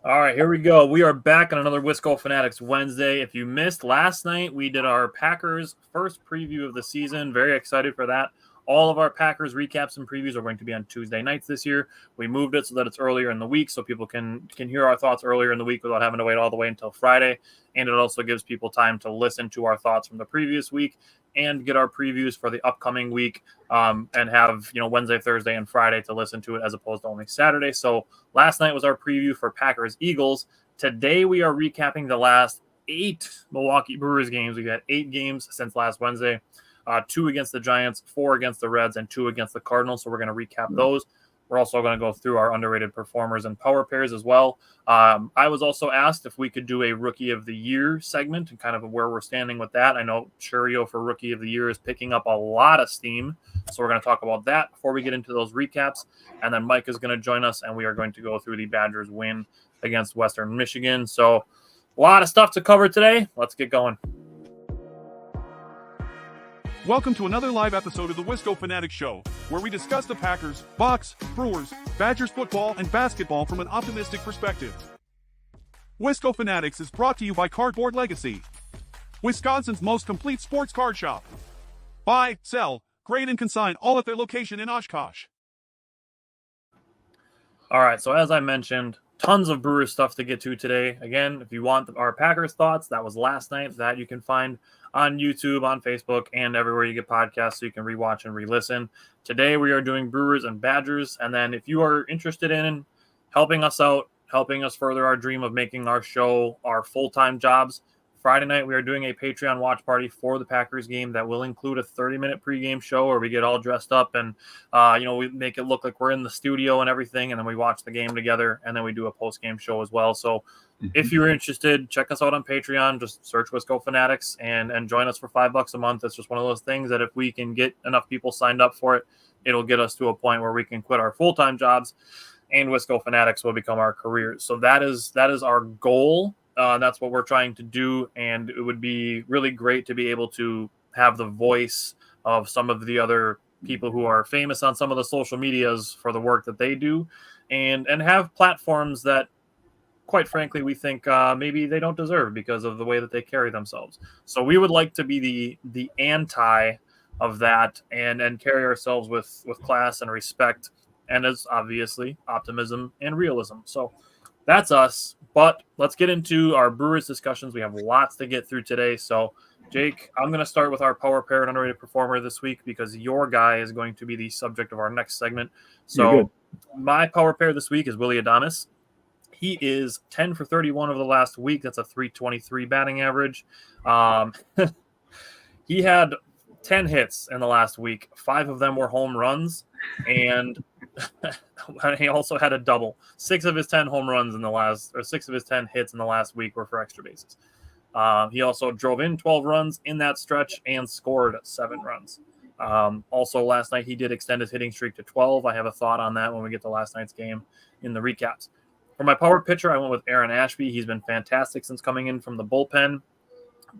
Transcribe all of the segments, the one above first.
All right, here we go. We are back on another Wisco Fanatics Wednesday. If you missed last night, we did our Packers first preview of the season. Very excited for that. All of our Packers recaps and previews are going to be on Tuesday nights this year. We moved it so that it's earlier in the week so people can hear our thoughts earlier in the week without having to wait all the way until Friday. And it also gives people time to listen to our thoughts from the previous week and get our previews for the upcoming week and have, Wednesday, Thursday, and Friday to listen to it as opposed to only Saturday. So last night was our preview for Packers-Eagles. Today we are recapping the last 8 Milwaukee Brewers games. We've had 8 games since last Wednesday. 2 against the Giants, 4 against the Reds, and 2 against the Cardinals. So we're going to recap those. We're also going to go through our underrated performers and power pairs as well. I was also asked if we could do a Rookie of the Year segment and kind of where we're standing with that. I know Churio for Rookie of the Year is picking up a lot of steam. So we're going to talk about that before we get into those recaps. And then Mike is going to join us, and we are going to go through the Badgers win against Western Michigan. So a lot of stuff to cover today. Let's get going. Welcome to another live episode of the Wisco Fanatics Show, where we discuss the Packers, Bucks, Brewers, Badgers football, and basketball from an optimistic perspective. Wisco Fanatics is brought to you by Cardboard Legacy, Wisconsin's most complete sports card shop. Buy, sell, grade, and consign all at their location in Oshkosh. All right, so as I mentioned, tons of Brewers stuff to get to today. Again, if you want our Packers thoughts, that was last night. That you can find on YouTube, on Facebook, and everywhere you get podcasts so you can rewatch and re-listen. Today we are doing Brewers and Badgers, and then if you are interested in helping us out, helping us further our dream of making our show our full-time jobs, Friday night we are doing a Patreon watch party for the Packers game that will include a 30-minute pregame show where we get all dressed up and we make it look like we're in the studio and everything, and then we watch the game together, and then we do a post-game show as well. So if you're interested, check us out on Patreon. Just search Wisco Fanatics and join us for $5 a month. It's just one of those things that if we can get enough people signed up for it, it'll get us to a point where we can quit our full-time jobs and Wisco Fanatics will become our careers. So that is our goal. That's what we're trying to do, and it would be really great to be able to have the voice of some of the other people who are famous on some of the social medias for the work that they do, and have platforms that, quite frankly, we think maybe they don't deserve because of the way that they carry themselves. So we would like to be the anti of that and carry ourselves with class and respect, and as obviously optimism and realism. So that's us, but let's get into our Brewers discussions. We have lots to get through today. So, Jake, I'm going to start with our power pair and underrated performer this week because your guy is going to be the subject of our next segment. So, my power pair this week is Willy Adames. He is 10 for 31 over the last week. That's a .323 batting average. He had 10 hits in the last week. 5 of them were home runs, and he also had a double. 6 of his 10 home runs in the last, or 6 of his 10 hits in the last week were for extra bases. He also drove in 12 runs in that stretch and scored 7 runs. Also, last night he did extend his hitting streak to 12. I have a thought on that when we get to last night's game in the recaps. For my power pitcher, I went with Aaron Ashby. He's been fantastic since coming in from the bullpen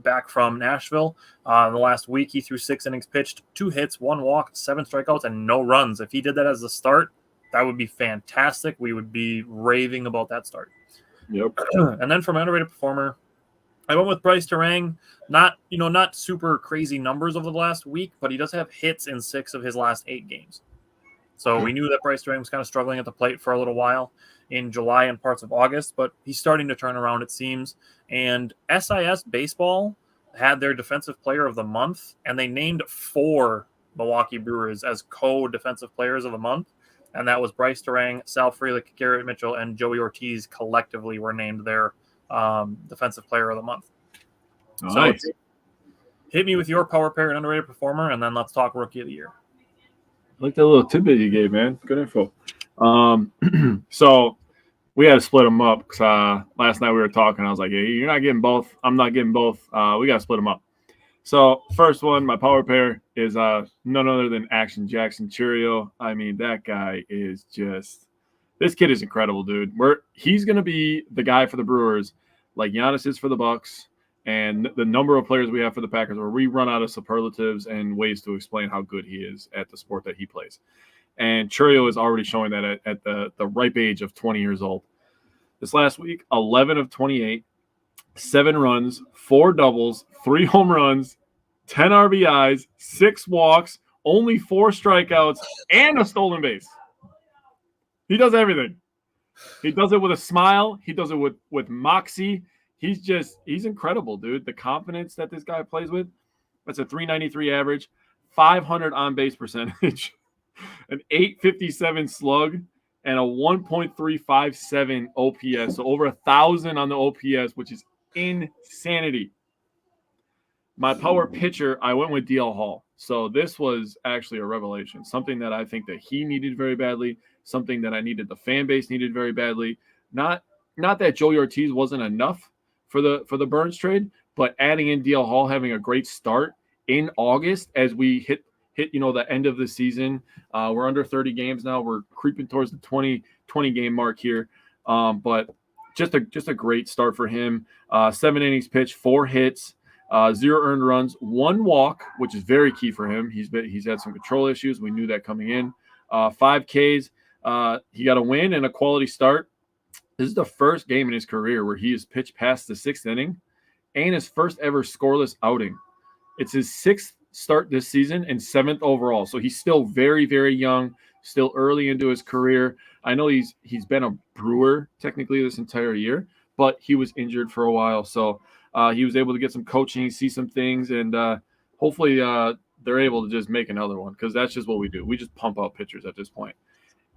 back from Nashville. In the last week, he threw 6 innings pitched, 2 hits, 1 walk, 7 strikeouts, and no runs. If he did that as the start, that would be fantastic. We would be raving about that start. Yep. And then for my underrated performer, I went with Bryce Terang. Not super crazy numbers over the last week, but he does have hits in 6 of his last 8 games. So we knew that Bryce Terang was kind of struggling at the plate for a little while in July and parts of August, but he's starting to turn around, it seems. And SIS Baseball had their Defensive Player of the Month, and they named 4 Milwaukee Brewers as co-Defensive Players of the Month, and that was Bryce Terang, Sal Frelick, Garrett Mitchell, and Joey Ortiz collectively were named their Defensive Player of the Month. Nice. So hit me with your power pair and underrated performer, and then let's talk Rookie of the Year. I like that little tidbit you gave, man. Good info. So we had to split them up because last night we were talking. I was like, hey, you're not getting both. I'm not getting both. We got to split them up. So first one, my power pair is none other than Action Jackson Churio. I mean, that guy is just – this kid is incredible, dude. He's going to be the guy for the Brewers like Giannis is for the Bucks, and the number of players we have for the Packers where we run out of superlatives and ways to explain how good he is at the sport that he plays. And Churio is already showing that at the ripe age of 20 years old. This last week, 11 of 28, 7 runs, 4 doubles, 3 home runs, 10 RBIs, 6 walks, only 4 strikeouts, and a stolen base. He does everything. He does it with a smile. He does it with moxie. He's incredible, dude. The confidence that this guy plays with. That's a 393 average, 500 on base percentage, an 857 slug, and a 1.357 OPS. So over 1,000 on the OPS, which is insanity. My power pitcher, I went with DL Hall. So this was actually a revelation, something that I think that he needed very badly, something that I needed the fan base needed very badly. Not that Joey Ortiz wasn't enough for the Burns trade, but adding in DL Hall, having a great start in August as we hit the end of the season. We're under 30 games now. We're creeping towards the 20 game mark here. But just a great start for him. 7 innings pitched, 4 hits, 0 earned runs, 1 walk, which is very key for him. He's had some control issues. We knew that coming in. 5 Ks. He got a win and a quality start. This is the first game in his career where he has pitched past the 6th inning and his first ever scoreless outing. It's his 6th start this season and 7th overall. So he's still very, very young, still early into his career. I know he's been a Brewer technically this entire year, but he was injured for a while. So he was able to get some coaching, see some things, and hopefully they're able to just make another one, because that's just what we do. We just pump out pitchers at this point.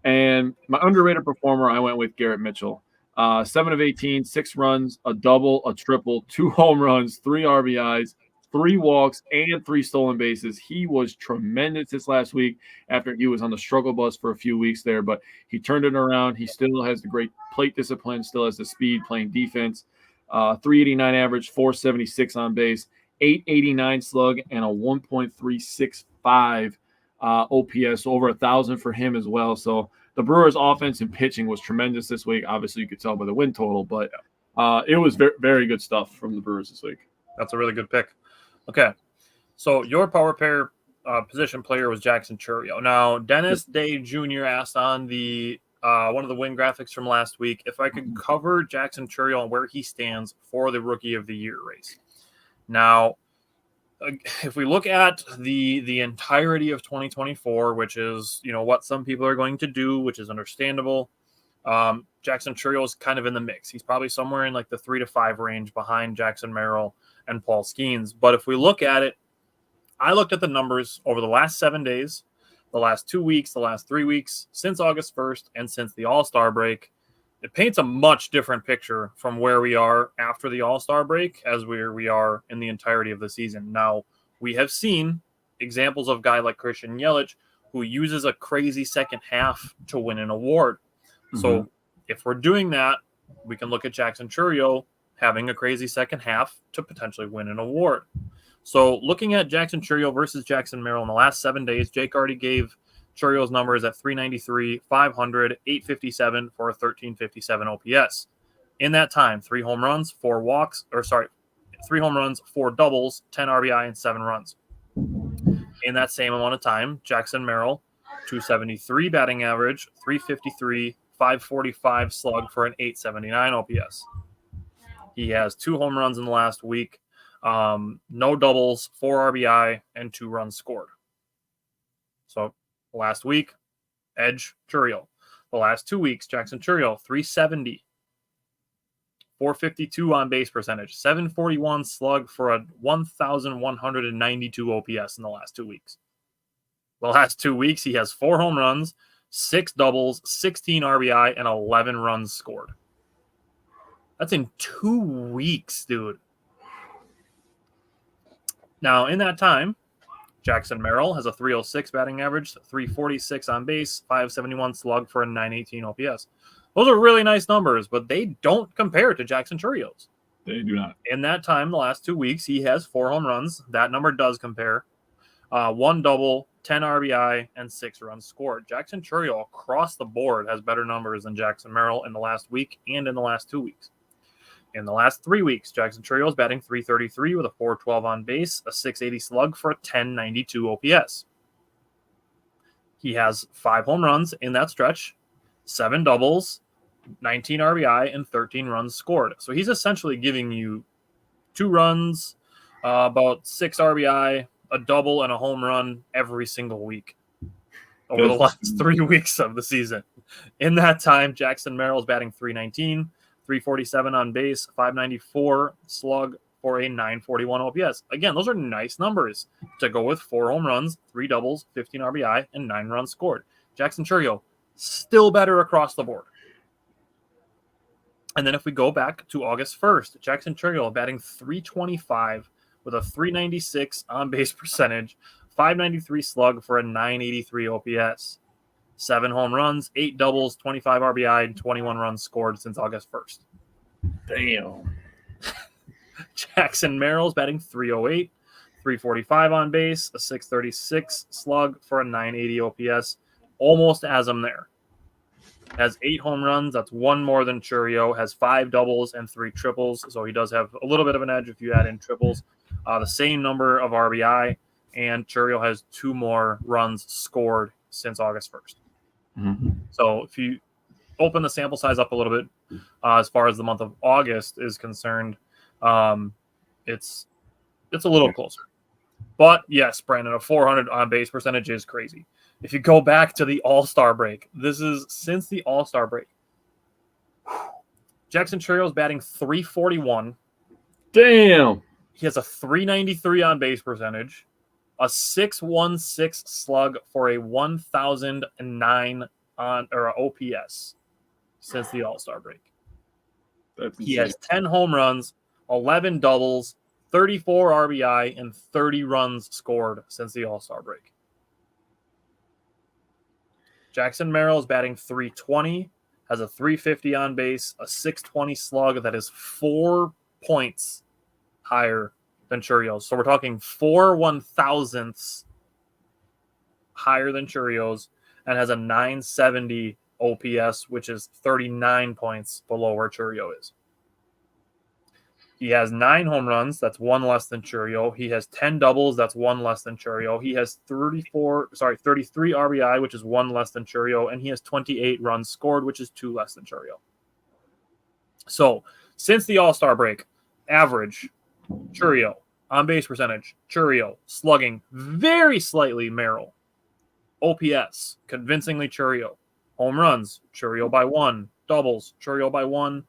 And my underrated performer, I went with Garrett Mitchell. 7 of 18, 6 runs, a double, a triple, 2 home runs, 3 RBIs, 3 walks, and 3 stolen bases. He was tremendous this last week after he was on the struggle bus for a few weeks there, but he turned it around. He still has the great plate discipline, still has the speed, playing defense. 389 average, 476 on base, 889 slug, and a 1.365 OPS, so over 1,000 for him as well. So the Brewers' offense and pitching was tremendous this week. Obviously, you could tell by the win total, but it was very, very good stuff from the Brewers this week. That's a really good pick. Okay, so your power pair position player was Jackson Chourio. Now, Dennis Day Jr. asked on the one of the win graphics from last week if I could cover Jackson Chourio and where he stands for the Rookie of the Year race. Now, if we look at the entirety of 2024, which is, what some people are going to do, which is understandable, Jackson Chourio is kind of in the mix. He's probably somewhere in like the 3 to 5 range behind Jackson Merrill and Paul Skeens. But if we look at it, I looked at the numbers over the last 7 days, the last 2 weeks, the last 3 weeks, since August 1st, and since the All-Star break. It paints a much different picture from where we are after the All-Star break as where we are in the entirety of the season. Now, we have seen examples of a guy like Christian Yelich who uses a crazy second half to win an award. Mm-hmm. So if we're doing that, we can look at Jackson Chourio having a crazy second half to potentially win an award. So looking at Jackson Chourio versus Jackson Merrill in the last 7 days, Jake already gave Chourio's numbers at 393, 500, 857 for a 1357 OPS. In that time, 3 home runs, 4 doubles, 10 RBI, and 7 runs. In that same amount of time, Jackson Merrill, 273 batting average, 353, 545 slug for an 879 OPS. He has 2 home runs in the last week, no doubles, 4 RBI, and 2 runs scored. So last week, Edge Chourio. The last 2 weeks, Jackson Chourio, 370, 452 on base percentage, 741 slug for a 1,192 OPS in the last 2 weeks. The last 2 weeks, he has 4 home runs, 6 doubles, 16 RBI, and 11 runs scored. That's in 2 weeks, dude. Now, in that time, Jackson Merrill has a 306 batting average, 346 on base, 571 slug for a 918 OPS. Those are really nice numbers, but they don't compare to Jackson Chourio's. They do not. In that time, the last 2 weeks, he has 4 home runs. That number does compare. 1 double, 10 RBI, and 6 runs scored. Jackson Chourio across the board has better numbers than Jackson Merrill in the last week and in the last 2 weeks. In the last 3 weeks, Jackson Chourio is batting 333 with a 412 on base, a 680 slug for a 1092 OPS. He has 5 home runs in that stretch, 7 doubles, 19 RBI, and 13 runs scored. So he's essentially giving you 2 runs, about 6 RBI, a double, and a home run every single week over the last 3 weeks of the season. In that time, Jackson Merrill's batting .319, 347 on base, 594 slug for a 941 OPS. Again, those are nice numbers to go with 4 home runs, 3 doubles, 15 RBI, and 9 runs scored. Jackson Chourio, still better across the board. And then if we go back to August 1st, Jackson Chourio batting .325 with a .396 on-base percentage, 593 slug for a 983 OPS. 7 home runs, 8 doubles, 25 RBI, and 21 runs scored since August 1st. Damn. Jackson Merrill's batting .308, 345 on base, a 636 slug for a 980 OPS. Almost has him there. Has 8 home runs. That's 1 more than Chourio. Has 5 doubles and 3 triples. So he does have a little bit of an edge if you add in triples. The same number of RBI, and Chourio has 2 more runs scored since August 1st. Mm-hmm. So if you open the sample size up a little bit, as far as the month of August is concerned, it's a little closer. But yes, Brandon, a 400 on base percentage is crazy. If you go back to the All-Star break, this is since the All-Star break. Jackson Chourio's batting .341. Damn. He has a .393 on base percentage, a .616 slug for a 1,009 on or OPS since the All-Star break. He has 10 home runs, 11 doubles, 34 RBI, and 30 runs scored since the All-Star break. Jackson Merrill is batting .320, has a .350 on base, a .620 slug that is 4 points higher than Chourio's. So we're talking 4 1,000ths higher than Chourio's, and has a .970 OPS, which is 39 points below where Chourio is. He has 9 home runs. That's 1 less than Chourio. He has 10 doubles. That's 1 less than Chourio. He has 33 RBI, which is 1 less than Chourio. And he has 28 runs scored, which is 2 less than Chourio. So since the All-Star break, average, Chourio, on-base percentage, Chourio, slugging, very slightly Merrill. OPS, convincingly Chourio. Home runs, Chourio by 1. Doubles, Chourio by 1.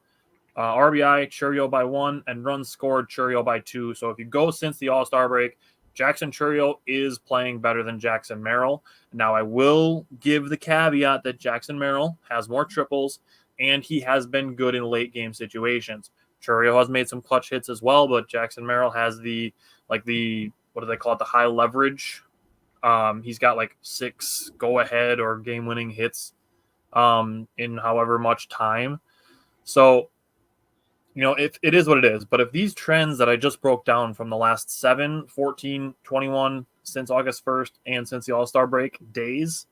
RBI, Chourio by 1, and runs scored, Chourio by 2. So if you go since the All-Star break, Jackson Chourio is playing better than Jackson Merrill. Now, I will give the caveat that Jackson Merrill has more triples, and he has been good in late-game situations. Chourio has made some clutch hits as well, but Jackson Merrill has the what do they call it, the high leverage. He's got 6 go-ahead or game-winning hits in however much time. So, if it is what it is, but if these trends that I just broke down from the last 7, 14, 21, since August 1st, and since the All-Star break days,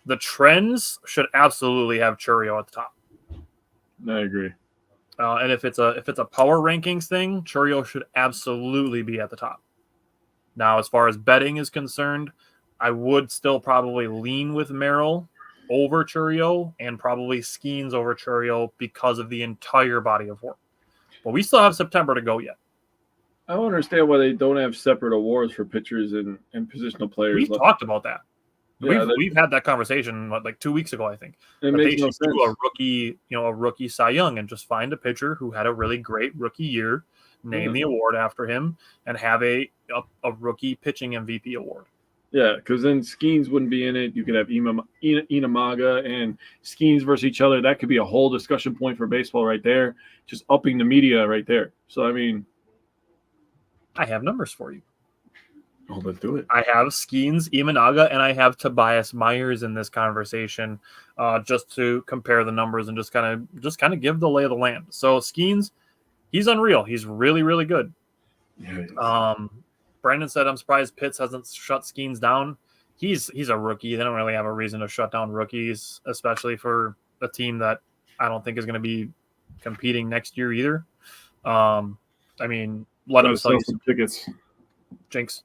the trends should absolutely have Chourio at the top. I agree. And if it's a power rankings thing, Chourio should absolutely be at the top. Now, as far as betting is concerned, I would still probably lean with Merrill over Chourio and probably Skeens over Chourio because of the entire body of work. But we still have September to go yet. I don't understand why they don't have separate awards for pitchers and positional players. We've talked about that. Yeah, we've had that conversation 2 weeks ago, I think. It makes no sense. Do a rookie Cy Young and just find a pitcher who had a really great rookie year, name the award after him, and have a rookie pitching MVP award. Yeah, because then Skeens wouldn't be in it. You could have Inamaga and Skeens versus each other. That could be a whole discussion point for baseball right there. Just upping the media right there. So, I mean, I have numbers for you. Oh, let's do it. I have Skeens, Imanaga, and I have Tobias Myers in this conversation, just to compare the numbers and just kind of give the lay of the land. So Skeens, he's unreal. He's really, really good. Yeah, Brandon said, I'm surprised Pitts hasn't shut Skeens down. He's a rookie. They don't really have a reason to shut down rookies, especially for a team that I don't think is going to be competing next year either. Let him sell some tickets. Jinx.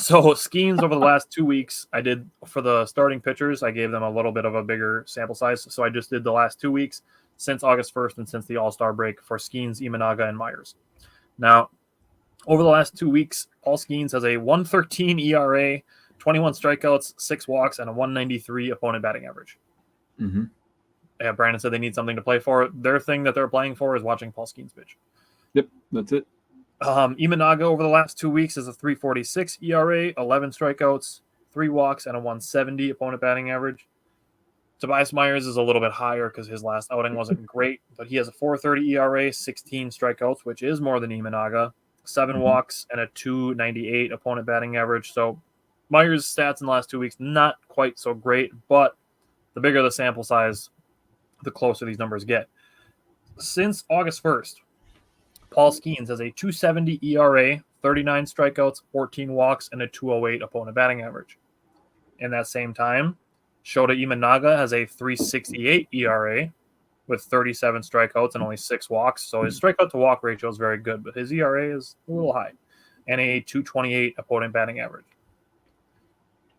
So Skeens over the last 2 weeks, I did for the starting pitchers, I gave them a little bit of a bigger sample size. So I just did the last 2 weeks since August 1st and since the All-Star break for Skeens, Imanaga, and Myers. Now, over the last 2 weeks, Paul Skeens has a 1.13 ERA, 21 strikeouts, 6 walks, and a 193 opponent batting average. Mm-hmm. Yeah, Brandon said they need something to play for. Their thing that they're playing for is watching Paul Skeens pitch. Yep, that's it. Imanaga over the last 2 weeks is a 3.46 ERA, 11 strikeouts, 3 walks, and a 170 opponent batting average. Tobias Myers is a little bit higher because his last outing wasn't great, but he has a 4.30 ERA, 16 strikeouts, which is more than Imanaga, 7 walks, and a 2.98 opponent batting average. So Myers' stats in the last 2 weeks, not quite so great, but the bigger the sample size, the closer these numbers get. Since August 1st, Paul Skeens has a 2.70 ERA, 39 strikeouts, 14 walks, and a 2.08 opponent batting average. In that same time, Shota Imanaga has a 3.68 ERA with 37 strikeouts and only 6 walks. So his strikeout to walk ratio is very good, but his ERA is a little high, and a 2.28 opponent batting average.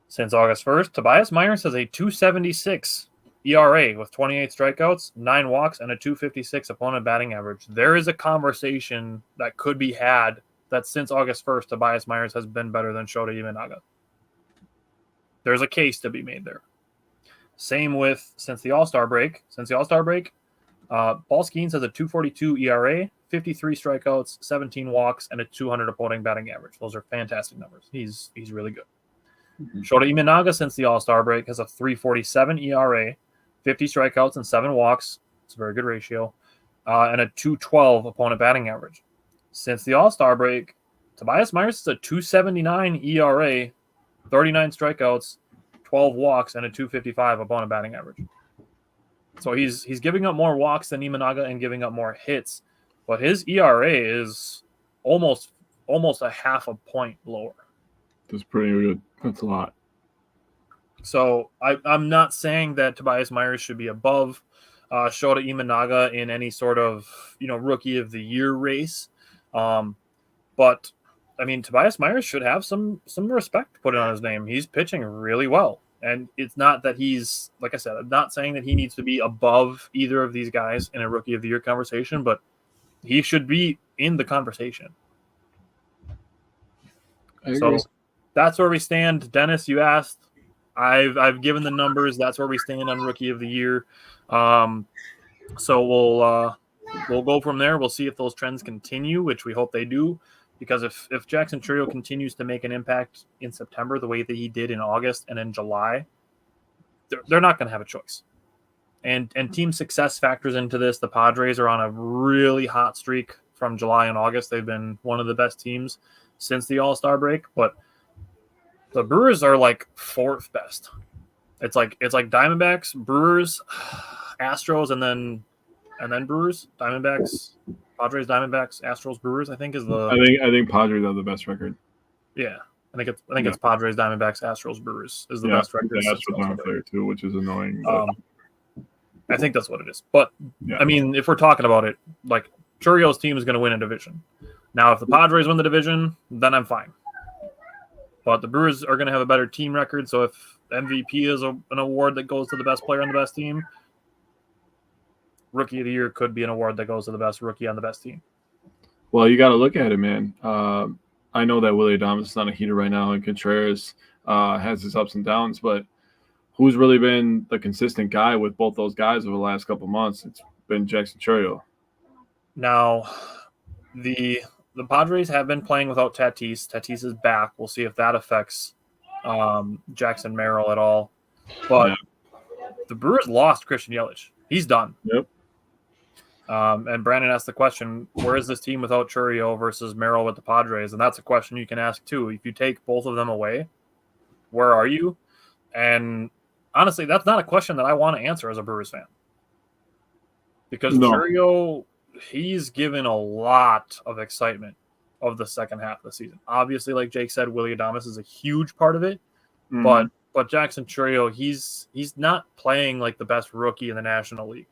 Since August 1st, Tobias Myers has a 2.76 ERA with 28 strikeouts, 9 walks, and a 2.56 opponent batting average. There is a conversation that could be had that since August 1st, Tobias Myers has been better than Shota Imanaga. There's a case to be made there. Same with since the All-Star break. Paul Skeens has a 2.42 ERA, 53 strikeouts, 17 walks, and a 200 opponent batting average. Those are fantastic numbers. He's really good. Shota Imanaga since the All-Star break has a 3.47 ERA, 50 strikeouts and 7 walks. It's a very good ratio. And a 2.12 opponent batting average. Since the All-Star break, Tobias Myers is a 2.79 ERA, 39 strikeouts, 12 walks, and a 2.55 opponent batting average. So he's giving up more walks than Imanaga and giving up more hits, but his ERA is almost a half a point lower. That's pretty good. That's a lot. So I'm not saying that Tobias Myers should be above Shota Imanaga in any sort of rookie of the year race, but I mean Tobias Myers should have some respect put on his name. He's pitching really well, and it's not that he's, like I said, I'm not saying that he needs to be above either of these guys in a rookie of the year conversation, but he should be in the conversation. So that's where we stand. Dennis, you asked. I've given the numbers. That's where we stand on rookie of the year. So we'll go from there. We'll see if those trends continue, which we hope they do, because if Jackson Chourio continues to make an impact in September the way that he did in August and in July, they're not going to have a choice. And team success factors into this. The Padres are on a really hot streak from July and August. They've been one of the best teams since the All-Star break, but the Brewers are like 4th best. It's like Diamondbacks, Brewers, Astros, and then Brewers, Diamondbacks, Padres, Diamondbacks, Astros, Brewers. I think is the. I think Padres have the best record. Yeah, I think it's Padres, Diamondbacks, Astros, Brewers is the best record. The Astros aren't there too, which is annoying. I think that's what it is. But yeah. I mean, if we're talking about it, like Chourio's team is going to win a division. Now, if the Padres win the division, then I'm fine. But the Brewers are going to have a better team record, so if MVP is an award that goes to the best player on the best team, Rookie of the Year could be an award that goes to the best rookie on the best team. Well, you got to look at it, man. I know that Willie Adames is on a heater right now, and Contreras has his ups and downs, but who's really been the consistent guy with both those guys over the last couple of months? It's been Jackson Chourio. Now, the Padres have been playing without Tatis. Tatis is back. We'll see if that affects Jackson Merrill at all. But the Brewers lost Christian Yelich. He's done. Yep. And Brandon asked the question, where is this team without Chourio versus Merrill with the Padres? And that's a question you can ask too. If you take both of them away, where are you? And honestly, that's not a question that I want to answer as a Brewers fan. Because Chourio, he's given a lot of excitement of the second half of the season. Obviously, like Jake said, Willie Adames is a huge part of it. Mm-hmm. But Jackson Chourio, he's not playing like the best rookie in the National League.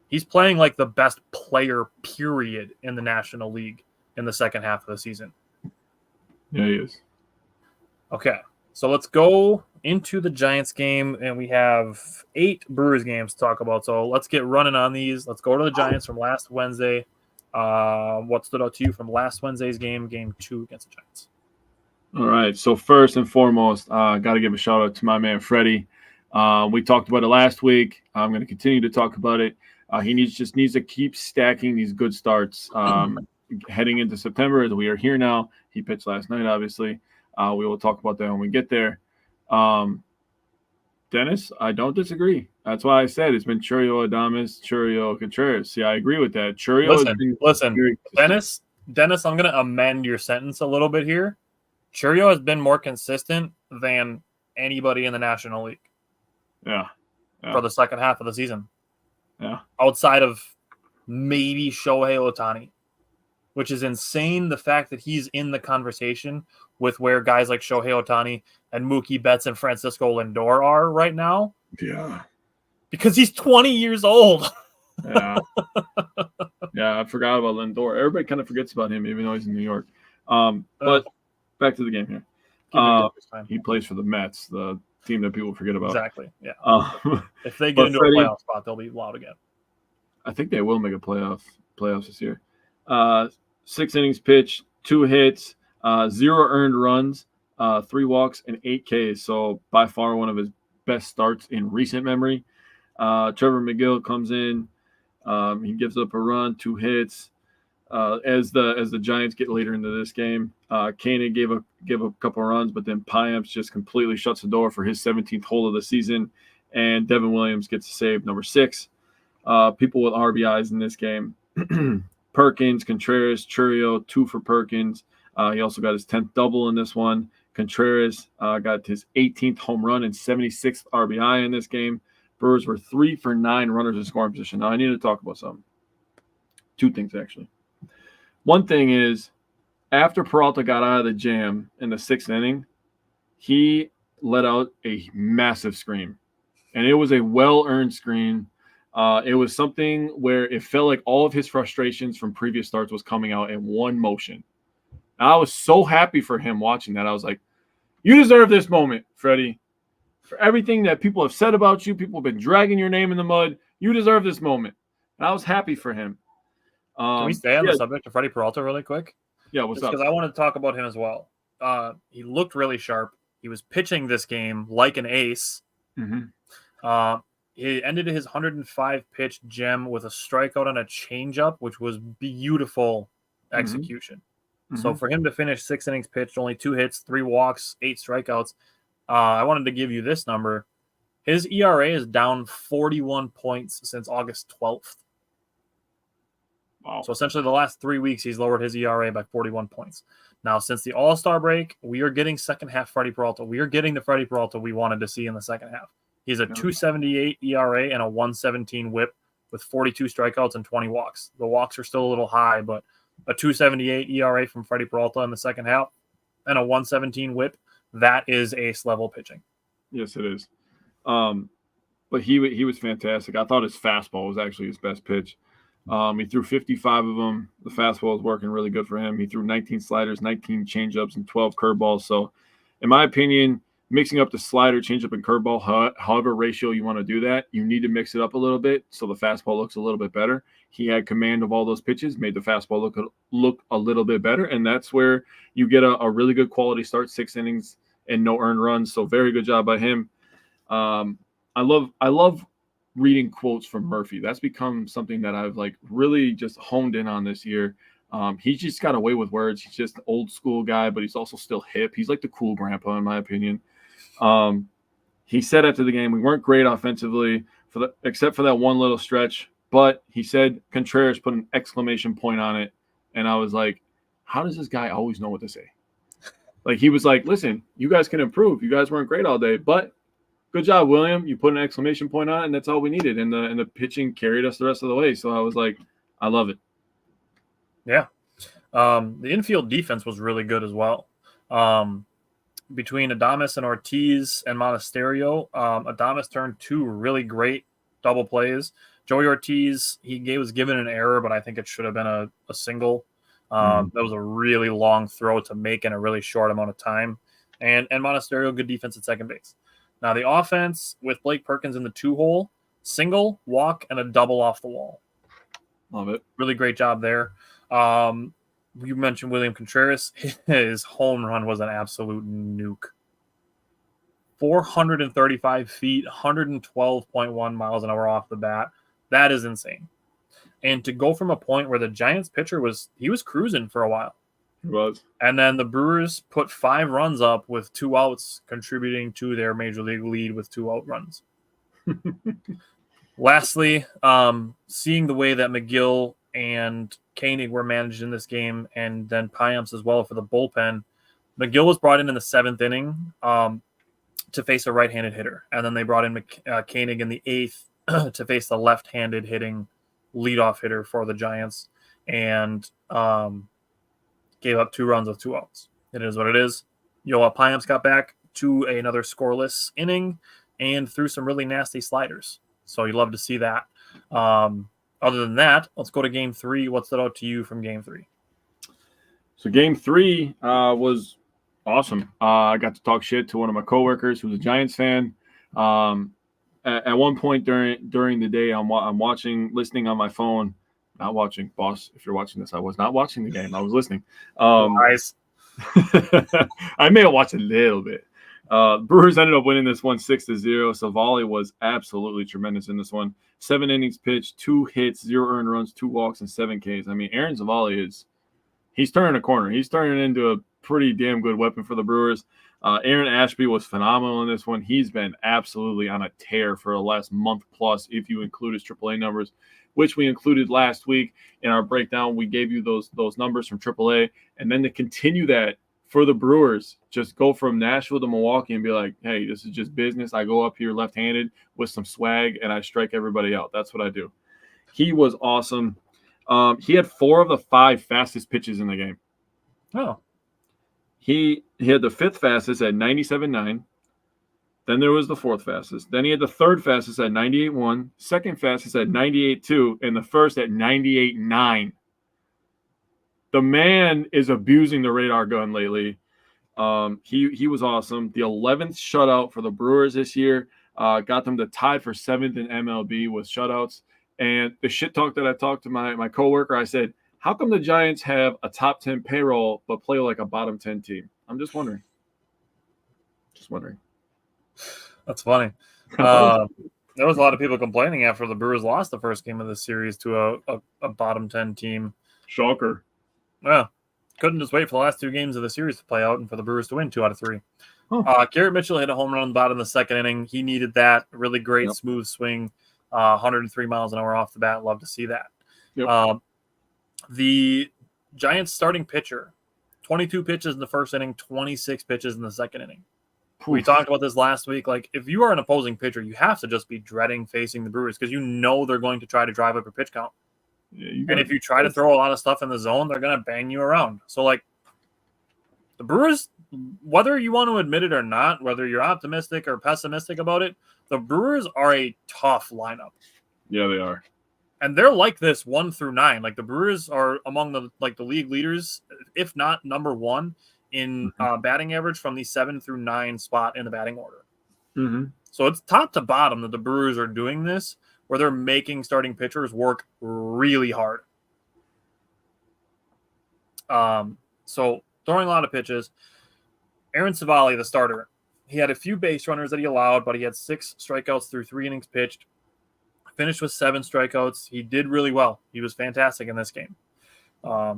He's playing like the best player, period, in the National League in the second half of the season. Yeah, he is. Okay, so let's go into the Giants game, and we have 8 Brewers games to talk about. So let's get running on these. Let's go to the Giants from last Wednesday. What stood out to you from last Wednesday's game 2 against the Giants? All right. So first and foremost, got to give a shout out to my man Freddie. We talked about it last week. I'm going to continue to talk about it. He needs to keep stacking these good starts heading into September, as we are here now. He pitched last night, obviously. We will talk about that when we get there. Dennis, I don't disagree. That's why I said it's been Chourio, Adames, Chourio, Contreras. See, I agree with that. Chourio Listen, Dennis, I'm going to amend your sentence a little bit here. Chourio has been more consistent than anybody in the National League. Yeah. For the second half of the season. Yeah. Outside of maybe Shohei Ohtani, which is insane. The fact that he's in the conversation with where guys like Shohei Ohtani and Mookie Betts and Francisco Lindor are right now. Yeah. Because he's 20 years old. Yeah. Yeah, I forgot about Lindor. Everybody kind of forgets about him, even though he's in New York. But back to the game here. He plays for the Mets, the team that people forget about. Exactly. Yeah. If they get into a playoff spot, they'll be loud again. I think they will make a playoffs this year. 6 innings pitched, 2 hits, 0 earned runs, 3 walks, and 8 Ks. So by far one of his best starts in recent memory. Trevor McGill comes in. He gives up a run, 2 hits. As the Giants get later into this game, Koenig gave a couple of runs, but then Payamps just completely shuts the door for his 17th hole of the season, and Devin Williams gets a save, number 6. People with RBIs in this game: Perkins, Contreras, Chourio, 2 for Perkins. He also got his 10th double in this one. Contreras got his 18th home run and 76th RBI in this game. Brewers were 3 for 9 runners in scoring position. Now I need to talk about something. 2 things, actually. One thing is, after Peralta got out of the jam in the 6th inning, he let out a massive scream. And it was a well-earned scream. It was something where it felt like all of his frustrations from previous starts was coming out in one motion. And I was so happy for him watching that. I was like, you deserve this moment, Freddie. For everything that people have said about you, people have been dragging your name in the mud, you deserve this moment. And I was happy for him. Can we stay on the subject of Freddie Peralta really quick? Yeah, what's up? Because I want to talk about him as well. He looked really sharp. He was pitching this game like an ace. Mm-hmm. He ended his 105-pitch gem with a strikeout and a changeup, which was beautiful execution. Mm-hmm. So for him to finish 6 innings pitched, only 2 hits, 3 walks, 8 strikeouts, I wanted to give you this number. His ERA is down 41 points since August 12th. Wow. So essentially the last 3 weeks, he's lowered his ERA by 41 points. Now, since the All-Star break, we are getting second half Freddie Peralta. We are getting the Freddie Peralta we wanted to see in the second half. He's a 2.78 ERA and a 1.17 whip with 42 strikeouts and 20 walks. The walks are still a little high, but a 2.78 ERA from Freddie Peralta in the second half and a 1.17 whip, that is ace-level pitching. Yes, it is. But he was fantastic. I thought his fastball was actually his best pitch. He threw 55 of them. The fastball was working really good for him. He threw 19 sliders, 19 changeups, and 12 curveballs. So, in my opinion, mixing up the slider, changeup, and curveball, however ratio you want to do that, you need to mix it up a little bit so the fastball looks a little bit better. He had command of all those pitches, made the fastball look a little bit better, and that's where you get a really good quality start, 6 innings and no earned runs. So, very good job by him. I love reading quotes from Murphy. That's become something that I've really just honed in on this year. He's just got away with words. He's just an old school guy, but he's also still hip. He's like the cool grandpa, in my opinion. He said after the game, we weren't great offensively except for that one little stretch, but he said Contreras put an exclamation point on it. And I was like, how does this guy always know what to say? He was like, listen, you guys can improve. You guys weren't great all day, but good job, William. You put an exclamation point on it, and that's all we needed. And the pitching carried us the rest of the way. So I was like, I love it. Yeah. The infield defense was really good as well. Between Adames and Ortiz and Monasterio, Adames turned 2 really great double plays. Joey Ortiz, was given an error, but I think it should have been a single. That was a really long throw to make in a really short amount of time. And Monasterio, good defense at second base. Now the offense with Blake Perkins in the 2-hole, single, walk, and a double off the wall. Love it. Really great job there. You mentioned William Contreras. His home run was an absolute nuke. 435 feet, 112.1 miles an hour off the bat. That is insane. And to go from a point where the Giants pitcher was cruising for a while. He was. And then the Brewers put 5 runs up with 2 outs, contributing to their major league lead with 2 out runs. Lastly, seeing the way that McGill and Koenig were managed in this game, and then Piamps as well for the bullpen. McGill was brought in the 7th inning to face a right-handed hitter, and then they brought in Koenig in the 8th to face the left-handed hitting leadoff hitter for the Giants, and gave up 2 runs with 2 outs. It is what it is. Yoa Piamps got back to another scoreless inning and threw some really nasty sliders. So you love to see that. Other than that, let's go to Game 3. What stood out to you from Game 3? So Game 3 was awesome. I got to talk shit to one of my coworkers who's a Giants fan. At one point during the day, I'm listening on my phone. Not watching, boss. If you're watching this, I was not watching the game. I was listening. Nice. I may have watched a little bit. Brewers ended up winning this one 6-0. Savali was absolutely tremendous in this one. 7 innings pitched, 2 hits, 0 earned runs, 2 walks, and 7 Ks. I mean, Aaron Savali he's turning a corner. He's turning into a pretty damn good weapon for the Brewers. Aaron Ashby was phenomenal in this one. He's been absolutely on a tear for the last month plus, if you include his AAA numbers, which we included last week in our breakdown. We gave you those numbers from AAA, and then to continue that for the Brewers, just go from Nashville to Milwaukee and be like, hey, this is just business. I go up here left-handed with some swag, and I strike everybody out. That's what I do. He was awesome. He had 4 of the 5 fastest pitches in the game. Oh. He had the 5th fastest at 97.9. Then there was the 4th fastest. Then he had the 3rd fastest at 98.1, 2nd fastest at 98.2, and the 1st at 98.9. The man is abusing the radar gun lately. He was awesome. The 11th shutout for the Brewers this year got them to tie for 7th in MLB with shutouts. And the shit talk that I talked to my coworker, I said, how come the Giants have a top 10 payroll but play like a bottom 10 team? I'm just wondering. That's funny. There was a lot of people complaining after the Brewers lost the first game of the series to a bottom 10 team. Shocker. Well, couldn't just wait for the last 2 games of the series to play out and for the Brewers to win 2 out of 3. Oh. Garrett Mitchell hit a home run on the bottom of the 2nd inning. He needed that. Really great, smooth swing. 103 miles an hour off the bat. Love to see that. Yep. The Giants starting pitcher, 22 pitches in the 1st inning, 26 pitches in the 2nd inning. We talked about this last week. Like, if you are an opposing pitcher, you have to just be dreading facing the Brewers because you know they're going to try to drive up your pitch count. Yeah, and if you try to throw a lot of stuff in the zone, they're going to bang you around. So, like, the Brewers, whether you want to admit it or not, whether you're optimistic or pessimistic about it, the Brewers are a tough lineup. Yeah, they are. And they're like this 1 through 9. Like, the Brewers are among the league leaders, if not number 1 in batting average from the 7 through 9 spot in the batting order. Mm-hmm. So it's top to bottom that the Brewers are doing this, where they're making starting pitchers work really hard. So throwing a lot of pitches. Aaron Savali, the starter, he had a few base runners that he allowed, but he had 6 strikeouts through 3 innings pitched. Finished with 7 strikeouts. He did really well. He was fantastic in this game.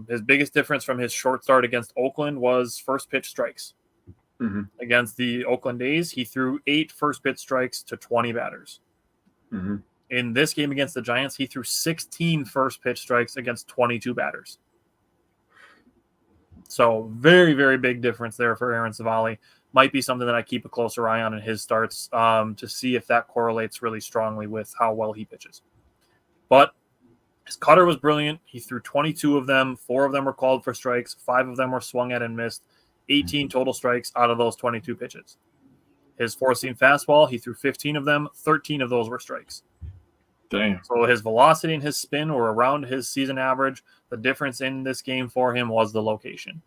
His biggest difference from his short start against Oakland was first pitch strikes. Mm-hmm. Against the Oakland A's, he threw 8 first pitch strikes to 20 batters. Mm-hmm. In this game against the Giants, he threw 16 first pitch strikes against 22 batters. So very, very big difference there for Aaron Savali. Might be something that I keep a closer eye on in his starts to see if that correlates really strongly with how well he pitches. But his cutter was brilliant. He threw 22 of them. 4 of them were called for strikes. 5 of them were swung at and missed. 18 total strikes out of those 22 pitches. His 4-seam fastball, he threw 15 of them. 13 of those were strikes. Damn. So his velocity and his spin were around his season average. The difference in this game for him was the location.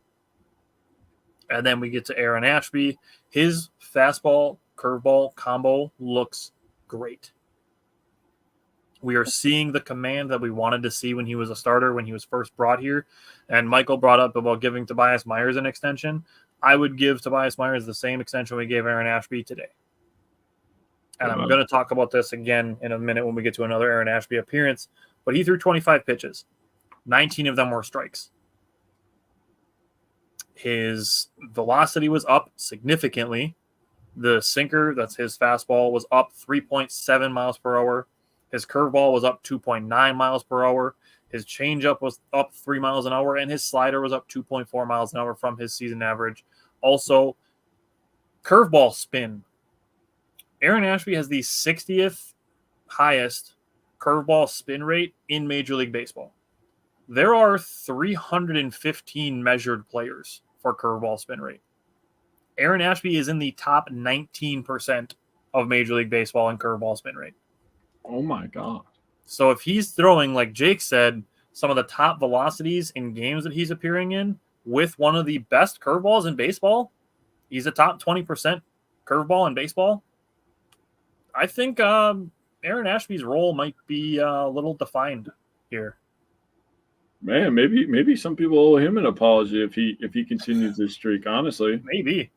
And then we get to Aaron Ashby. His fastball, curveball combo looks great. We are seeing the command that we wanted to see when he was a starter, when he was first brought here. And Michael brought up about giving Tobias Myers an extension. I would give Tobias Myers the same extension we gave Aaron Ashby today. And I'm going to talk about this again in a minute when we get to another Aaron Ashby appearance. But he threw 25 pitches. 19 of them were strikes. His velocity was up significantly. The sinker, that's his fastball, was up 3.7 miles per hour. His curveball was up 2.9 miles per hour. His changeup was up 3 miles an hour, and his slider was up 2.4 miles an hour from his season average. Also, curveball spin. Aaron Ashby has the 60th highest curveball spin rate in Major League Baseball. There are 315 measured players for curveball spin rate. Aaron Ashby is in the top 19% of Major League Baseball in curveball spin rate. Oh, my God. So if he's throwing, like Jake said, some of the top velocities in games that he's appearing in with one of the best curveballs in baseball, he's a top 20% curveball in baseball. I think Aaron Ashby's role might be a little defined here. Man, maybe some people owe him an apology if he continues this streak, honestly. Maybe.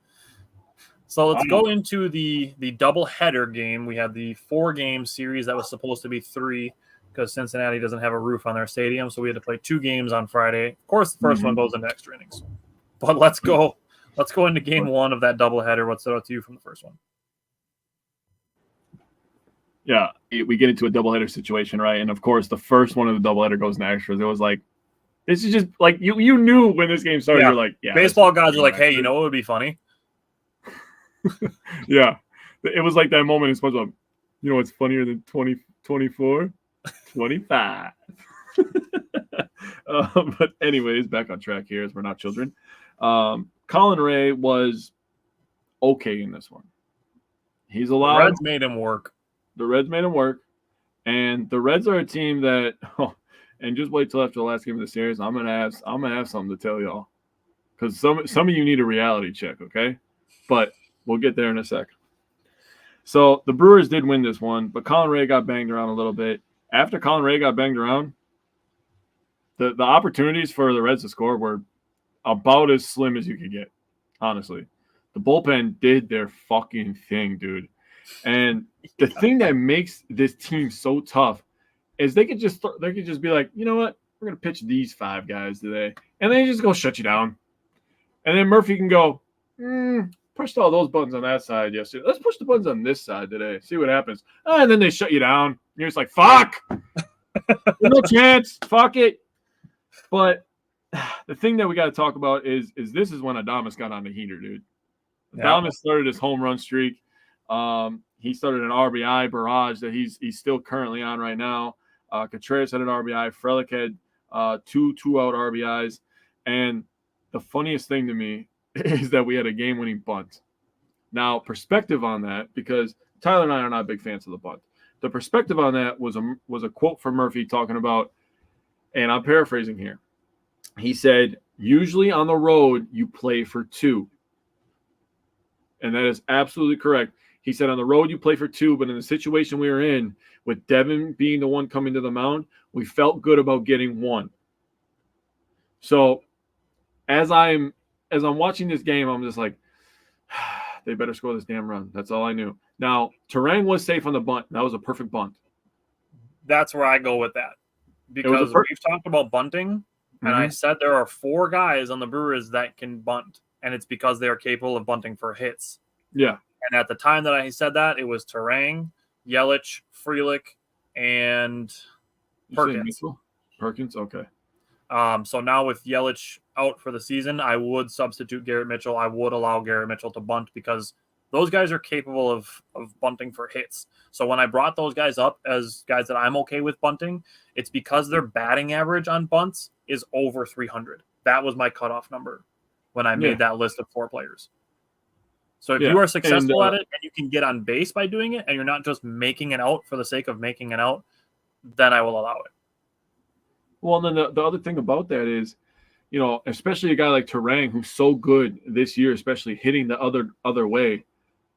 So let's go into the doubleheader game. We had the 4-game series that was supposed to be 3 because Cincinnati doesn't have a roof on their stadium, so we had to play 2 games on Friday. Of course, the first one goes into extra innings. But let's go into game 1 of that doubleheader. What stood out to you from the first one? Yeah, we get into a doubleheader situation, right? And of course, the first one of the doubleheader goes into extras. It was like, this is just like you knew when this game started. You're like, yeah. Baseball guys are like, hey, you know what would be funny? Yeah, it was like that moment in SpongeBob. You know what's funnier than 24? 25. But anyways, back on track here as we're not children. Colin Ray was okay in this one. He's allowed. The Reds made him work. The Reds made him work. And the Reds are a team that and just wait till after the last game of the series. I'm gonna have something to tell y'all. Because some of you need a reality check, okay? But we'll get there in a second. So the Brewers did win this one, but Colin Ray got banged around a little bit. After Colin Ray got banged around, the opportunities for the Reds to score were about as slim as you could get, honestly. The bullpen did their fucking thing, dude. And the thing that makes this team so tough is they could just be like, you know what? We're going to pitch these 5 guys today. And they just go shut you down. And then Murphy can go, pushed all those buttons on that side yesterday. Let's push the buttons on this side today. See what happens. And then they shut you down. You're just like, fuck. No chance. Fuck it. But the thing that we got to talk about is this is when Adames got on the heater, dude. Adames started his home run streak. He started an RBI barrage that he's still currently on right now. Contreras had an RBI. Frelick had 2 2-out RBIs. And the funniest thing to me is that we had a game-winning bunt. Now, perspective on that, because Tyler and I are not big fans of the bunt. The perspective on that was a quote from Murphy talking about, and I'm paraphrasing here. He said, usually on the road, you play for 2. And that is absolutely correct. He said on the road, you play for 2, but in the situation we were in, with Devin being the one coming to the mound, we felt good about getting 1. So as I'm watching this game, I'm just like, they better score this damn run. That's all I knew. Now, Terang was safe on the bunt. That was a perfect bunt. That's where I go with that. Because we've talked about bunting, and I said there are 4 guys on the Brewers that can bunt, and it's because they are capable of bunting for hits. Yeah. And at the time that I said that, it was Terang, Yelich, Frelick, and Perkins. Perkins, okay. So now with Yelich out for the season, I would substitute Garrett Mitchell. I would allow Garrett Mitchell to bunt because those guys are capable of bunting for hits. So when I brought those guys up as guys that I'm okay with bunting, it's because their batting average on bunts is over 300. That was my cutoff number when I made that list of 4 players. So if you are successful at it and you can get on base by doing it and you're not just making it out for the sake of making it out, then I will allow it. Well, then the other thing about that is you know, especially a guy like Terang, who's so good this year, especially hitting the other way.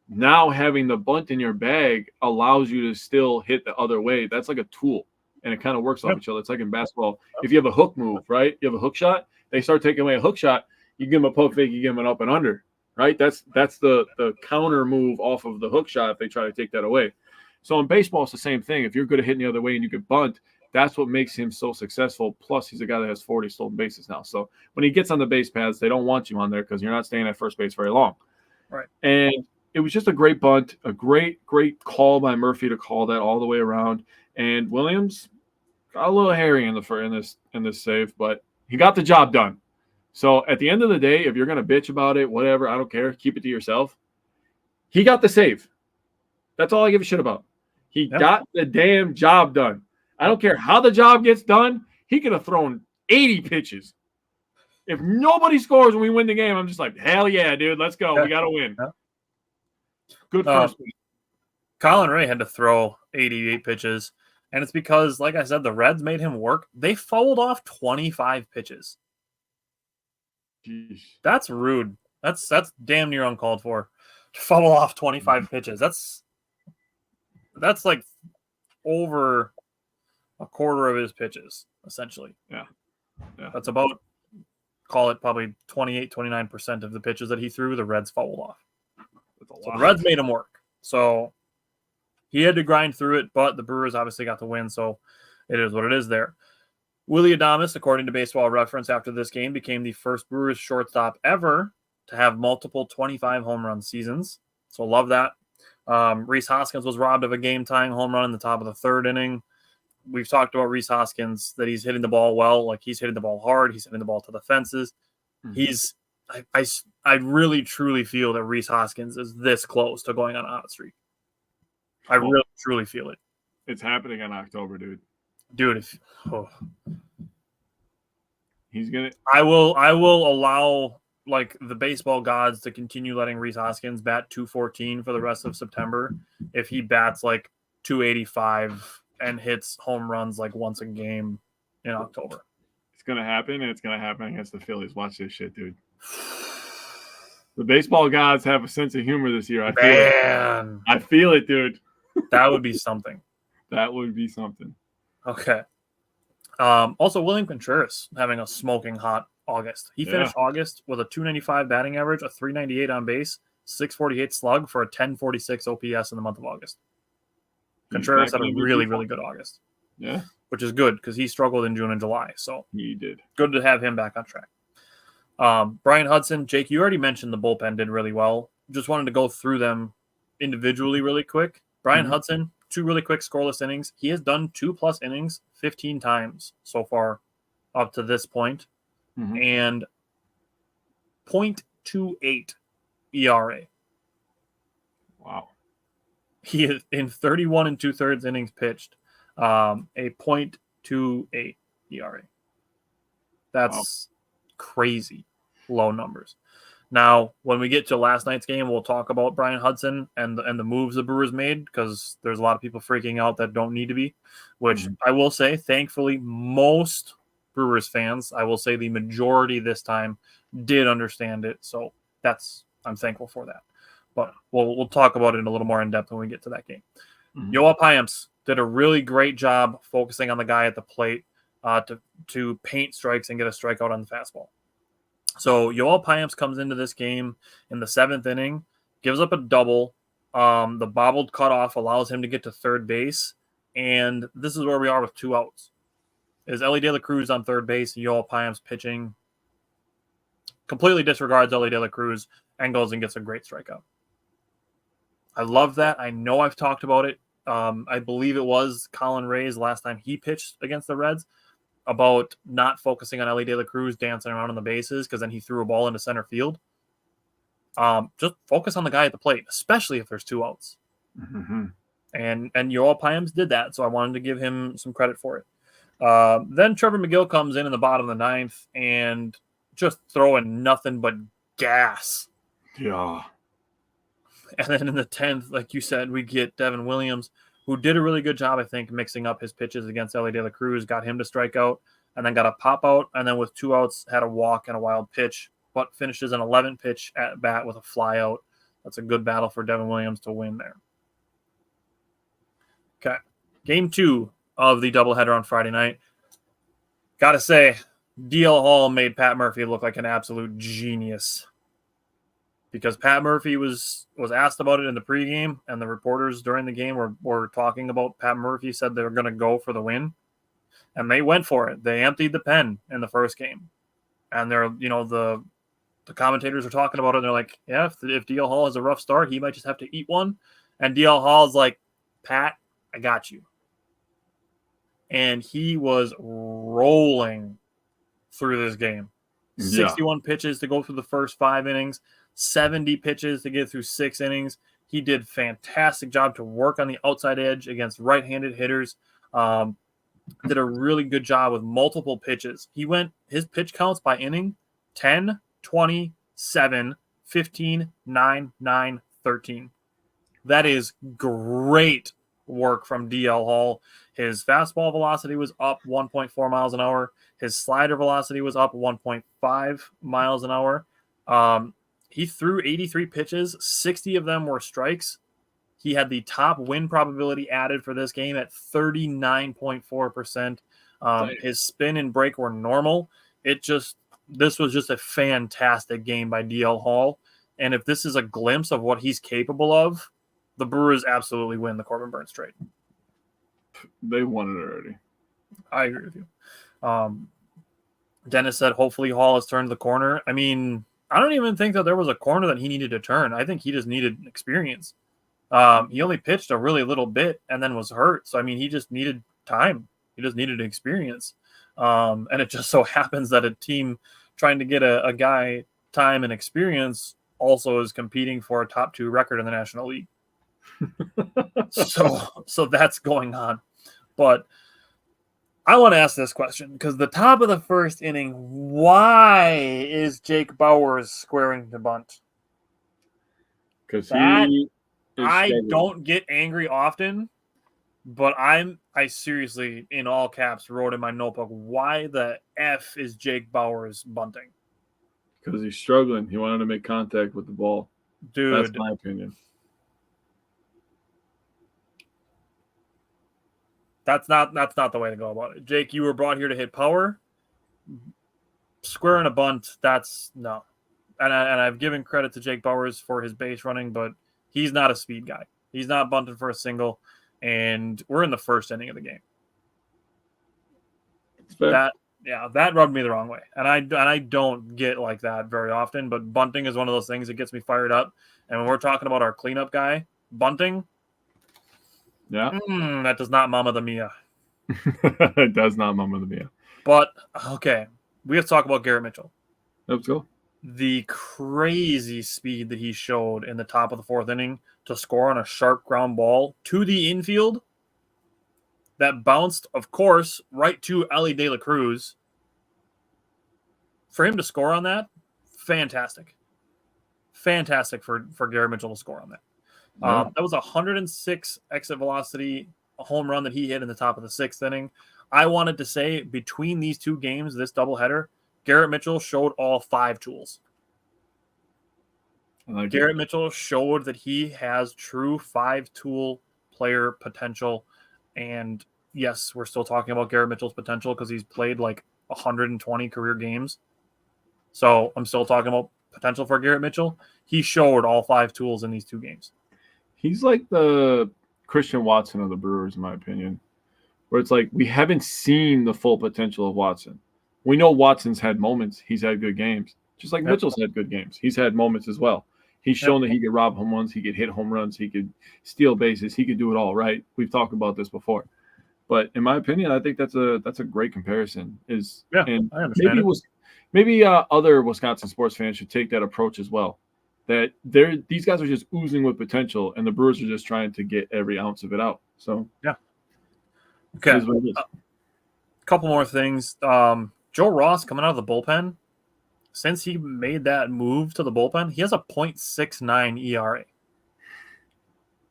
Now having the bunt in your bag allows you to still hit the other way. That's like a tool, and it kind of works off each other. It's like in basketball. If you have a hook move, right? You have a hook shot. They start taking away a hook shot. You give them a poke fake. You give them an up and under, right? That's the counter move off of the hook shot if they try to take that away. So in baseball, it's the same thing. If you're good at hitting the other way and you can bunt, that's what makes him so successful. Plus, he's a guy that has 40 stolen bases now. So when he gets on the base paths, they don't want you on there because you're not staying at first base very long. Right. And it was just a great bunt, a great call by Murphy to call that all the way around. And Williams got a little hairy in this save, but he got the job done. So at the end of the day, if you're gonna bitch about it, whatever, I don't care. Keep it to yourself. He got the save. That's all I give a shit about. He got the damn job done. I don't care how the job gets done. He could have thrown 80 pitches. If nobody scores when we win the game, I'm just like, hell yeah, dude, let's go. We got to win. Good first week. Colin Ray had to throw 88 pitches, and it's because, like I said, the Reds made him work. They fouled off 25 pitches. Jeez. That's rude. That's damn near uncalled for. To foul off 25 pitches. That's like over a quarter of his pitches, essentially. Yeah. That's about, call it probably 28, 29% of the pitches that he threw, the Reds fouled off. So the Reds made him work. So he had to grind through it, but the Brewers obviously got the win, so it is what it is there. Willie Adames, according to Baseball Reference, after this game, became the first Brewers shortstop ever to have multiple 25 home run seasons. So love that. Rhys Hoskins was robbed of a game-tying home run in the top of the third inning. We've talked about Rhys Hoskins, that he's hitting the ball well. Like, he's hitting the ball hard. He's hitting the ball to the fences. Mm-hmm. I really, truly feel that Rhys Hoskins is this close to going on a hot streak. I really, truly feel it. It's happening in October, dude. Dude, he's gonna. I will allow like the baseball gods to continue letting Rhys Hoskins bat 214 for the rest of September if he bats like 285 and hits home runs like once a game in October. It's gonna happen, and it's gonna happen against the Phillies. Watch this shit, dude. The baseball gods have a sense of humor this year. I feel it, dude. That would be something. That would be something. Okay. Also, William Contreras having a smoking hot August. He finished August with a 295 batting average, a 398 on base, 648 slug for a 1046 OPS in the month of August. Contreras had a really, really good August. Yeah. Which is good because he struggled in June and July. So he did. Good to have him back on track. Brian Hudson, Jake, you already mentioned the bullpen did really well. Just wanted to go through them individually really quick. Brian Hudson, 2 really quick scoreless innings. He has done 2+ innings 15 times so far up to this point. And 0.28 ERA. Wow. He is in 31 2/3 innings pitched, a 0.28 ERA. That's crazy low numbers. Now, when we get to last night's game, we'll talk about Brian Hudson and the moves the Brewers made, because there's a lot of people freaking out that don't need to be, which I will say, thankfully, most Brewers fans, I will say the majority this time, did understand it. So I'm thankful for that. But we'll talk about it a little more in depth when we get to that game. Yoel Payamps did a really great job focusing on the guy at the plate to paint strikes and get a strikeout on the fastball. So Yoel Payamps comes into this game in the 7th inning, gives up a double. The bobbled cutoff allows him to get to third base, and this is where we are with 2 outs. Is Elly De La Cruz on third base, and Yoel Payamps pitching. Completely disregards Elly De La Cruz and goes and gets a great strikeout. I love that. I know I've talked about it. I believe it was Colin Ray's last time he pitched against the Reds about not focusing on Elly De La Cruz dancing around on the bases because then he threw a ball into center field. Just focus on the guy at the plate, especially if there's 2 outs. And Yoel Payamps did that, so I wanted to give him some credit for it. Then Trevor McGill comes in the bottom of the 9th and just throwing nothing but gas. Yeah. And then in the 10th, like you said, we get Devin Williams, who did a really good job, I think, mixing up his pitches against Elly De La Cruz, got him to strike out. and then got a pop out, and then with 2 outs had a walk and a wild pitch, but finishes an 11 pitch at bat with a fly out. That's a good battle for Devin Williams to win there. Okay, game 2 of the doubleheader on Friday night. Gotta say, DL Hall made Pat Murphy look like an absolute genius, because Pat Murphy was asked about it in the pregame, and the reporters during the game were talking about Pat Murphy said they were going to go for the win, and they went for it. They emptied the pen in the first game, and they're the commentators are talking about it. And they're like, yeah, if DL Hall has a rough start, he might just have to eat one. And DL Hall is like, Pat, I got you. And he was rolling through this game. 61 pitches to go through the first 5 innings, 70 pitches to get through 6 innings. He did fantastic job to work on the outside edge against right-handed hitters. Did a really good job with multiple pitches. His pitch counts by inning 10, 20, 7, 15, 9, 9, 13. That is great work from DL Hall. His fastball velocity was up 1.4 miles an hour. His slider velocity was up 1.5 miles an hour. He threw 83 pitches. 60 of them were strikes. He had the top win probability added for this game at 39.4%. His spin and break were normal. This was just a fantastic game by DL Hall. And if this is a glimpse of what he's capable of, the Brewers absolutely win the Corbin Burnes trade. They won it already. I agree with you. Dennis said, hopefully Hall has turned the corner. I mean, I don't even think that there was a corner that he needed to turn. I think he just needed experience. He only pitched a really little bit and then was hurt. So, I mean, he just needed time. He just needed experience. And it just so happens that a team trying to get a guy time and experience also is competing for a top 2 record in the National League. So that's going on. But I want to ask this question, because the top of the first inning, why is Jake Bauers squaring to bunt? Because I don't get angry often, but I seriously, in all caps, wrote in my notebook, why the F is Jake Bauers bunting? Because he's struggling. He wanted to make contact with the ball. Dude. That's my opinion. That's not the way to go about it. Jake, you were brought here to hit power. Squaring a bunt, that's no. And I've given credit to Jake Bauers for his base running, but he's not a speed guy. He's not bunting for a single, and we're in the first inning of the game. That rubbed me the wrong way. And I don't get like that very often, but bunting is one of those things that gets me fired up. And when we're talking about our cleanup guy, bunting, that does not Mama the Mia. It does not Mama the Mia. But, okay, we have to talk about Garrett Mitchell. Let's go. The crazy speed that he showed in the top of the 4th inning to score on a sharp ground ball to the infield that bounced, of course, right to Ellie De La Cruz. For him to score on that, fantastic. Fantastic for Garrett Mitchell to score on that. Yeah. That was 106 exit velocity, a home run that he hit in the top of the 6th inning. I wanted to say, between these 2 games, this doubleheader, Garrett Mitchell showed all 5 tools. Garrett Mitchell showed that he has true 5-tool player potential. And yes, we're still talking about Garrett Mitchell's potential because he's played like 120 career games. So I'm still talking about potential for Garrett Mitchell. He showed all 5 tools in these 2 games. He's like the Christian Watson of the Brewers, in my opinion, where it's like we haven't seen the full potential of Watson. We know Watson's had moments. He's had good games. Just like Mitchell's had good games. He's had moments as well. He's shown that he could rob home runs. He could hit home runs. He could steal bases. He could do it all, right? We've talked about this before. But in my opinion, I think that's a great comparison. And I understand maybe other Wisconsin sports fans should take that approach as well. That these guys are just oozing with potential, and the Brewers are just trying to get every ounce of it out. So yeah. Okay. A couple more things. Joe Ross coming out of the bullpen. Since he made that move to the bullpen, he has a .69 ERA.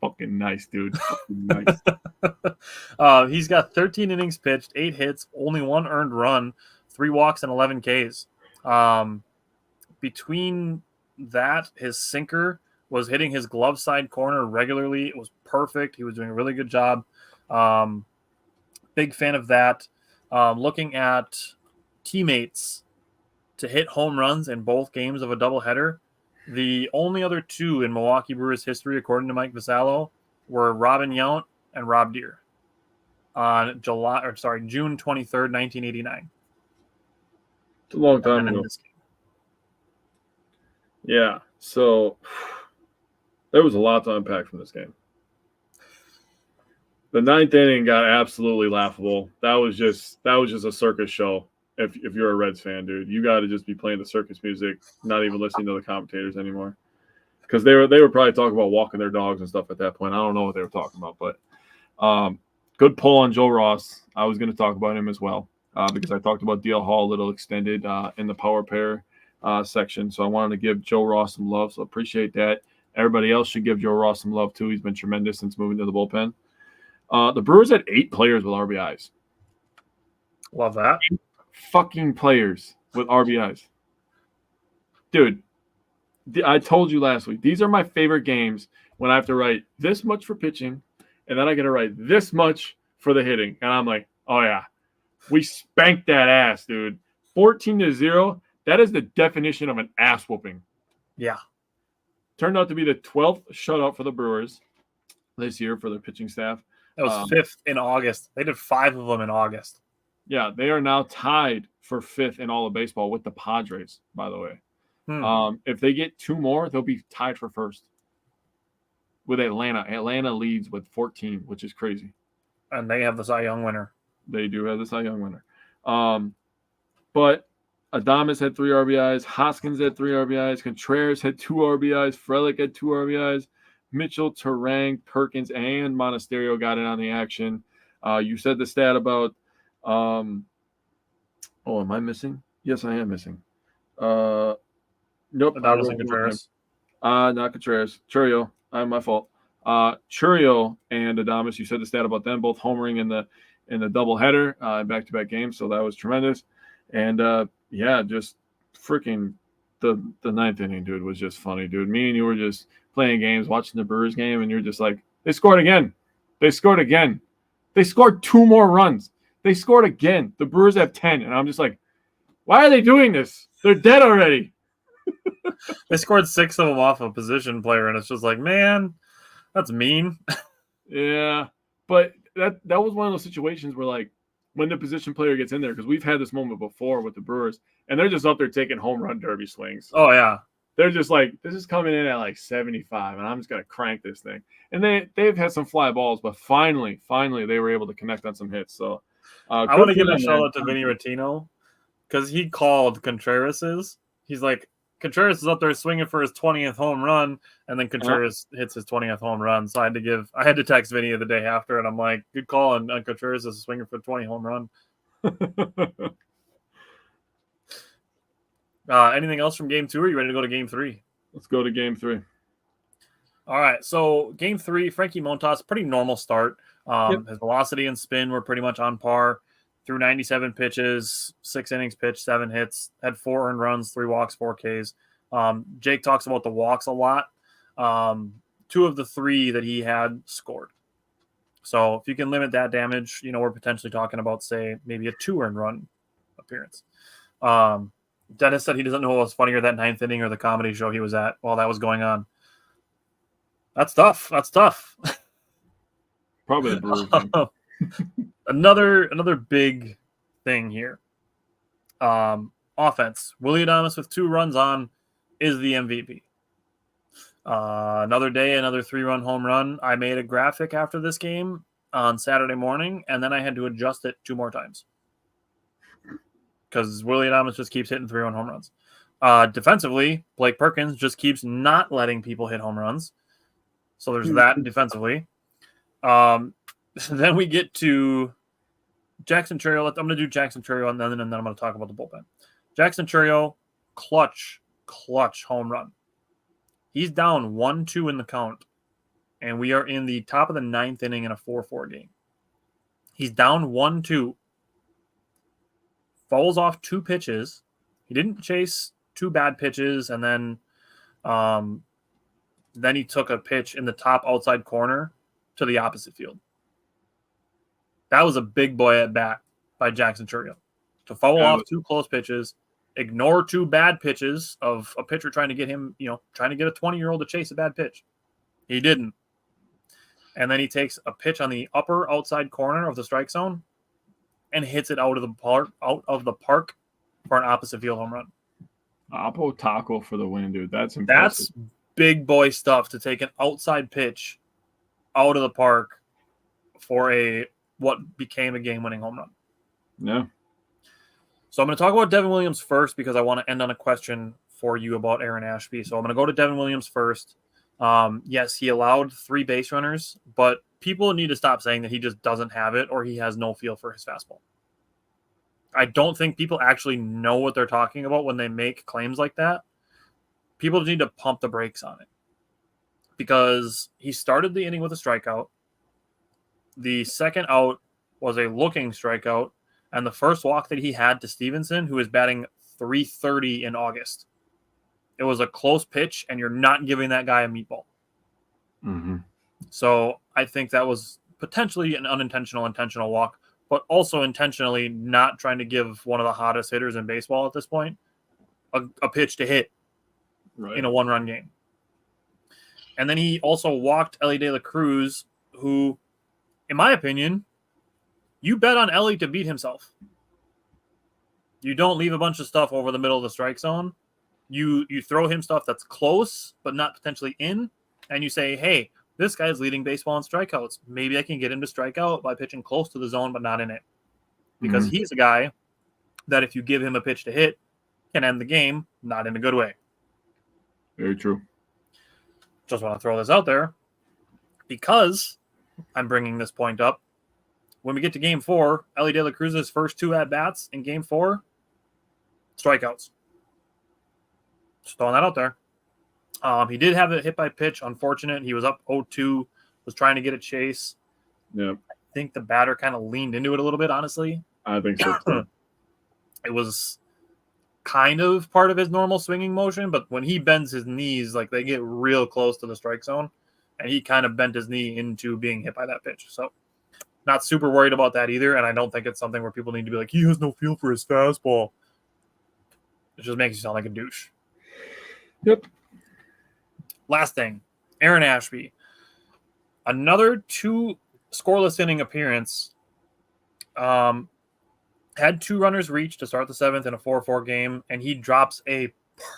fucking nice, dude. Fucking nice. He's got 13 innings pitched, 8 hits, only 1 earned run, 3 walks, and 11 Ks. Between that, his sinker was hitting his glove side corner regularly. It was perfect. He was doing a really good job. Big fan of that. Looking at teammates to hit home runs in both games of a doubleheader, the only other 2 in Milwaukee Brewers history, according to Mike Vasallo, were Robin Yount and Rob Deere on June 23rd, 1989. It's a long time ago. Yeah, so there was a lot to unpack from this game. The 9th inning got absolutely laughable. That was just a circus show. If you're a Reds fan, dude, you got to just be playing the circus music, not even listening to the commentators anymore, because they were probably talking about walking their dogs and stuff at that point. I don't know what they were talking about, but good pull on Joe Ross. I was going to talk about him as well because I talked about DL Hall a little extended in the power pair section, so I wanted to give Joe Ross some love. So appreciate that. Everybody else should give Joe Ross some love too. He's been tremendous since moving to the bullpen. The Brewers had 8 players with RBIs. Love that. 8 fucking players with RBIs. Dude, I told you last week, these are my favorite games when I have to write this much for pitching, and then I got to write this much for the hitting. And I'm like, oh, yeah, we spanked that ass, dude. 14-0, that is the definition of an ass whooping. Yeah. Turned out to be the 12th shutout for the Brewers this year for their pitching staff. That was 5th in August. They did 5 of them in August. Yeah, they are now tied for 5th in all of baseball with the Padres, by the way. If they get 2 more, they'll be tied for 1st with Atlanta. Atlanta leads with 14, which is crazy. And they have the Cy Young winner. They do have the Cy Young winner. But Adames had 3 RBIs. Hoskins had 3 RBIs. Contreras had 2 RBIs. Frelick had 2 RBIs. Mitchell, Terang, Perkins, and Monasterio got in on the action. You said the stat about am I missing? Yes, I am missing. Nope. That wasn't Contreras. Not Contreras. Churio. My fault. Churio and Adames, you said the stat about them both homering in the doubleheader back-to-back games, so that was tremendous. And just freaking the 9th inning, dude, was just funny, dude. Me and you were just playing games, watching the Brewers game, and you're just like, they scored again. They scored again. They scored 2 more runs. They scored again. The Brewers have 10, and I'm just like, why are they doing this? They're dead already. They scored 6 of them off a position player, and it's just like, man, that's mean. Yeah, but that was one of those situations where, like, when the position player gets in there, because we've had this moment before with the Brewers, and they're just up there taking home run derby swings. Oh, yeah. They're just like, this is coming in at like 75, and I'm just going to crank this thing. And they've had some fly balls, but finally, they were able to connect on some hits. So I want to give a shout out to Vinny Rattino because he called Contreras's. He's like, Contreras is up there swinging for his 20th home run, and then Contreras hits his 20th home run. So I had to text Vinny the day after, and I'm like, good call, and Contreras is swinging for 20 home run. Anything else from game 2? Or are you ready to go to game 3? Let's go to game 3. All right. So game 3, Frankie Montas, pretty normal start. His velocity and spin were pretty much on par. Threw 97 pitches, 6 innings pitched, 7 hits, had 4 earned runs, 3 walks, 4 Ks. Jake talks about the walks a lot. 2 of the 3 that he had scored. So if you can limit that damage, we're potentially talking about, say, maybe a 2 earned run appearance. Dennis said he doesn't know what was funnier, that 9th inning or the comedy show he was at while that was going on. That's tough. Probably the Brewers. Another big thing here. Offense. Willie Adames with 2 runs on is the MVP. Another day, another 3-run home run. I made a graphic after this game on Saturday morning, and then I had to adjust it 2 more times. Because Willie Adames just keeps hitting 3-run home runs. Defensively, Blake Perkins just keeps not letting people hit home runs. So there's that defensively. Then we get to Jackson Churio. I'm going to do Jackson Churio, and then I'm going to talk about the bullpen. Jackson Churio, clutch home run. He's down 1-2 in the count and we are in the top of the 9th inning in a 4-4 game. He's down 1-2. Fouls off 2 pitches. He didn't chase 2 bad pitches, and then he took a pitch in the top outside corner to the opposite field. That was a big boy at bat by Jackson Chourio. To foul off 2 close pitches, ignore 2 bad pitches of a pitcher trying to get him, trying to get a 20-year-old to chase a bad pitch. He didn't. And then he takes a pitch on the upper outside corner of the strike zone and hits it out of the park for an opposite field home run. Oppo taco for the win, dude. That's impressive. That's big boy stuff to take an outside pitch out of the park for what became a game-winning home run. Yeah. So I'm going to talk about Devin Williams first because I want to end on a question for you about Aaron Ashby. So I'm going to go to Devin Williams first. Yes, he allowed 3 base runners, but people need to stop saying that he just doesn't have it or he has no feel for his fastball. I don't think people actually know what they're talking about when they make claims like that. People need to pump the brakes on it because he started the inning with a strikeout. The second out was a looking strikeout, and the first walk that he had to Stevenson, who is batting .330 in August. It was a close pitch, and you're not giving that guy a meatball. Mm-hmm. So I think that was potentially an intentional walk, but also intentionally not trying to give one of the hottest hitters in baseball at this point a pitch to hit in a 1-run game. And then he also walked Elly De La Cruz, who, in my opinion, you bet on Elly to beat himself. You don't leave a bunch of stuff over the middle of the strike zone. You throw him stuff that's close but not potentially in, and you say, hey, this guy's leading baseball in strikeouts. Maybe I can get him to strike out by pitching close to the zone but not in it. Because he's a guy that if you give him a pitch to hit, can end the game, not in a good way. Very true. Just want to throw this out there because I'm bringing this point up. When we get to Game 4, Elly De La Cruz's first 2 at-bats in Game 4, strikeouts. Just throwing that out there. He did have a hit by pitch. Unfortunate. He was up 0-2, was trying to get a chase. Yeah. I think the batter kind of leaned into it a little bit, honestly. I think so too. It was kind of part of his normal swinging motion, but when he bends his knees, like they get real close to the strike zone, and he kind of bent his knee into being hit by that pitch. So not super worried about that either, and I don't think it's something where people need to be like, he has no feel for his fastball. It just makes you sound like a douche. Yep. Last thing, Aaron Ashby. Another 2 scoreless inning appearance. Had 2 runners reach to start the 7th in a 4-4 game, and he drops a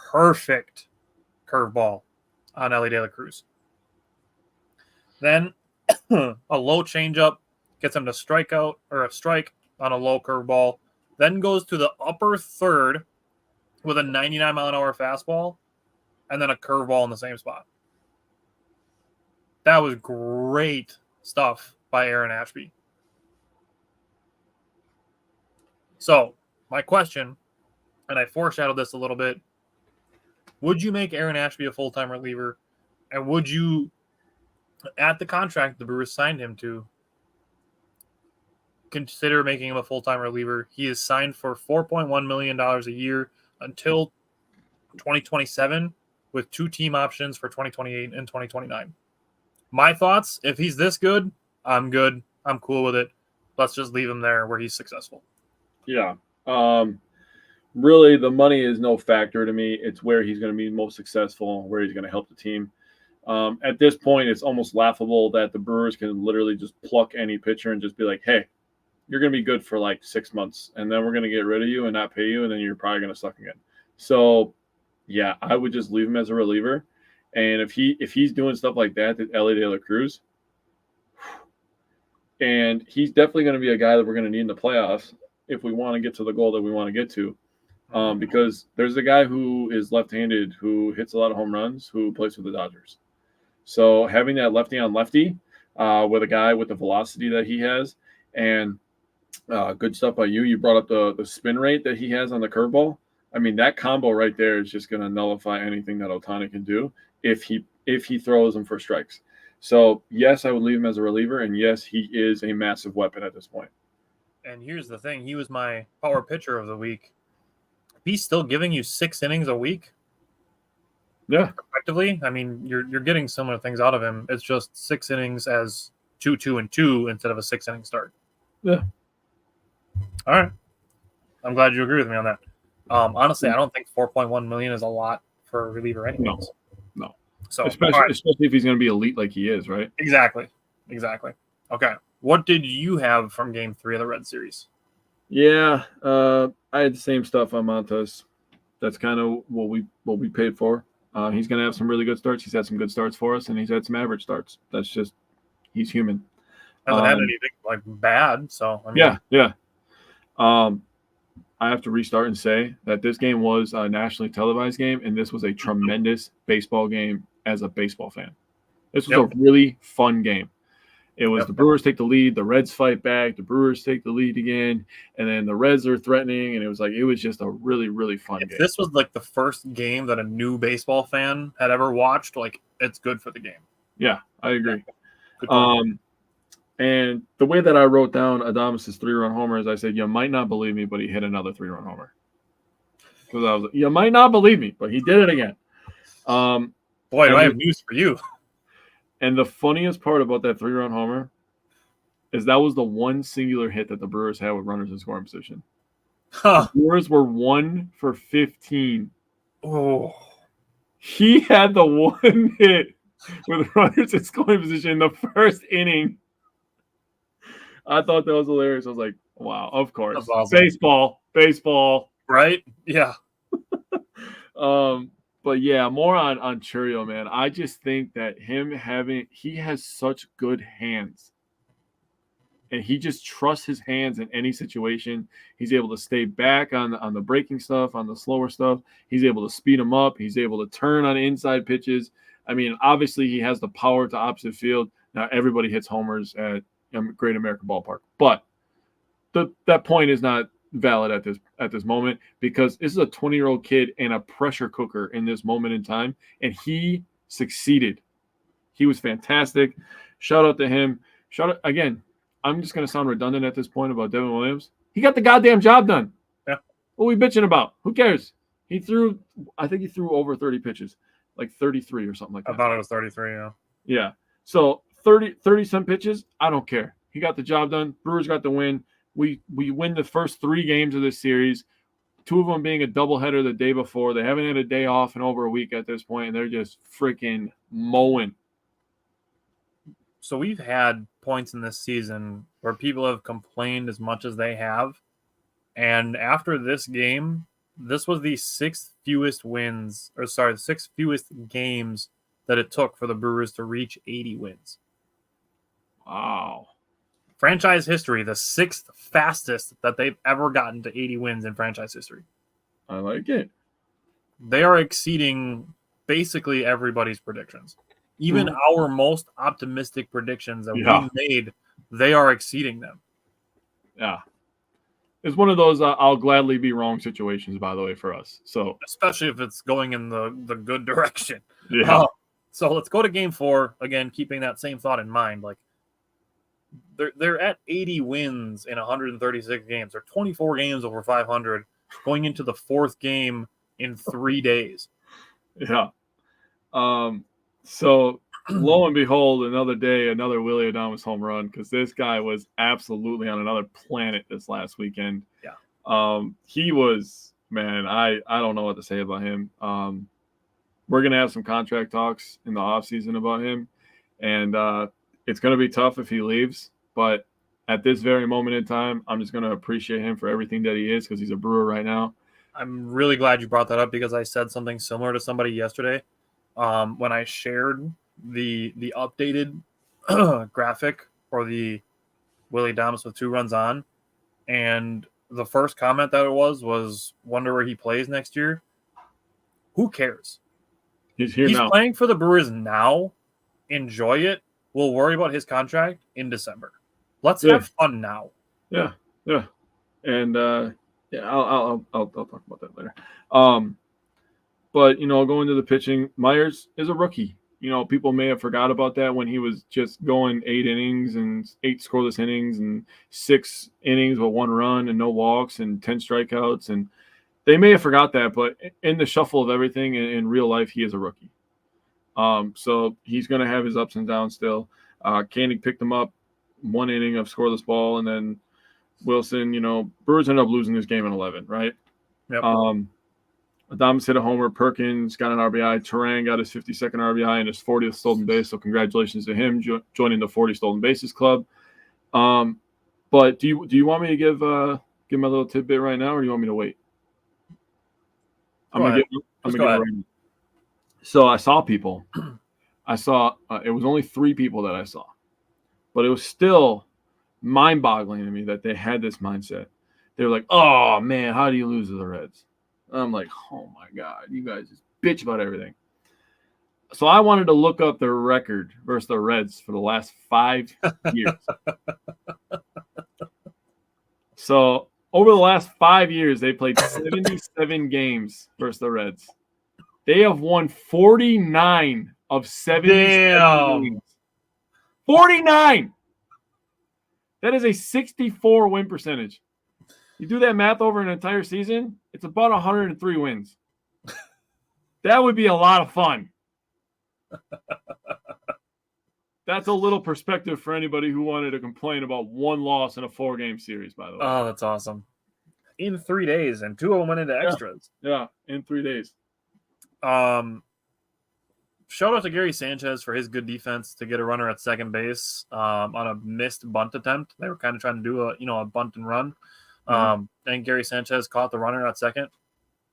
perfect curveball on Elly De La Cruz. Then a low changeup gets him to strike on a low curveball, then goes to the upper third with a 99-mile-an-hour fastball, and then a curveball in the same spot. That was great stuff by Aaron Ashby. So, my question, and I foreshadowed this a little bit, would you make Aaron Ashby a full-time reliever? And would you, at the contract the Brewers signed him to, consider making him a full-time reliever? He is signed for $4.1 million a year until 2027 with 2 team options for 2028 and 2029. My thoughts, if he's this good, I'm good. I'm cool with it. Let's just leave him there where he's successful. Yeah. Really, the money is no factor to me. It's where he's going to be most successful, where he's going to help the team. At this point, it's almost laughable that the Brewers can literally just pluck any pitcher and just be like, hey, you're going to be good for like 6 months, and then we're going to get rid of you and not pay you, and then you're probably going to suck again. So, yeah, I would just leave him as a reliever. And if he's doing stuff like that to Elly De La Cruz, and he's definitely going to be a guy that we're going to need in the playoffs if we want to get to the goal that we want to get to. Because there's a guy who is left-handed who hits a lot of home runs who plays for the Dodgers. So having that lefty on lefty with a guy with the velocity that he has and good stuff by you. You brought up the spin rate that he has on the curveball. I mean, that combo right there is just going to nullify anything that Ohtani can do if he throws them for strikes. So, yes, I would leave him as a reliever, and yes, he is a massive weapon at this point. And here's the thing. He was my power pitcher of the week. He's still giving you 6 innings a week. Yeah. Effectively. I mean, you're getting similar things out of him. It's just 6 innings as 2-2-2 instead of a 6-inning start. Yeah. All right. I'm glad you agree with me on that. Honestly, I don't think $4.1 million is a lot for a reliever anyways. No. So especially if he's going to be elite like he is, right? Exactly. Okay. What did you have from Game 3 of the Red Series? Yeah, I had the same stuff on Montes. That's kind of what we paid for. He's going to have some really good starts. He's had some good starts for us, and he's had some average starts. That's just he's human. Hasn't had anything like bad, so I mean, yeah. I have to restart and say that this game was a nationally televised game, and this was a tremendous baseball game as a baseball fan. This was a really fun game. It was the Brewers take the lead, the Reds fight back, the Brewers take the lead again, and then the Reds are threatening, and it was just a really, really fun game. This was like the first game that a new baseball fan had ever watched. Like, it's good for the game. Yeah, I agree. And the way that I wrote down Adames' 3-run homer is I said, you might not believe me, but he hit another 3-run homer. Because I was like, you might not believe me, but he did it again. Boy, do I have news for you. And the funniest part about that 3-run homer is that was the one singular hit that the Brewers had with runners in scoring position. The Brewers were 1 for 15. Oh. He had the one hit with runners in scoring position in the first inning. I thought that was hilarious. I was like, wow, of course. Awesome. Baseball. Right? Yeah. But yeah, more on Churio, man. I just think that he has such good hands. And he just trusts his hands in any situation. He's able to stay back on the breaking stuff, on the slower stuff. He's able to speed them up. He's able to turn on inside pitches. I mean, obviously he has the power to opposite field. Now everybody hits homers at Great American Ballpark. But that point is not valid at this moment because this is a 20-year-old kid and a pressure cooker in this moment in time, and he succeeded. He was fantastic. Shout out to him. Shout out again. I'm just going to sound redundant at this point about Devin Williams. He got the goddamn job done. Yeah. What are we bitching about? Who cares? I think he threw over 30 pitches, like 33 or something like that. I thought it was 33, yeah. Yeah. So 30-some pitches, I don't care. He got the job done. Brewers got the win. We win the first 3 games of this series, 2 of them being a doubleheader the day before. They haven't had a day off in over a week at this point, and they're just freaking mowing. So we've had points in this season where people have complained as much as they have. And after this game, this was the 6th fewest games that it took for the Brewers to reach 80 wins. Wow. Franchise history, the 6th fastest that they've ever gotten to 80 wins in franchise history. I like it. They are exceeding basically everybody's predictions. Even our most optimistic predictions that we made, they are exceeding them. Yeah. It's one of those I'll gladly be wrong situations, by the way, for us. So especially if it's going in the good direction. Yeah. So let's go to Game 4 again, keeping that same thought in mind. Like they're at 80 wins in 136 games. They're 24 games over 500, going into the 4th game in 3 days. Yeah. So lo and behold, another day, another Willy Adames home run, because this guy was absolutely on another planet this last weekend. Yeah. He was, man, I don't know what to say about him. We're going to have some contract talks in the offseason about him, and it's going to be tough if he leaves, but at this very moment in time, I'm just going to appreciate him for everything that he is because he's a Brewer right now. I'm really glad you brought that up because I said something similar to somebody yesterday. When I shared the updated graphic for the Willy Adames with 2 runs on, and the first comment that it was wonder where he plays next year. Who cares? He's now. Playing for the Brewers now. Enjoy it. We'll worry about his contract in December. Let's have fun now. Yeah. And I'll talk about that later. But, going to the pitching, Myers is a rookie. people may have forgot about that when he was just going 8 innings and 8 scoreless innings and 6 innings with 1 run and no walks and 10 strikeouts. And they may have forgot that, but in the shuffle of everything in real life, he is a rookie. So he's going to have his ups and downs still. Koenig picked him up 1 inning of scoreless ball, and then Wilson, Brewers ended up losing this game in 11, right? Yep. Adames hit a homer. Perkins got an RBI. Turan got his 52nd RBI and his 40th stolen base. So congratulations to him joining the 40 stolen bases club. But do you want me to give my little tidbit right now, or do you want me to wait? I'm gonna give it right now. So I saw people. I saw it was only 3 people that I saw, but it was still mind-boggling to me that they had this mindset. They were like, "Oh man, how do you lose to the Reds?" I'm like, "Oh my God, you guys just bitch about everything." So I wanted to look up their record versus the Reds for the last 5 years. So over the last 5 years, they played 77 games versus the Reds. They have won 49 of 77 games. 49! That is a 64 win percentage. You do that math over an entire season, it's about 103 wins. That would be a lot of fun. That's a little perspective for anybody who wanted to complain about 1 loss in a 4-game series, by the way. Oh, that's awesome. In 3 days, and 2 of them went into extras. Yeah, in 3 days. Shout out to Gary Sanchez for his good defense to get a runner at second base on a missed bunt attempt. They were kind of trying to do a bunt and run. And Gary Sanchez caught the runner at second.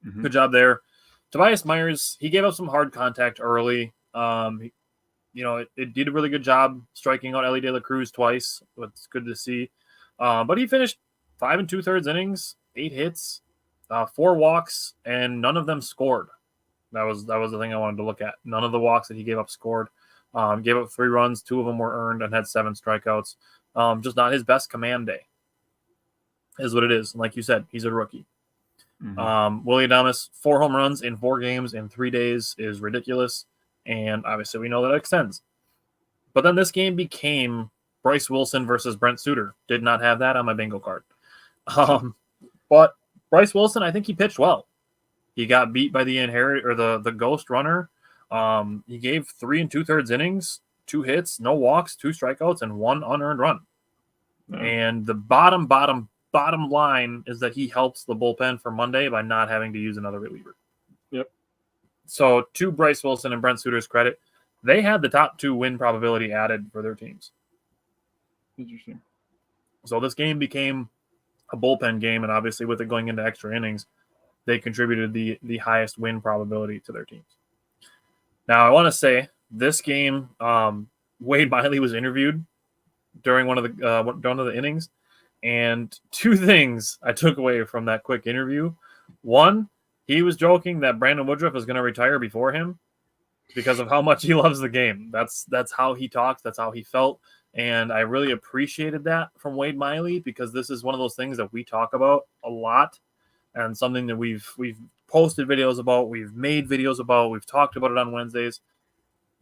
Mm-hmm. Good job there. Tobias Myers, he gave up some hard contact early. It did a really good job striking out Ellie De La Cruz twice. It's good to see. But he finished 5 2/3 innings, 8 hits, 4 walks, and none of them scored. That was the thing I wanted to look at. None of the walks that he gave up scored. Gave up 3 runs, 2 of them were earned, and had 7 strikeouts. Just not his best command day, is what it is. And like you said, he's a rookie. Mm-hmm. Willie Adames, 4 home runs in 4 games in 3 days is ridiculous. And obviously we know that extends. But then this game became Bryce Wilson versus Brent Suter. Did not have that on my bingo card. But Bryce Wilson, I think he pitched well. He got beat by the ghost runner. He gave 3 2/3 innings, 2 hits, no walks, 2 strikeouts, and 1 unearned run. Yeah. And the bottom line is that he helps the bullpen for Monday by not having to use another reliever. Yep. So to Bryce Wilson and Brent Suter's credit, they had the top 2 win probability added for their teams. Interesting. So this game became a bullpen game, and obviously with it going into extra innings, they contributed the highest win probability to their teams. Now, I want to say this game, Wade Miley was interviewed during one of the innings, and 2 things I took away from that quick interview. One, he was joking that Brandon Woodruff is going to retire before him because of how much he loves the game. That's how he talks. That's how he felt. And I really appreciated that from Wade Miley, because this is one of those things that we talk about a lot, and something that we've posted videos about, we've made videos about, we've talked about it on Wednesdays.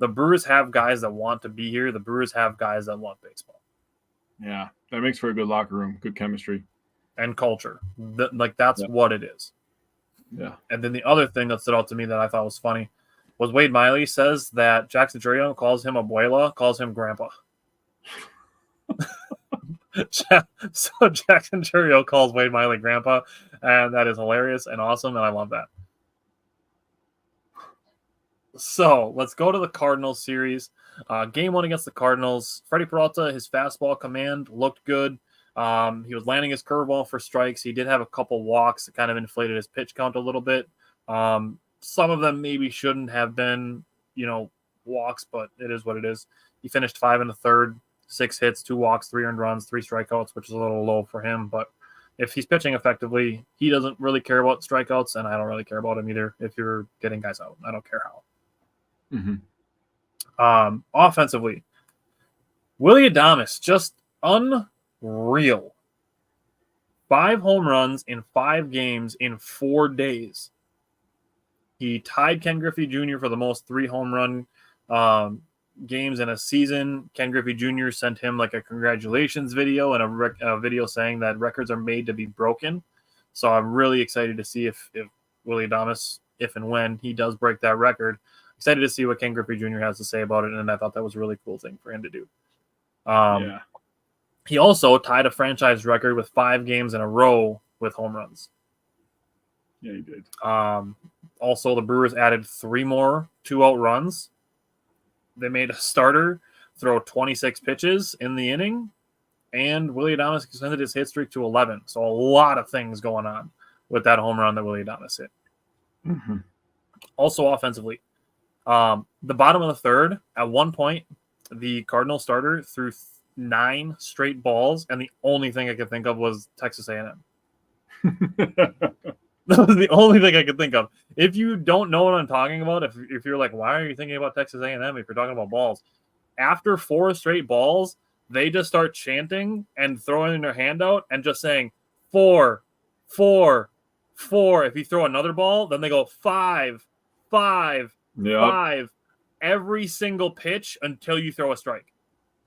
The Brewers have guys that want to be here. The Brewers have guys that love baseball. Yeah, that makes for a good locker room, good chemistry. And culture. That's what it is. Yeah. And then the other thing that stood out to me that I thought was funny was Wade Miley says that Jackson Chourio calls him abuela, calls him grandpa. So Jackson Chourio calls Wade Miley grandpa, and that is hilarious and awesome, and I love that. So let's go to the Cardinals series. Game 1 against the Cardinals. Freddie Peralta, his fastball command looked good. He was landing his curveball for strikes. He did have a couple walks that kind of inflated his pitch count a little bit. Some of them maybe shouldn't have been, walks, but it is what it is. He finished 5 1/3, 6 hits, 2 walks, 3 earned runs, 3 strikeouts, which is a little low for him. But if he's pitching effectively, he doesn't really care about strikeouts, and I don't really care about him either. If you're getting guys out, I don't care how. Mm-hmm. Offensively, Willie Adames, just unreal. 5 home runs in 5 games in 4 days. He tied Ken Griffey Jr. for the most 3 home run games in a season. Ken Griffey Jr. sent him like a congratulations video and a video saying that records are made to be broken. So I'm really excited to see if Willie Adames, if and when he does break that record, excited to see what Ken Griffey Jr. has to say about it. And I thought that was a really cool thing for him to do. He also tied a franchise record with 5 games in a row with home runs. Yeah, he did. Also, the Brewers added 3 more 2-out runs. They made a starter throw 26 pitches in the inning, and Willie Adames extended his hit streak to 11. So a lot of things going on with that home run that Willie Adames hit. Mm-hmm. Also offensively, the bottom of the third, at one point, the Cardinals starter threw 9 straight balls, and the only thing I could think of was Texas A&M. That was the only thing I could think of. If you don't know what I'm talking about, if you're like, why are you thinking about Texas A&M if you're talking about balls? After 4 straight balls, they just start chanting and throwing their hand out and just saying 4, 4, 4. If you throw another ball, then they go 5, 5, 5 every single pitch until you throw a strike.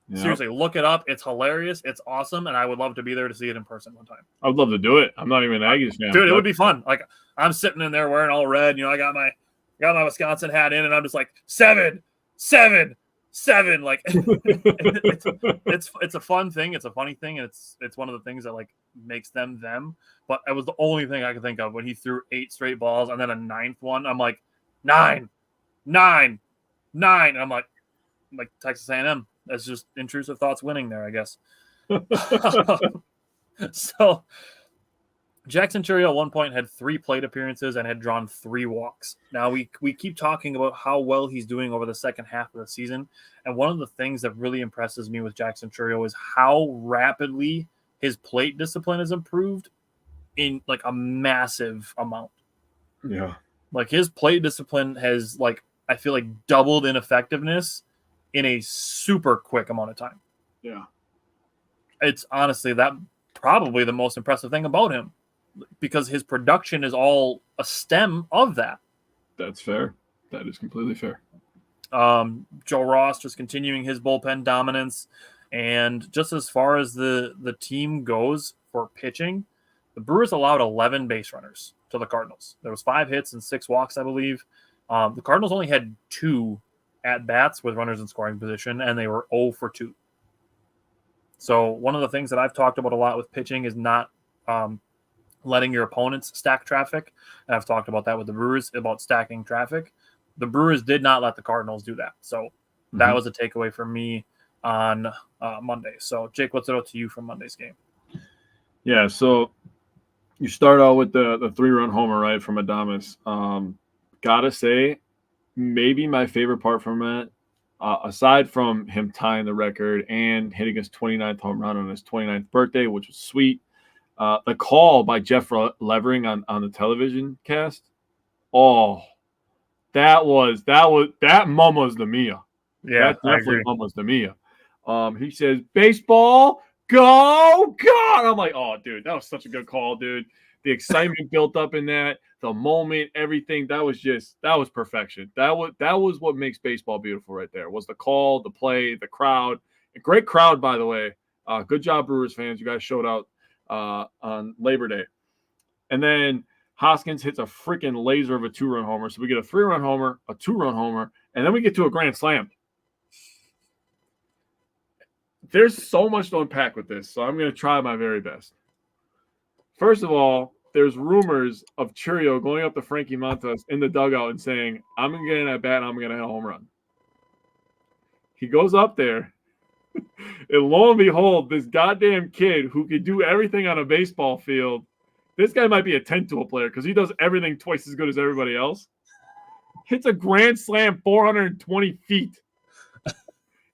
Yep. Seriously, look it up. It's hilarious. It's awesome, and I would love to be there to see it in person one time. I would love to do it. I'm not even an Aggies fan. Dude, it would be fun. Like, I'm sitting in there wearing all red. You know, I got my Wisconsin hat in, and I'm just like 7, 7, 7. Like, it's a fun thing. It's a funny thing, and it's one of the things that like makes them them. But it was the only thing I could think of when he threw 8 straight balls and then a 9th one. I'm like 9, 9, 9. And I'm like Texas A&M. That's just intrusive thoughts winning there, I guess. So Jackson Chourio at one point had 3 plate appearances and had drawn 3 walks. Now we keep talking about how well he's doing over the second half of the season. And one of the things that really impresses me with Jackson Chourio is how rapidly his plate discipline has improved in like a massive amount. Yeah. Like his plate discipline has I feel like doubled in effectiveness in a super quick amount of time. Yeah. It's honestly that probably the most impressive thing about him because his production is all a stem of that. That's fair. That is completely fair. Joe Ross just continuing his bullpen dominance. And just as far as the team goes for pitching, the Brewers allowed 11 base runners to the Cardinals. There was 5 hits and 6 walks, I believe. The Cardinals only had 2 at-bats with runners in scoring position, and they were 0 for 2. So one of the things that I've talked about a lot with pitching is not letting your opponents stack traffic. And I've talked about that with the Brewers, about stacking traffic. The Brewers did not let the Cardinals do that. So that was a takeaway for me on Monday. So, Jake, what's it out to you from Monday's game? Yeah, so you start out with the 3-run homer, right, from Adames. Gotta say, maybe my favorite part from it, aside from him tying the record and hitting his 29th home run on his 29th birthday, which was sweet, the call by Jeff Levering on the television cast, that mama's the Mia. Yeah, that definitely mama's the Mia. He says, baseball, go, God. I'm like, oh, dude, that was such a good call, dude. The excitement built up in that, the moment, everything, that was perfection. That was what makes baseball beautiful right there, was the call, the play, the crowd. A great crowd, by the way. Good job, Brewers fans. You guys showed out on Labor Day. And then Hoskins hits a freaking laser of a 2-run homer. So we get a 3-run homer, a 2-run homer, and then we get to a grand slam. There's so much to unpack with this, so I'm going to try my very best. First of all, there's rumors of Chourio going up to Frankie Montas in the dugout and saying, I'm going to get in at bat and I'm going to hit a home run. He goes up there, and lo and behold, this goddamn kid who could do everything on a baseball field, this guy might be a 10-tool player because he does everything twice as good as everybody else, hits a grand slam 420 feet.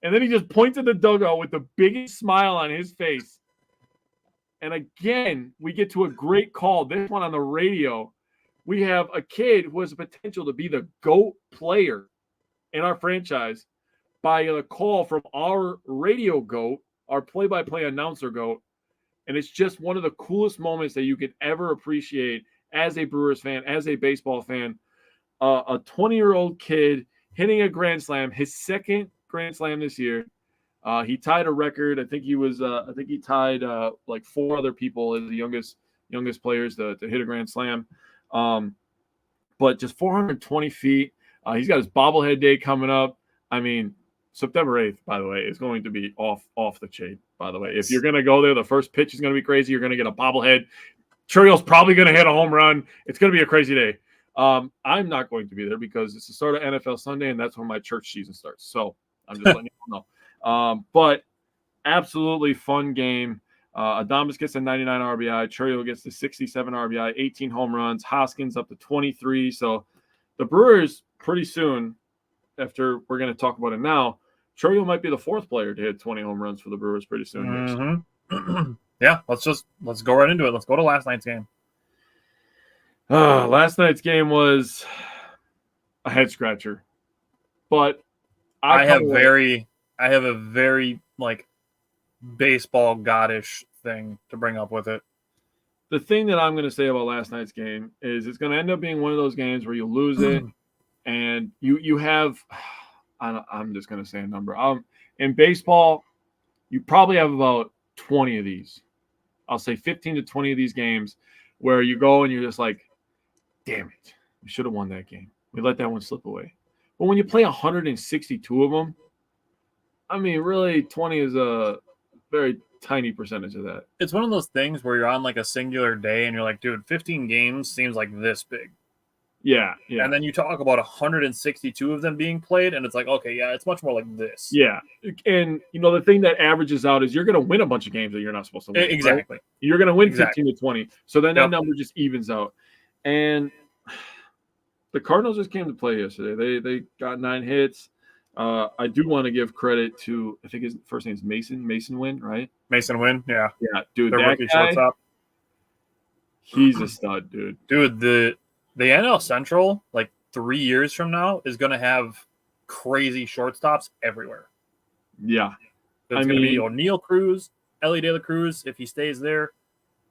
And then he just points at the dugout with the biggest smile on his face. And again, we get to a great call. This one on the radio. We have a kid who has the potential to be the GOAT player in our franchise by a call from our radio GOAT, our play-by-play announcer GOAT. And it's just one of the coolest moments that you could ever appreciate as a Brewers fan, as a baseball fan. A 20-year-old kid hitting a grand slam, his second grand slam this year. He tied a record. I think he tied like 4 other people as the youngest players to hit a grand slam. But just 420 feet. He's got his bobblehead day coming up. I mean, September 8th, by the way, is going to be off the chain, by the way. If you're going to go there, the first pitch is going to be crazy. You're going to get a bobblehead. Churrio's probably going to hit a home run. It's going to be a crazy day. I'm not going to be there because it's the start of NFL Sunday, and that's when my church season starts. So I'm just letting you know. But absolutely fun game. Adames gets a 99 RBI. Churrio gets the 67 RBI, 18 home runs. Hoskins up to 23. So the Brewers pretty soon, after we're going to talk about it now, Churrio might be the 4th player to hit 20 home runs for the Brewers pretty soon. Mm-hmm. Yeah, let's go right into it. Let's go to last night's game. Last night's game was a head scratcher, but I have a very like baseball goddish thing to bring up with it. The thing that I'm going to say about last night's game is it's going to end up being one of those games where you lose it, and you have. I'm just going to say a number. In baseball, you probably have about 20 of these. I'll say 15 to 20 of these games where you go and you're just like, damn it, we should have won that game. We let that one slip away. But when you play 162 of them, I mean, really, 20 is a very tiny percentage of that. It's one of those things where you're on like a singular day and you're like, dude, 15 games seems like this big. Yeah. And then you talk about 162 of them being played, and it's like, okay, yeah, it's much more like this. Yeah. And, the thing that averages out is you're going to win a bunch of games that you're not supposed to win. Exactly. Right? You're going to win 15 to 20. So then that number just evens out. And the Cardinals just came to play yesterday. They got 9 hits. I do want to give credit to, I think his first name is Mason Wynn, right? Mason Wynn, yeah. Yeah, dude, the that rookie guy, shortstop. he's a stud, dude. Dude, the NL Central, like 3 years from now, is going to have crazy shortstops everywhere. Yeah. There's going to be O'Neal Cruz, Ellie De La Cruz, if he stays there,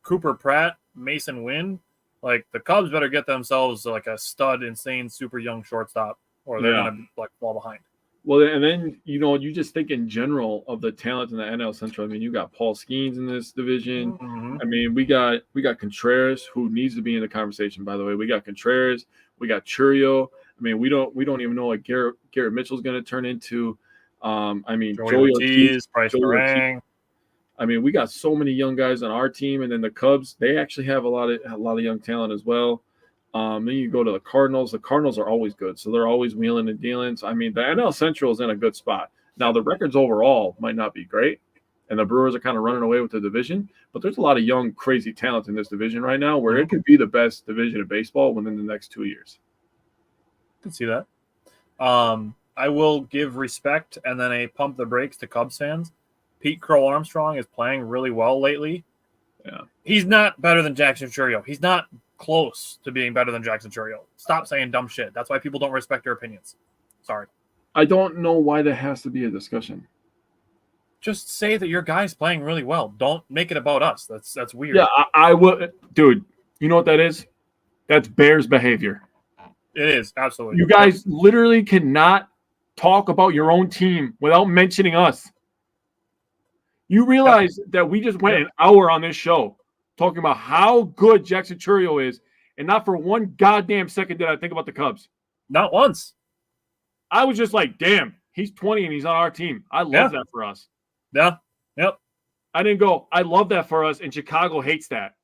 Cooper Pratt, Mason Wynn. Like, the Cubs better get themselves like a stud, insane, super young shortstop, or they're going to like fall behind. Well, and then, you just think in general of the talent in the NL Central. I mean, you got Paul Skeens in this division. Mm-hmm. I mean, we got Contreras, who needs to be in the conversation, by the way. We got Contreras. We got Churrio. I mean, we don't even know what Garrett Mitchell's going to turn into. Joey Ortiz, Bryce Harang. I mean, we got so many young guys on our team, and then the Cubs, they actually have a lot of young talent as well. Then you go to the Cardinals. The Cardinals are always good, so they're always wheeling and dealing. So, I mean, the NL Central is in a good spot. Now, the records overall might not be great, and the Brewers are kind of running away with the division, but there's a lot of young, crazy talent in this division right now where it could be the best division of baseball within the next 2 years. I can see that. I will give respect and then a pump the brakes to Cubs fans. Pete Crow Armstrong is playing really well lately. Yeah. He's not better than Jackson Churrio. He's not close to being better than Jackson Churrio. Stop saying dumb shit. That's why people don't respect your opinions. Sorry. I don't know why there has to be a discussion. Just say that your guy's playing really well. Don't make it about us. That's weird. Yeah, I would. Dude, you know what that is? That's Bears behavior. It is, absolutely. You guys literally cannot talk about your own team without mentioning us. You realize that we just went an hour on this show talking about how good Jackson Churrio is, and not for one goddamn second did I think about the Cubs. Not once. I was just like, damn, he's 20 and he's on our team. I love that for us. Yeah. Yep. I didn't go, I love that for us, and Chicago hates that.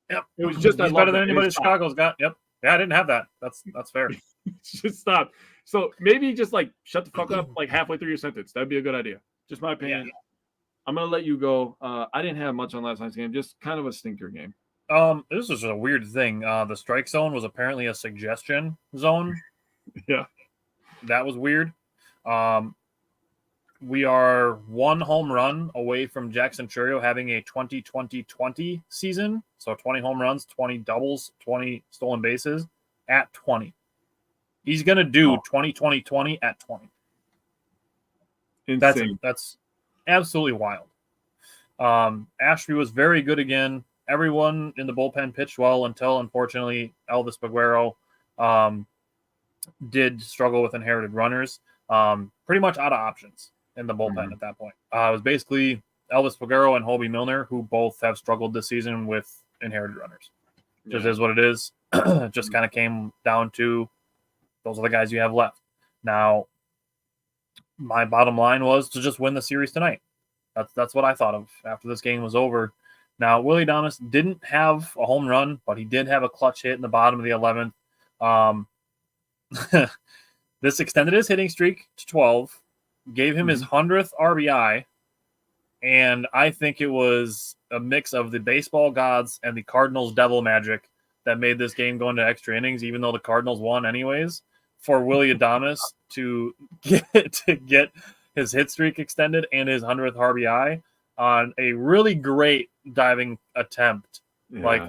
Yep. It was just, he's better than anybody Chicago's got. Yep. Yeah, I didn't have that. That's fair. Just stop. So maybe just like shut the fuck up like halfway through your sentence. That'd be a good idea. Just my opinion. Yeah. I'm going to let you go. I didn't have much on last night's game. Just kind of a stinker game. This is a weird thing. The strike zone was apparently a suggestion zone. Yeah. That was weird. We are 1 home run away from Jackson Churrio having a 20-20-20 season. So 20 home runs, 20 doubles, 20 stolen bases at 20. He's going to do 20-20-20 at 20. Insane. That's absolutely wild. Ashby was very good again. Everyone in the bullpen pitched well until, unfortunately, Elvis Peguero did struggle with inherited runners, pretty much out of options in the bullpen at that point. It was basically Elvis Peguero and Hobie Milner, who both have struggled this season with inherited runners. Just is what it is. Just kind of came down to those are the guys you have left. Now, my bottom line was to just win the series tonight. That's what I thought of after this game was over. Now, Willie Adames didn't have a home run, but he did have a clutch hit in the bottom of the 11th. This extended his hitting streak to 12, gave him his 100th RBI, and I think it was a mix of the baseball gods and the Cardinals' devil magic that made this game go into extra innings, even though the Cardinals won anyways, for Willie Adames to get his hit streak extended and his 100th RBI on a really great diving attempt. Like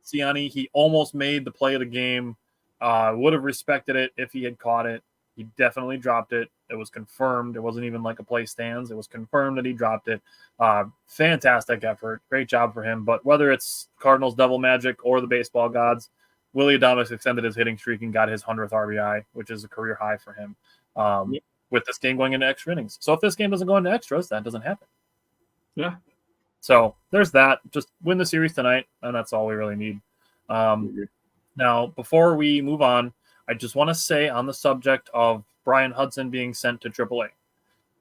Ciani, he almost made the play of the game. Would have respected it if he had caught it. He definitely dropped it. It was confirmed. It wasn't even like a play stands. It was confirmed that he dropped it. Fantastic effort. Great job for him. But whether it's Cardinals devil magic or the baseball gods, Willie Adames extended his hitting streak and got his 100th RBI, which is a career high for him, with this game going into extra innings. So if this game doesn't go into extras, that doesn't happen. Yeah. So there's that. Just win the series tonight, and that's all we really need. Now, before we move on, I just want to say on the subject of Brian Hudson being sent to AAA.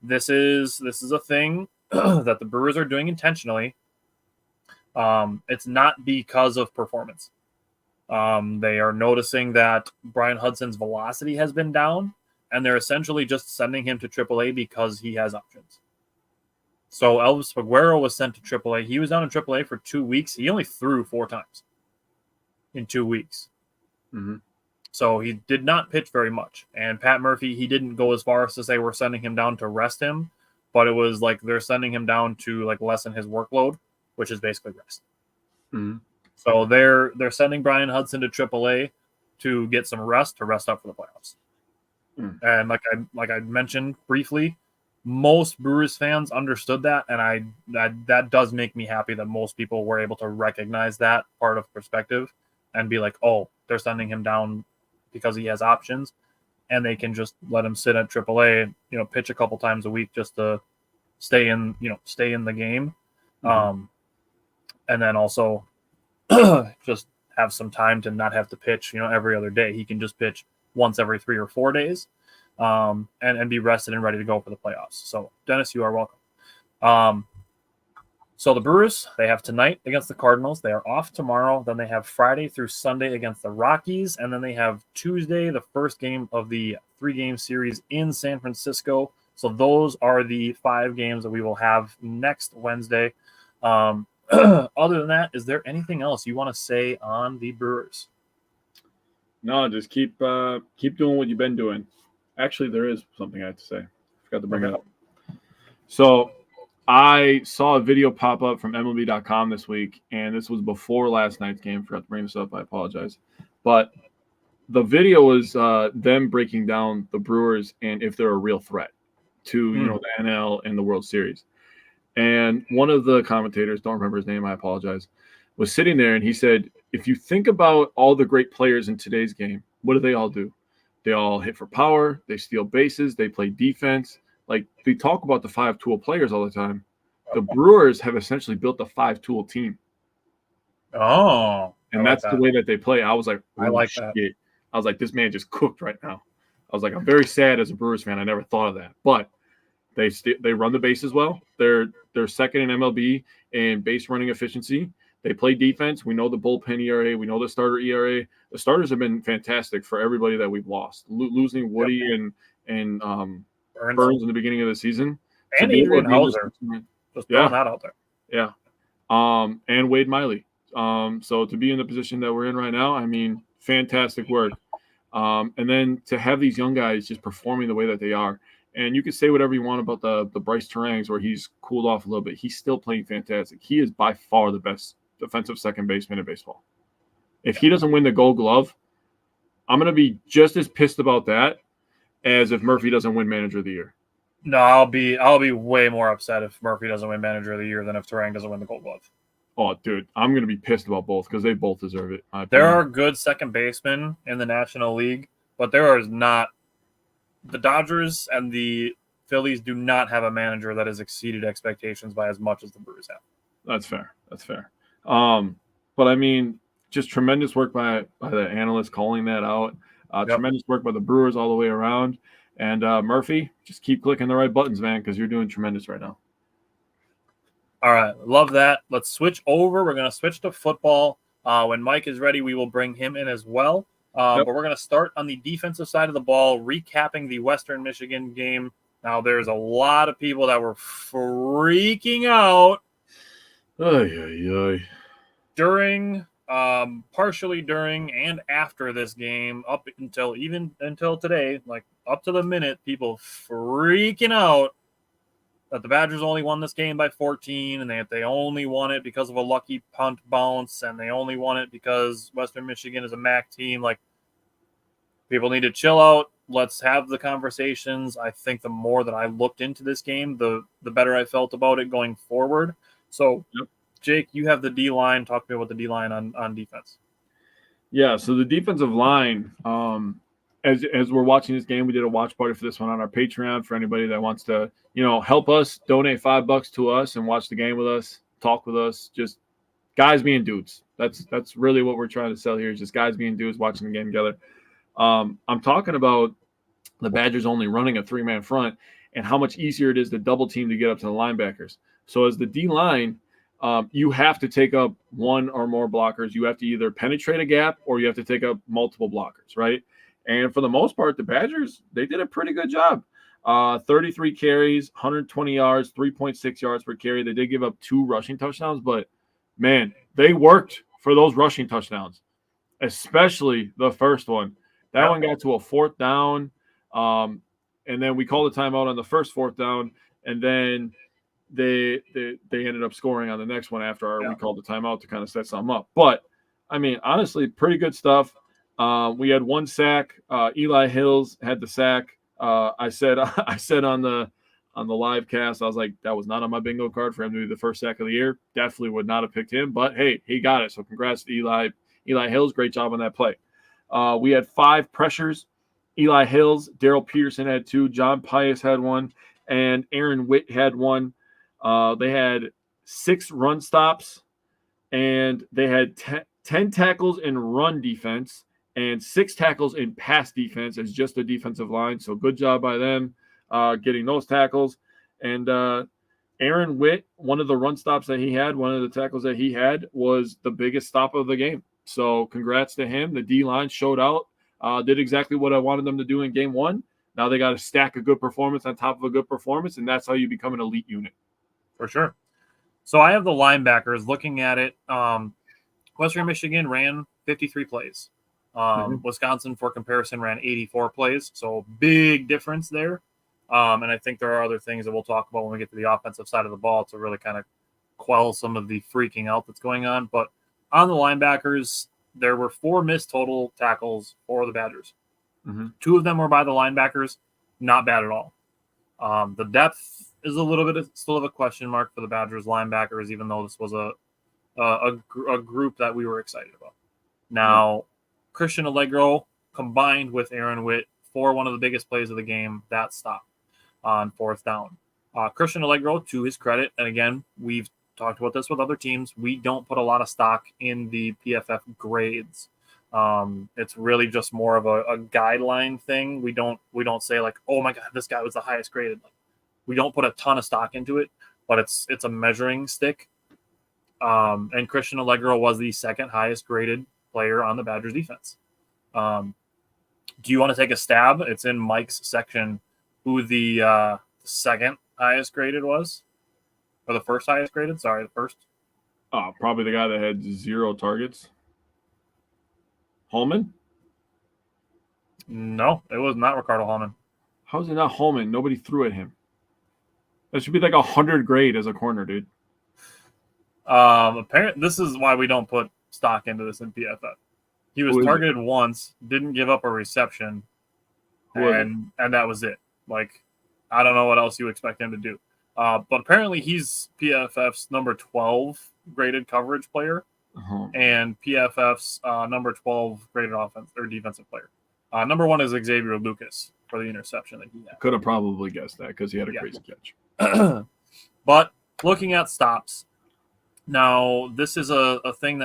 This is a thing that the Brewers are doing intentionally. It's not because of performance. They are noticing that Brian Hudson's velocity has been down, and they're essentially just sending him to AAA because he has options. So Elvis Peguero was sent to AAA. He was down in AAA for 2 weeks. He only threw 4 times in 2 weeks. So he did not pitch very much. And Pat Murphy, he didn't go as far as to say we're sending him down to rest him, but it was like they're sending him down to like lessen his workload, which is basically rest. So they're sending Brian Hudson to AAA to get some rest, to rest up for the playoffs. And like I mentioned briefly, most Brewers fans understood that, and that does make me happy that most people were able to recognize that part of perspective and be like, oh, they're sending him down because he has options, and they can just let him sit at AAA, pitch a couple times a week just to stay in the game, and then also just have some time to not have to pitch, every other day. He can just pitch once every 3 or 4 days, and be rested and ready to go for the playoffs. So, Dennis, you are welcome. So the Brewers, they have tonight against the Cardinals. They are off tomorrow. Then they have Friday through Sunday against the Rockies. And then they have Tuesday, the first game of the 3-game series in San Francisco. So those are the 5 games that we will have next Wednesday. Other than that, is there anything else you want to say on the Brewers? No, just keep doing what you've been doing. Actually, there is something I have to say. I forgot to bring it up. So I saw a video pop up from MLB.com this week, and this was before last night's game. Forgot to bring this up. I apologize. But the video was them breaking down the Brewers and if they're a real threat to the NL and the World Series. And one of the commentators, don't remember his name, I apologize, was sitting there, and he said, if you think about all the great players in today's game, what do they all do? They all hit for power. They steal bases. They play defense. Like, we talk about the 5-tool players all the time. The Brewers have essentially built a 5-tool team. Oh. And that's the way that they play. I was like, I like that. I was like, this man just cooked right now. I was like, I'm very sad as a Brewers fan. I never thought of that. But they run the bases well. They're second in MLB in base running efficiency. They play defense. We know the bullpen ERA. We know the starter ERA. The starters have been fantastic for everybody that we've lost. Losing Woody and Burns in the beginning of the season. And Adrian Hauser. Just throwing that out there. Yeah. And Wade Miley. So to be in the position that we're in right now, I mean, fantastic work. And then to have these young guys just performing the way that they are. And you can say whatever you want about the Bryce Terangs where he's cooled off a little bit. He's still playing fantastic. He is by far the best defensive second baseman in baseball. If he doesn't win the Gold Glove, I'm going to be just as pissed about that as if Murphy doesn't win Manager of the Year. No, I'll be way more upset if Murphy doesn't win Manager of the Year than if Terang doesn't win the Gold Glove. Oh, dude, I'm going to be pissed about both because they both deserve it. There are good second basemen in the National League, but there is not. The Dodgers and the Phillies do not have a manager that has exceeded expectations by as much as the Brewers have. That's fair. That's fair. But I mean, just tremendous work by the analysts calling that out. Yep. Tremendous work by the Brewers all the way around. And Murphy, just keep clicking the right buttons, man, because you're doing tremendous right now. All right, love that. Let's switch over. We're going to switch to football. When Mike is ready, we will bring him in as well. But we're going to start on the defensive side of the ball, recapping the Western Michigan game. Now, there's a lot of people that were freaking out during, partially during and after this game, up until today, like up to the minute, people freaking out that the Badgers only won this game by 14, and that they only won it because of a lucky punt bounce, and they only won it because Western Michigan is a MAC team. Like, people need to chill out. Let's have the conversations. I think the more that I looked into this game, the better I felt about it going forward. So, Jake, you have the D-line. Talk to me about the D-line on defense. Yeah, so the defensive line, as we're watching this game, we did a watch party for this one on our Patreon for anybody that wants to, help us, donate $5 to us and watch the game with us, talk with us, just guys being dudes. That's really what we're trying to sell here, is just guys being dudes watching the game together. I'm talking about the Badgers only running a 3-man front and how much easier it is to double team to get up to the linebackers. So as the D-line, you have to take up one or more blockers. You have to either penetrate a gap or you have to take up multiple blockers, right? And for the most part, the Badgers, they did a pretty good job. 33 carries, 120 yards, 3.6 yards per carry. They did give up 2 rushing touchdowns, but, man, they worked for those rushing touchdowns, especially the first one. That one got to a 4th down, and then we called a timeout on the first 4th down, and then they ended up scoring on the next one after we called the timeout to kind of set something up. But, I mean, honestly, pretty good stuff. We had 1 sack. Eli Hills had the sack. I said on the live cast, I was like, that was not on my bingo card for him to be the first sack of the year. Definitely would not have picked him, but hey, he got it. So congrats to Eli Hills. Great job on that play. We had 5 pressures. Eli Hills, Daryl Peterson had 2, John Pius had 1, and Aaron Witt had 1. They had 6 run stops, and they had 10 tackles in run defense and 6 tackles in pass defense as just a defensive line. So good job by them getting those tackles. And Aaron Witt, one of the run stops that he had, one of the tackles that he had was the biggest stop of the game. So congrats to him. The D-line showed out, did exactly what I wanted them to do in game 1. Now they got to stack a good performance on top of a good performance, and that's how you become an elite unit. For sure. So I have the linebackers looking at it. Western Michigan ran 53 plays. Wisconsin, for comparison, ran 84 plays. So big difference there. And I think there are other things that we'll talk about when we get to the offensive side of the ball to really kind of quell some of the freaking out that's going on. But on the linebackers, there were 4 missed total tackles for the Badgers. 2 of them were by the linebackers. Not bad at all. The depth is a little bit still of a question mark for the Badgers linebackers, even though this was a group that we were excited about. Now, Christian Allegro combined with Aaron Witt for one of the biggest plays of the game, that stop on 4th down. Christian Allegro, to his credit, and again, we've talked about this with other teams, we don't put a lot of stock in the PFF grades. It's really just more of a guideline thing. We don't say like, oh my God, this guy was the highest graded. We don't put a ton of stock into it, but it's a measuring stick. And Christian Allegro was the 2nd highest graded player on the Badgers defense. Do you want to take a stab? It's in Mike's section who the 2nd highest graded was, or the 1st highest graded? Sorry, the 1st. Probably the guy that had 0 targets. Holman? No, it was not Ricardo Holman. How is it not Holman? Nobody threw at him. That should be like 100 grade as a corner, dude. Apparently, this is why we don't put stock into this in PFF. He was targeted once, didn't give up a reception, and that was it. Like, I don't know what else you expect him to do. But apparently he's PFF's number 12 graded coverage player and PFF's number 12 graded offense or defensive player. Number 1 is Xavier Lucas for the interception that he had. Could have probably guessed that because he had a crazy catch. But looking at stops, now this is a thing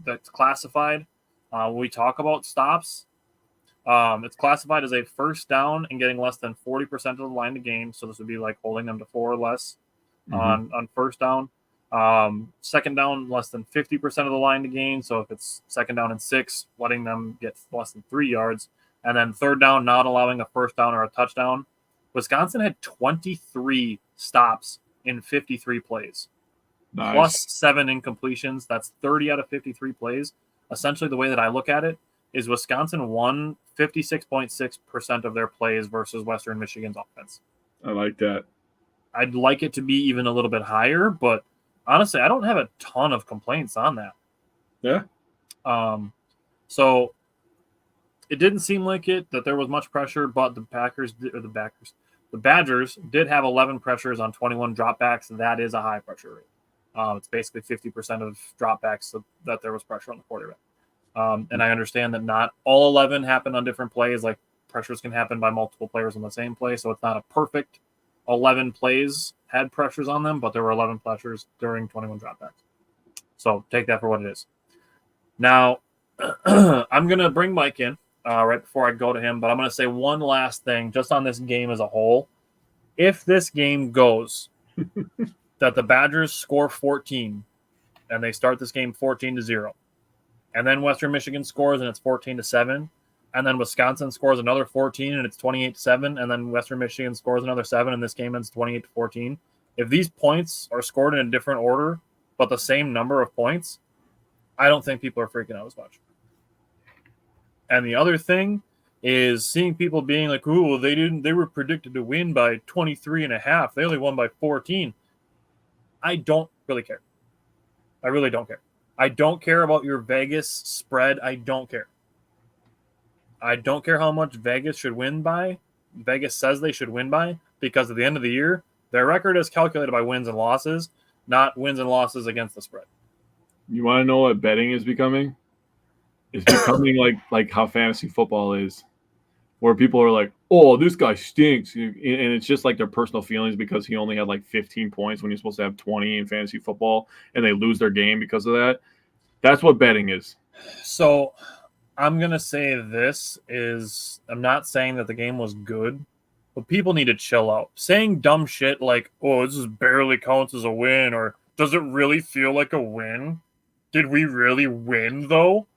that's classified. When we talk about stops, it's classified as a first down and getting less than 40% of the line to gain. So this would be like holding them to 4 or less on first down. Second down, less than 50% of the line to gain. So if it's second down and 6, letting them get less than 3 yards. And then third down, not allowing a first down or a touchdown. Wisconsin had 23 stops in 53 plays. Nice. Plus 7 incompletions. That's 30 out of 53 plays. Essentially, the way that I look at it is Wisconsin won 56.6% of their plays versus Western Michigan's offense. I like that. I'd like it to be even a little bit higher, but honestly, I don't have a ton of complaints on that. Yeah. So it didn't seem like it that there was much pressure, but the Badgers did have 11 pressures on 21 dropbacks. That is a high pressure rate. It's basically 50% of dropbacks that there was pressure on the quarterback. And I understand that not all 11 happened on different plays. Like pressures can happen by multiple players on the same play, so it's not a perfect 11 plays had pressures on them, but there were 11 pressures during 21 dropbacks. So take that for what it is. Now, I'm going to bring Mike in right before I go to him, but I'm going to say one last thing just on this game as a whole. If this game goes that the Badgers score 14 and they start this game 14-0, and then Western Michigan scores and it's 14-7, and then Wisconsin scores another 14 and it's 28-7, and then Western Michigan scores another 7 and this game ends 28-14. If these points are scored in a different order but the same number of points, I don't think people are freaking out as much. And the other thing is seeing people being like, "Ooh, they were predicted to win by 23.5. They only won by 14." I don't really care. I really don't care. I don't care about your Vegas spread. I don't care. I don't care how much Vegas should win by. Vegas says they should win by, because at the end of the year, their record is calculated by wins and losses, not wins and losses against the spread. You want to know what betting is becoming? It's becoming like how fantasy football is, where people are like, "Oh, this guy stinks," and it's just like their personal feelings because he only had like 15 points when you're supposed to have 20 in fantasy football, and they lose their game because of that. That's what betting is. So I'm going to say this is, I'm not saying that the game was good, but people need to chill out. Saying dumb shit like, "Oh, this is barely counts as a win," or "Does it really feel like a win? Did we really win though?"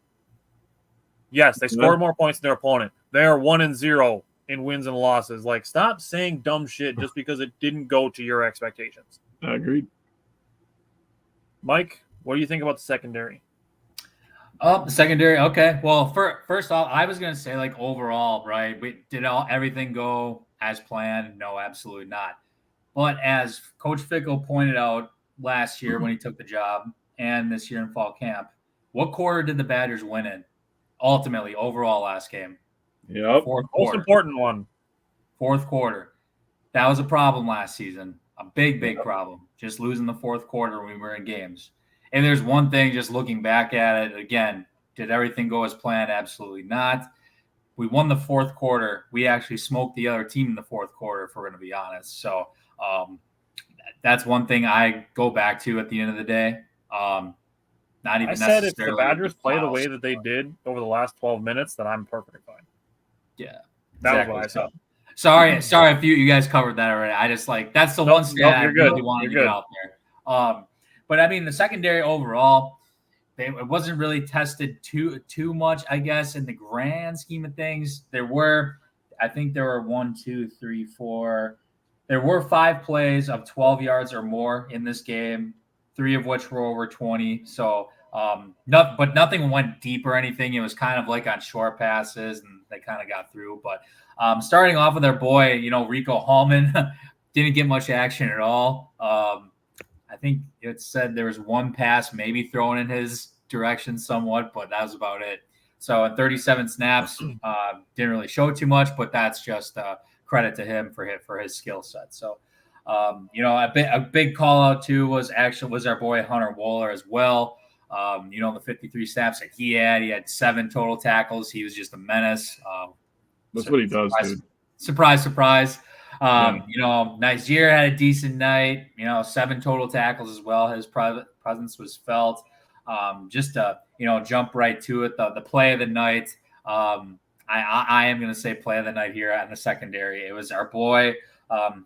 Yes, they scored more points than their opponent. They are 1-0 in wins and losses. Like, stop saying dumb shit just because it didn't go to your expectations. I agreed. Mike, what do you think about the secondary? Oh, the secondary. Okay. Well, first off, I was going to say, like, overall, right? Did everything go as planned? No, absolutely not. But as Coach Fickle pointed out last year when he took the job and this year in fall camp, what quarter did the Badgers win in? Ultimately, overall last game. Yep. Most important one. Fourth quarter. That was a problem last season. A big problem. Just losing the fourth quarter when we were in games. And there's one thing, just looking back at it, again, did everything go as planned? Absolutely not. We won the fourth quarter. We actually smoked the other team in the fourth quarter, if we're going to be honest. So that's one thing I go back to at the end of the day. Not even I said if the Badgers play the way that they did over the last 12 minutes, then I'm perfectly fine. Yeah. That was what I said. Sorry if you guys covered that already. I just that's the one stat I really wanted to get out there. But I mean, the secondary overall, it wasn't really tested too much, I guess, in the grand scheme of things. There were 5 plays of 12 yards or more in this game, 3 of which were over 20. So, but nothing went deep or anything. It was kind of like on short passes, and they kind of got through. But starting off with their boy, Rico Hallman, didn't get much action at all. I think it said there was one pass maybe thrown in his direction somewhat, but that was about it. So at 37 snaps, didn't really show too much, but that's just credit to him for his skill set. So, a big call out too was our boy Hunter Wohler as well. The 53 snaps that he had 7 total tackles. He was just a menace. That's what he does, dude. Surprise, surprise. Nice year, had a decent night. 7 total tackles as well. His presence was felt. Just to jump right to it. The play of the night. I am going to say play of the night here in the secondary. It was our boy.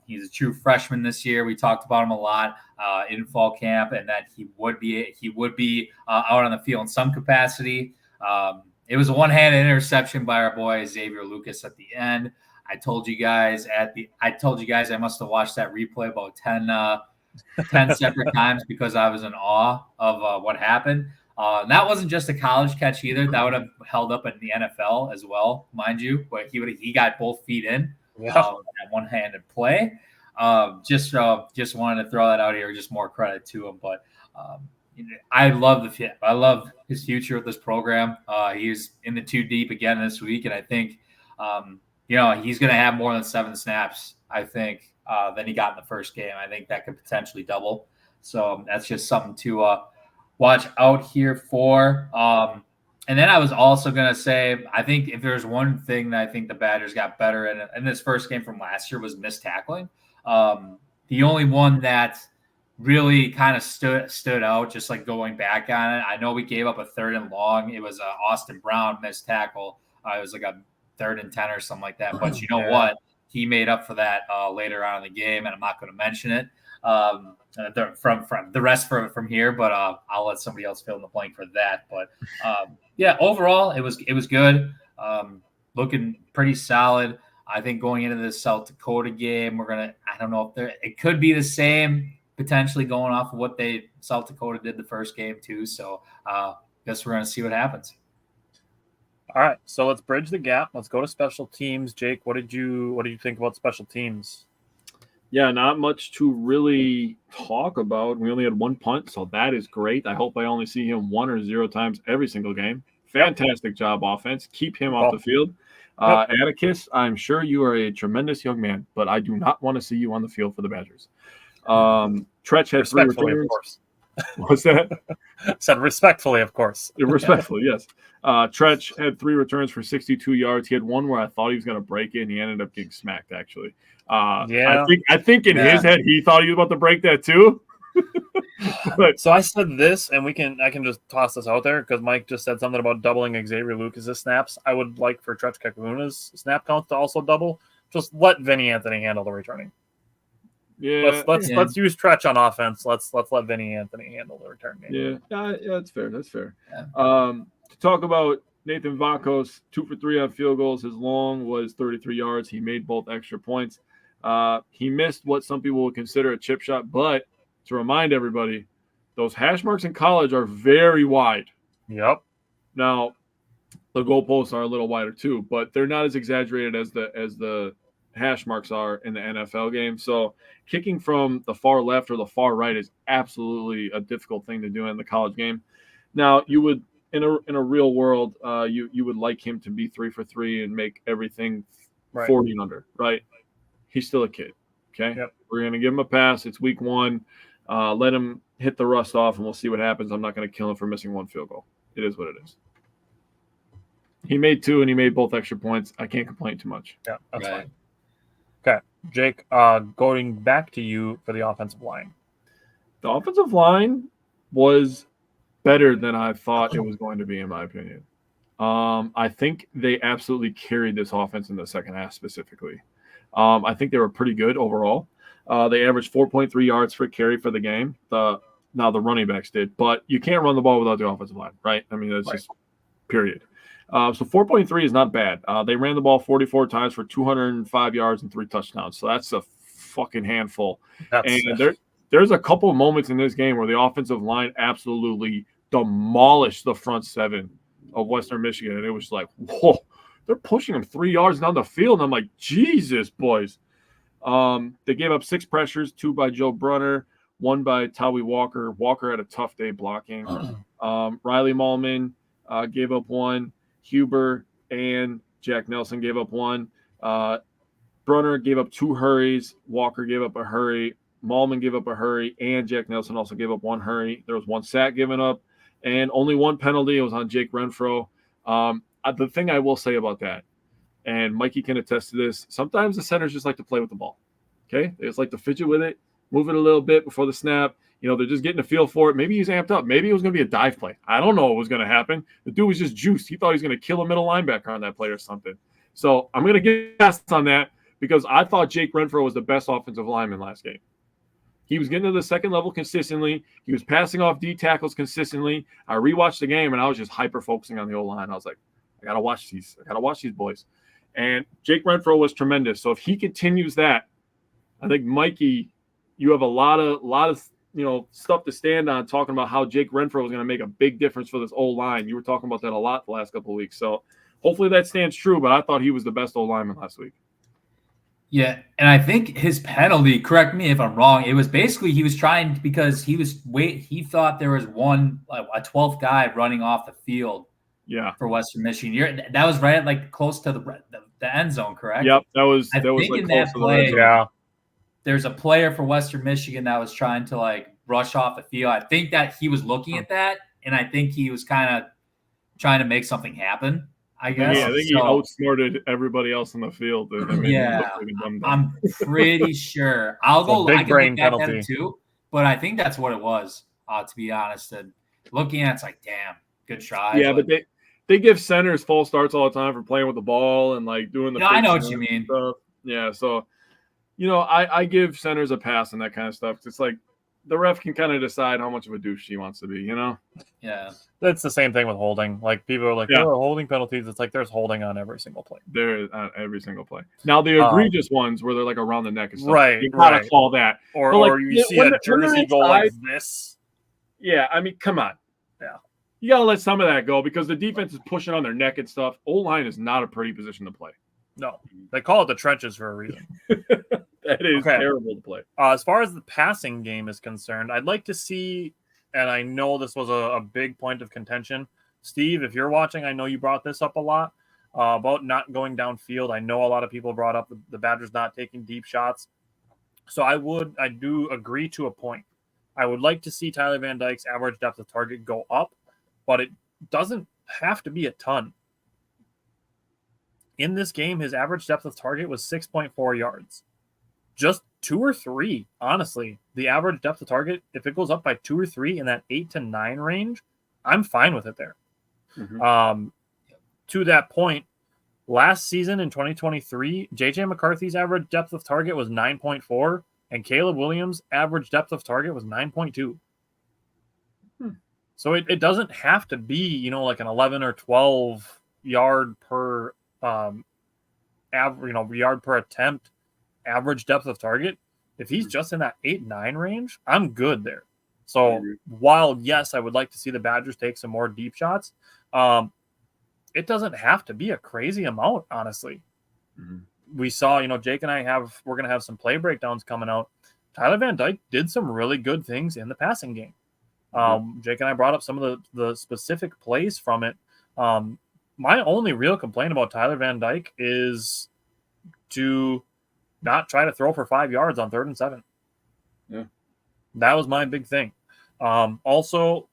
He's a true freshman this year. We talked about him a lot in fall camp, and that he would be out on the field in some capacity. It was a one-handed interception by our boy Xavier Lucas at the end. I told you guys I must have watched that replay about 10 separate times because I was in awe of what happened. That wasn't just a college catch either. That would have held up in the NFL as well, mind you. But he got both feet in that one-handed play. Just wanted to throw that out here. Just more credit to him. But I love his future with this program. He's in the 2 deep again this week, and I think he's going to have more than 7 snaps. I think than he got in the first game. I think that could potentially double. So that's just something to watch out here for. And then I was also going to say, I think if there's one thing that I think the Badgers got better in this first game from last year was missed tackling. The only one that really kind of stood out, just like going back on it. I know we gave up a 3rd and long. It was Austin Brown missed tackle. It was like a 3rd and 10 or something like that. But you know what? He made up for that later on in the game, and I'm not going to mention it from the rest from here. But I'll let somebody else fill in the blank for that. But overall it was good. Looking pretty solid. I think going into the South Dakota game, I don't know if it could be the same potentially going off of what South Dakota did the first game too. So guess we're going to see what happens. All right, so let's bridge the gap. Let's go to special teams. Jake, what did you think about special teams? Yeah, not much to really talk about. We only had 1 punt, so that is great. I hope I only see him 1 or 0 times every single game. Fantastic job, offense. Keep him off the field. Atticus, I'm sure you are a tremendous young man, but I do not want to see you on the field for the Badgers. Tretch had 3 returns. Of course. What's that? Said respectfully, of course. Respectfully, yes. Tretch had 3 returns for 62 yards. He had one where I thought he was going to break it, and he ended up getting smacked, actually. I think in his head he thought he was about to break that too. So I said this, and I can just toss this out there because Mike just said something about doubling Xavier Lucas's snaps. I would like for Tretch Kakuna's snap count to also double. Just let Vinny Anthony handle the returning. Yeah, let's use Tretch on offense. Let's let Vinny Anthony handle the return game. Yeah, that's fair. That's fair. Yeah. To talk about Nathan Vakos, 2 for 3 on field goals. His long was 33 yards. He made both extra points. He missed what some people would consider a chip shot, but to remind everybody, those hash marks in college are very wide. Yep. Now, the goalposts are a little wider too, but they're not as exaggerated as the hash marks are in the NFL game. So kicking from the far left or the far right is absolutely a difficult thing to do in the college game. Now, you would in a real world, you would like him to be 3 for 3 and make everything 40 and under, right? He's still a kid. Okay. Yep. We're going to give him a pass. It's week 1. Let him hit the rust off and we'll see what happens. I'm not going to kill him for missing 1 field goal. It is what it is. He made 2 and he made both extra points. I can't complain too much. Yeah, that's fine. Okay. Jake, going back to you for the offensive line. The offensive line was better than I thought it was going to be, in my opinion. I think they absolutely carried this offense in the second half specifically. I think they were pretty good overall. They averaged 4.3 yards per carry for the game. The running backs did, but you can't run the ball without the offensive line, right? I mean, that's just period. So 4.3 is not bad. They ran the ball 44 times for 205 yards and 3 touchdowns. So that's a fucking handful. There's a couple of moments in this game where the offensive line absolutely demolished the front 7 of Western Michigan. And it was like, whoa, they're pushing them 3 yards down the field. And I'm like, Jesus, boys. They gave up 6 pressures, 2 by Joe Brunner, 1 by Tawi Walker. Walker had a tough day blocking. Riley Mahlman gave up 1. Huber and Jack Nelson gave up 1. Brunner gave up 2 hurries. Walker gave up a hurry. Mahlman gave up a hurry, and Jack Nelson also gave up 1 hurry. There was 1 sack given up, and only 1 penalty. It was on Jake Renfro. The thing I will say about that, and Mikey can attest to this. Sometimes the centers just like to play with the ball. Okay, they just like to fidget with it, move it a little bit before the snap. They're just getting a feel for it. Maybe he's amped up. Maybe it was going to be a dive play. I don't know what was going to happen. The dude was just juiced. He thought he was going to kill a middle linebacker on that play or something. So I'm going to get past on that because I thought Jake Renfro was the best offensive lineman last game. He was getting to the second level consistently. He was passing off D tackles consistently. I rewatched the game, and I was just hyper-focusing on the O-line. I was like, I got to watch these. I got to watch these boys. And Jake Renfro was tremendous. So if he continues that, I think, Mikey, you have a lot of stuff to stand on talking about how Jake Renfro is going to make a big difference for this O-line. You were talking about that a lot the last couple of weeks. So hopefully that stands true, but I thought he was the best O-lineman last week. Yeah, and I think his penalty, correct me if I'm wrong, it was basically he was trying because he thought there was a 12th guy running off the field. Yeah, for Western Michigan. That was right at close to the end zone, correct? Yep, that was I think like in close that to play, the red zone. There's a player for Western Michigan that was trying to rush off the field. I think that he was looking at that, and I think he was kind of trying to make something happen. I guess. Yeah, I think he outsmarted everybody else in the field. I'm pretty sure. I can look at that too, but I think that's what it was. To be honest, and looking at it, it's like, damn, good try. Yeah, but they give centers false starts all the time for playing with the ball and doing the. I know what you mean. Stuff. Yeah, so I give centers a pass and that kind of stuff. It's like the ref can kind of decide how much of a douche he wants to be. Yeah, that's the same thing with holding. People are like, "Oh, holding penalties." It's like there's holding on every single play. There on every single play. Now the egregious ones where they're around the neck and stuff. Right, you gotta call that. Or you see a jersey go like this. Yeah, I mean, come on. Yeah. You got to let some of that go because the defense is pushing on their neck and stuff. O-line is not a pretty position to play. No. They call it the trenches for a reason. That is terrible to play. As far as the passing game is concerned, I'd like to see, and I know this was a big point of contention. Steve, if you're watching, I know you brought this up a lot about not going downfield. I know a lot of people brought up the Badgers not taking deep shots. So I do agree to a point. I would like to see Tyler Van Dyke's average depth of target go up, but it doesn't have to be a ton. In this game, his average depth of target was 6.4 yards. Just 2 or 3, honestly. The average depth of target, if it goes up by 2 or 3 in that 8 to 9 range, I'm fine with it there. Mm-hmm. To that point, last season in 2023, J.J. McCarthy's average depth of target was 9.4, and Caleb Williams' average depth of target was 9.2. So it doesn't have to be, like an 11 or 12 yard per yard per attempt average depth of target. If he's just in that 8-9 range, I'm good there. So while, yes, I would like to see the Badgers take some more deep shots, it doesn't have to be a crazy amount, honestly. Mm-hmm. We saw, Jake and we're going to have some play breakdowns coming out. Tyler Van Dyke did some really good things in the passing game. Jake and I brought up some of the specific plays from it. My only real complaint about Tyler Van Dyke is to not try to throw for 5 yards on 3rd and 7. Yeah. That was my big thing. Also,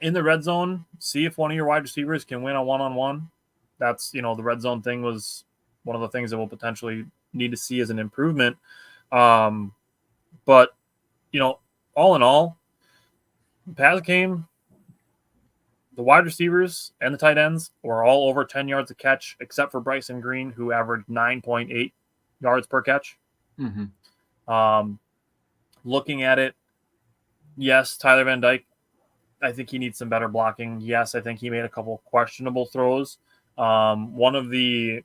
in the red zone, see if one of your wide receivers can win a one-on-one. That's, the red zone thing was one of the things that we'll potentially need to see as an improvement. But, all in all, the pass game, the wide receivers and the tight ends were all over 10 yards a catch, except for Bryson Green, who averaged 9.8 yards per catch. Mm-hmm. Looking at it, yes, Tyler Van Dyke, I think he needs some better blocking. Yes, I think he made a couple questionable throws. One of the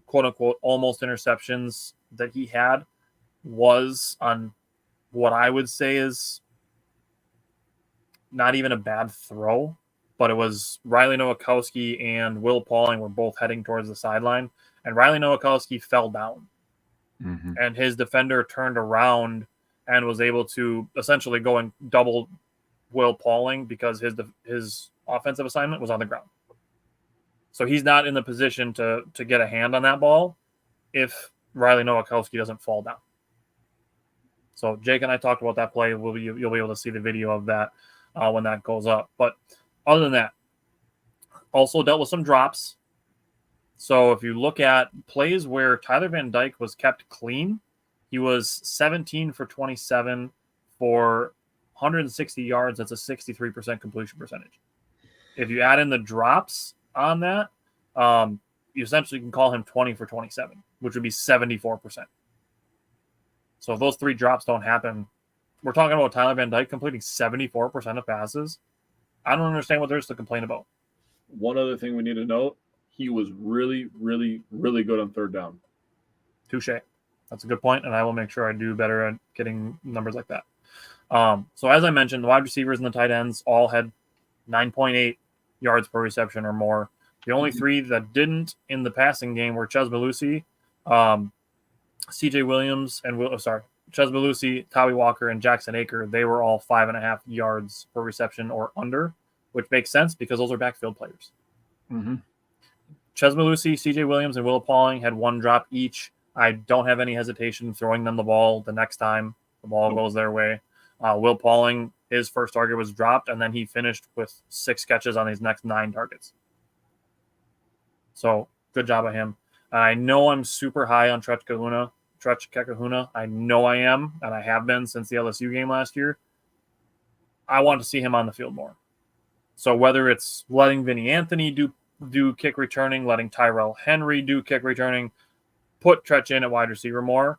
quote-unquote almost interceptions that he had was on what I would say is not even a bad throw, but it was Riley Nowakowski and Will Pauling were both heading towards the sideline, and Riley Nowakowski fell down. Mm-hmm. And his defender turned around and was able to essentially go and double Will Pauling because his offensive assignment was on the ground. So he's not in the position to get a hand on that ball if Riley Nowakowski doesn't fall down. So Jake and I talked about that play. You'll be able to see the video of that when that goes up. But other than that, also dealt with some drops. So if you look at plays where Tyler Van Dyke was kept clean, he was 17 for 27 for 160 yards. That's a 63% completion percentage. If you add in the drops on that, you essentially can call him 20 for 27, which would be 74%. So if those 3 drops don't happen, we're talking about Tyler Van Dyke completing 74% of passes. I don't understand what there's to complain about. One other thing we need to note, he was really, really, really good on third down. Touche. That's a good point, and I will make sure I do better at getting numbers like that. So as I mentioned, the wide receivers and the tight ends all had 9.8 yards per reception or more. The only 3 that didn't in the passing game were Ches Malusi, CJ Williams, Ches Malusi, Tawi Walker, and Jackson Aker. They were all 5.5 yards per reception or under, which makes sense because those are backfield players. Mm-hmm. Ches Malusi, CJ Williams, and Will Pauling had 1 drop each. I don't have any hesitation throwing them the ball the next time the ball goes their way. Will Pauling, his first target was dropped, and then he finished with 6 catches on his next 9 targets. So good job of him. I know I'm super high on Tretch Kekahuna. I know I am, and I have been since the LSU game last year. I want to see him on the field more. So whether it's letting Vinny Anthony do kick returning, letting Tyrell Henry do kick returning, put Tretch in at wide receiver more.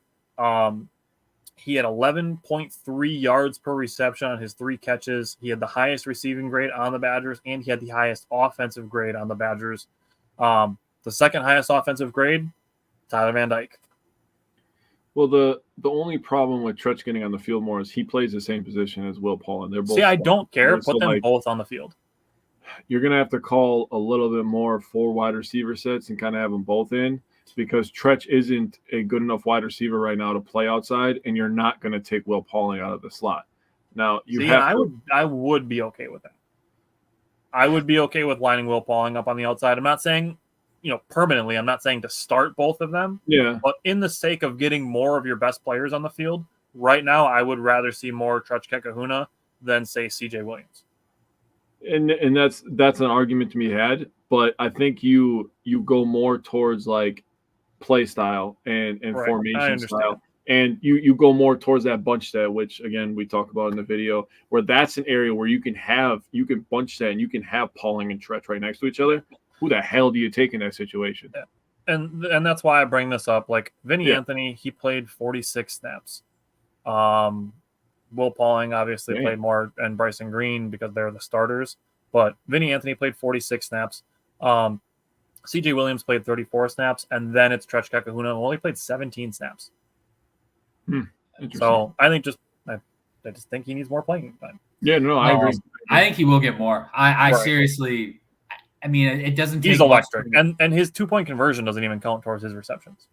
He had 11.3 yards per reception on his 3 catches. He had the highest receiving grade on the Badgers, and he had the highest offensive grade on the Badgers. The second highest offensive grade, Tyler Van Dyke. Well, the only problem with Tretch getting on the field more is he plays the same position as Will Pauling. They're both. See, I don't care. Put them both on the field. You're going to have to call a little bit more 4 wide receiver sets and kind of have them both in, because Tretch isn't a good enough wide receiver right now to play outside, and you're not going to take Will Pauling out of the slot. Now, I would be okay with that. I would be okay with lining Will Pauling up on the outside. I'm not saying, permanently. I'm not saying to start both of them. Yeah. But in the sake of getting more of your best players on the field, right now I would rather see more Tretch Kekahuna than, say, CJ Williams. And that's an argument to be had, but I think you go more towards like play style and right. formation style, and you go more towards that bunch set, which again we talk about in the video, where that's an area where you can bunch set and you can have Pauling and Tretch right next to each other. Who the hell do you take in that situation? Yeah. And that's why I bring this up. Like Vinny Anthony, he played 46 snaps. Will Pauling obviously played more, and Bryson Green because they're the starters. But Vinny Anthony played 46 snaps. CJ Williams played 34 snaps, and then it's Tretch Kekahuna who only played 17 snaps. So I think I just think he needs more playing time. Yeah, no, I agree. I think he will get more. I seriously, I mean, it doesn't take. He's electric, and his 2-point conversion doesn't even count towards his receptions.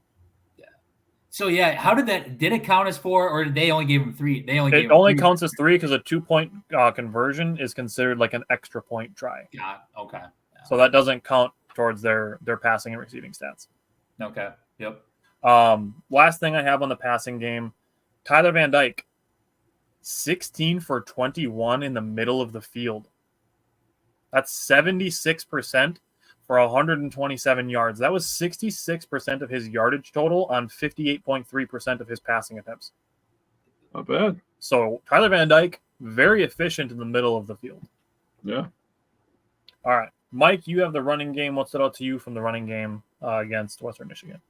So how did it count as 4, or did they only give him 3? It only counts as 3 because a 2-point conversion is considered like an extra point try. Yeah. Okay. Yeah. So that doesn't count towards their passing and receiving stats. Okay. Yep. Last thing I have on the passing game, Tyler Van Dyke, 16 for 21 in the middle of the field. That's 76%. For 127 yards. That was 66% of his yardage total on 58.3% of his passing attempts. Not bad. So Tyler Van Dyke, very efficient in the middle of the field. Yeah. All right. Mike, you have the running game. What stood out to you from the running game against Western Michigan?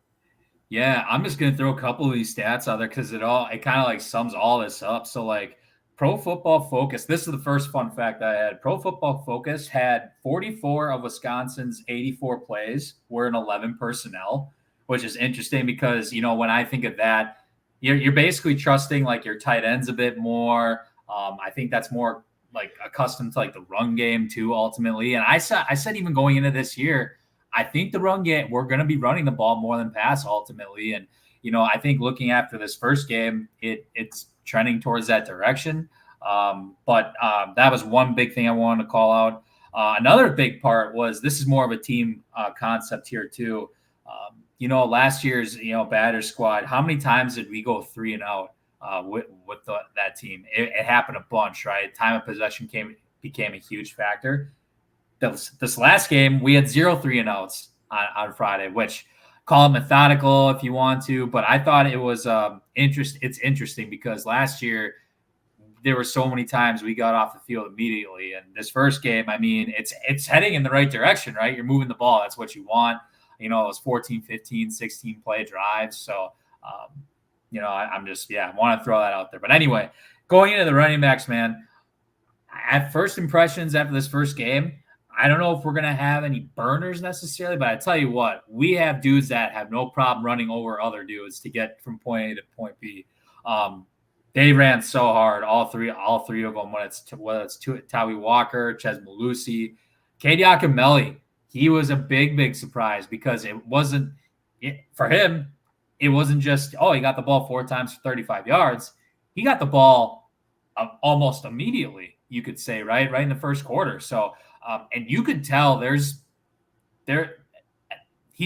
Yeah, I'm just going to throw a couple of these stats out there because it kind of like sums all this up. So like Pro Football Focus, this is the first fun fact I had. Pro Football Focus had 44 of Wisconsin's 84 plays were in 11 personnel, which is interesting because, when I think of that, you're basically trusting like your tight ends a bit more. I think that's more like accustomed to like the run game too, ultimately. And I said even going into this year, I think the run game, we're going to be running the ball more than pass ultimately. And, I think looking after this first game, it's trending towards that direction. But that was one big thing I wanted to call out. Another big part was this is more of a team concept here too. Last year's, batter squad, how many times did we go 3 and out with that team? It happened a bunch, right? Time of possession became a huge factor. This last game, we had 0 3 and outs. on Friday, which call it methodical if you want to, but I thought it was it's interesting because last year there were so many times we got off the field immediately. And this first game, I mean, it's heading in the right direction, right? You're moving the ball. That's what you want. You know, it was 14, 15, 16 play drives. So, you know, I want to throw that out there. But anyway, going into the running backs, man, at first impressions after this first game, I don't know if we're going to have any burners necessarily, but I tell you what, we have dudes that have no problem running over other dudes to get from point A to point B. They ran so hard, all three of them, whether it's Tawi Walker, Ches Malusi, Katie Akamelli. He was a big surprise because for him, it wasn't just, he got the ball 4 times for 35 yards. He got the ball almost immediately, you could say, right in the first quarter. So, and you could tell he's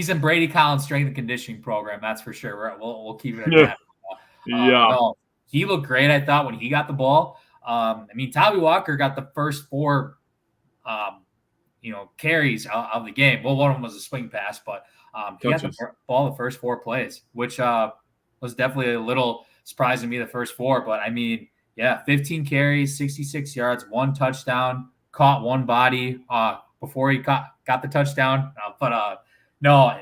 in Brady Collins' strength and conditioning program. That's for sure. We'll keep it at that. No, he looked great, I thought, when he got the ball. I mean, Tawi Walker got the first 4, carries of the game. Well, one of them was a swing pass, but he got the ball the first 4 plays, which was definitely a little surprising to me the first 4. But, I mean, 15 carries, 66 yards, 1 touchdown, caught 1 body before he got the touchdown. No,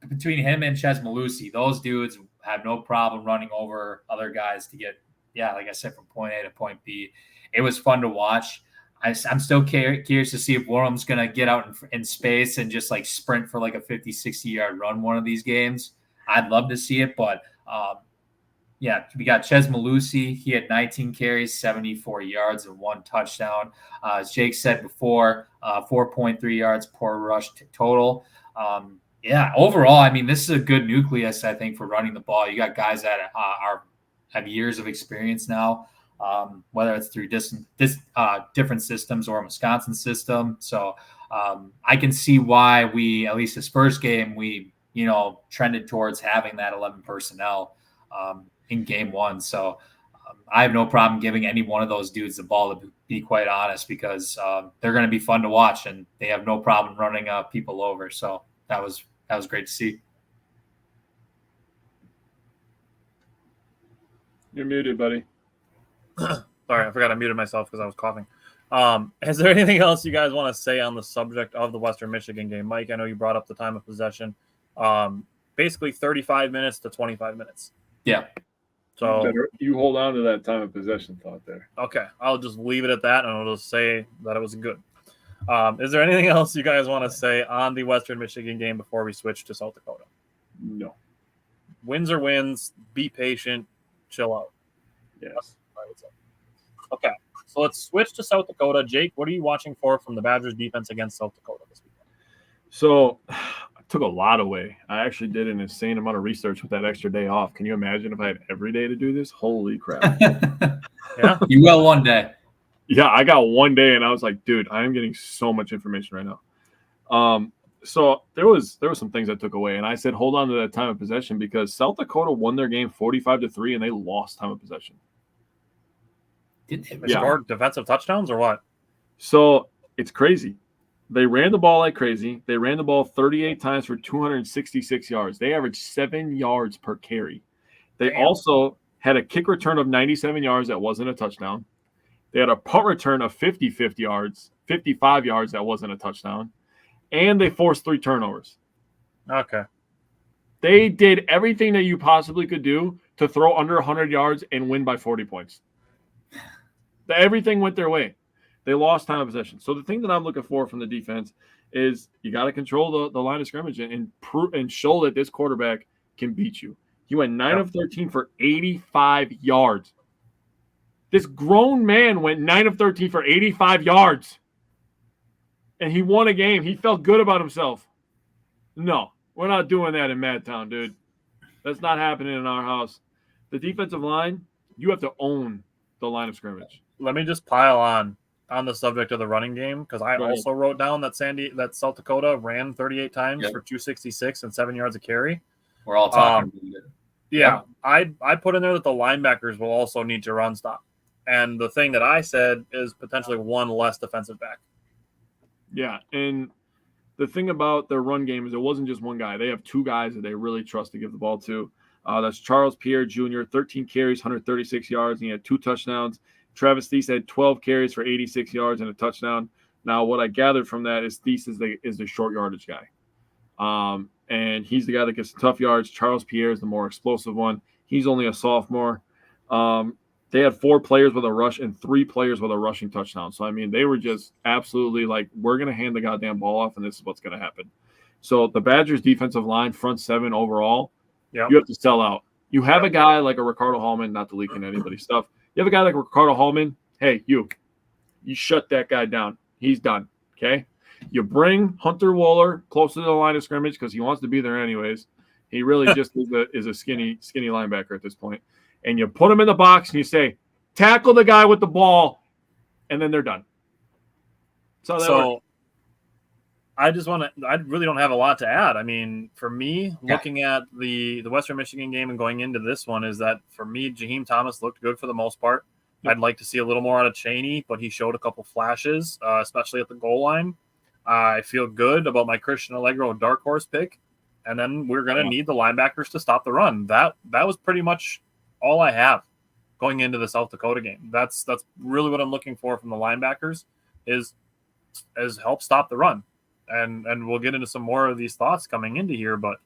between him and Ches Malusi, those dudes have no problem running over other guys to get, like I said, from point A to point B. It was fun to watch. I'm still curious to see if one of them's going to get out in space and just like sprint for like a 50, 60-yard run one of these games. I'd love to see it, but we got Ches Malusi. He had 19 carries, 74 yards, and 1 touchdown. As Jake said before, 4.3 yards per rush total. Overall, I mean, this is a good nucleus, I think, for running the ball. You got guys that have years of experience now, whether it's through different systems or a Wisconsin system. So I can see why we, at least this first game, we trended towards having that 11 personnel in game 1. So I have no problem giving any one of those dudes the ball, to be quite honest, because they're going to be fun to watch and they have no problem running people over. So that was great to see. You're muted, buddy. Sorry, I forgot I muted myself because I was coughing. Is there anything else you guys want to say on the subject of the Western Michigan game? Mike, I know you brought up the time of possession. Basically 35 minutes to 25 minutes. Yeah. So you hold on to that time of possession thought there. Okay. I'll just leave it at that, and I'll just say that it was good. Is there anything else you guys want to say on the Western Michigan game before we switch to South Dakota? No. Wins are wins. Be patient. Chill out. Yes. Okay. So let's switch to South Dakota. Jake, what are you watching for from the Badgers defense against South Dakota this weekend? So I took a lot away. I actually did an insane amount of research with that extra day off. Can you imagine if I had every day to do this? Holy crap. Yeah. You will one day. Yeah, I got one day and I was like, dude, I am getting so much information right now. So there was some things I took away, and I said hold on to that time of possession because South Dakota won their game 45-3 and they lost time of possession. Did they score defensive touchdowns or what? So it's crazy. They ran the ball like crazy. They ran the ball 38 times for 266 yards. They averaged 7 yards per carry. They also had a kick return of 97 yards that wasn't a touchdown. They had a punt return of 55 yards that wasn't a touchdown. And they forced 3 turnovers. Okay. They did everything that you possibly could do to throw under 100 yards and win by 40 points. Everything went their way. They lost time of possession. So the thing that I'm looking for from the defense is you got to control the line of scrimmage and show that this quarterback can beat you. He went 9 of 13 for 85 yards. This grown man went 9 of 13 for 85 yards. And he won a game. He felt good about himself. No, we're not doing that in Madtown, dude. That's not happening in our house. The defensive line, you have to own the line of scrimmage. Let me just pile on the subject of the running game because I also wrote down that South Dakota ran 38 times for 266 and 7 yards a carry. We're all talking. I put in there that the linebackers will also need to run stop. And the thing that I said is potentially one less defensive back. Yeah, and the thing about their run game is it wasn't just one guy. They have two guys that they really trust to give the ball to. That's Charles Pierre Jr., 13 carries, 136 yards, and he had 2 touchdowns. Travis Thies had 12 carries for 86 yards and a touchdown. Now, what I gathered from that is Thies is the short yardage guy. And he's the guy that gets the tough yards. Charles Pierre is the more explosive one. He's only a sophomore. They had 4 players with a rush and 3 players with a rushing touchdown. So, I mean, they were just absolutely like, we're going to hand the goddamn ball off, and this is what's going to happen. So, the Badgers' defensive line, front 7 overall, you have to sell out. You have a guy like a Ricardo Hallman, not to leak in anybody's stuff. You have a guy like Ricardo Hallman. Hey, you shut that guy down. He's done, okay? You bring Hunter Wohler close to the line of scrimmage because he wants to be there anyways. He really just is a skinny linebacker at this point. And you put him in the box and you say, tackle the guy with the ball, and then they're done. So I really don't have a lot to add. I mean, for me, looking at the Western Michigan game and going into this one is that for me, Jaheim Thomas looked good for the most part. I'd like to see a little more out of Chaney, but he showed a couple flashes, especially at the goal line. I feel good about my Christian Allegro dark horse pick. And then we're going to need the linebackers to stop the run. That was pretty much all I have going into the South Dakota game. That's really what I'm looking for from the linebackers is help stop the run. And we'll get into some more of these thoughts coming into here, but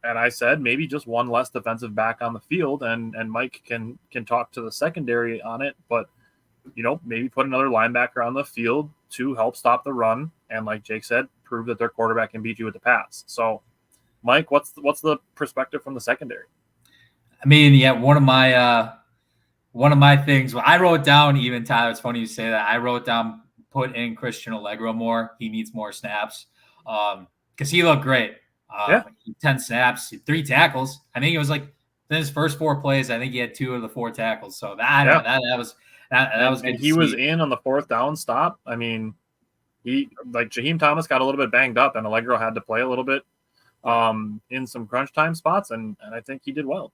and I said maybe just one less defensive back on the field, and Mike can talk to the secondary on it, but maybe put another linebacker on the field to help stop the run, and like Jake said, prove that their quarterback can beat you with the pass. So, Mike, what's the perspective from the secondary? I mean, yeah, one of my things. Well, I wrote down, even Tyler. It's funny you say that. I wrote down put in Christian Allegro more. He needs more snaps because he looked great. 10 snaps, 3 tackles. I think it was like in his first 4 plays. I think he had 2 of the 4 tackles. So that was good. And he was in on the 4th down stop. I mean, Jaheim Thomas got a little bit banged up, and Allegro had to play a little bit in some crunch time spots, and I think he did well.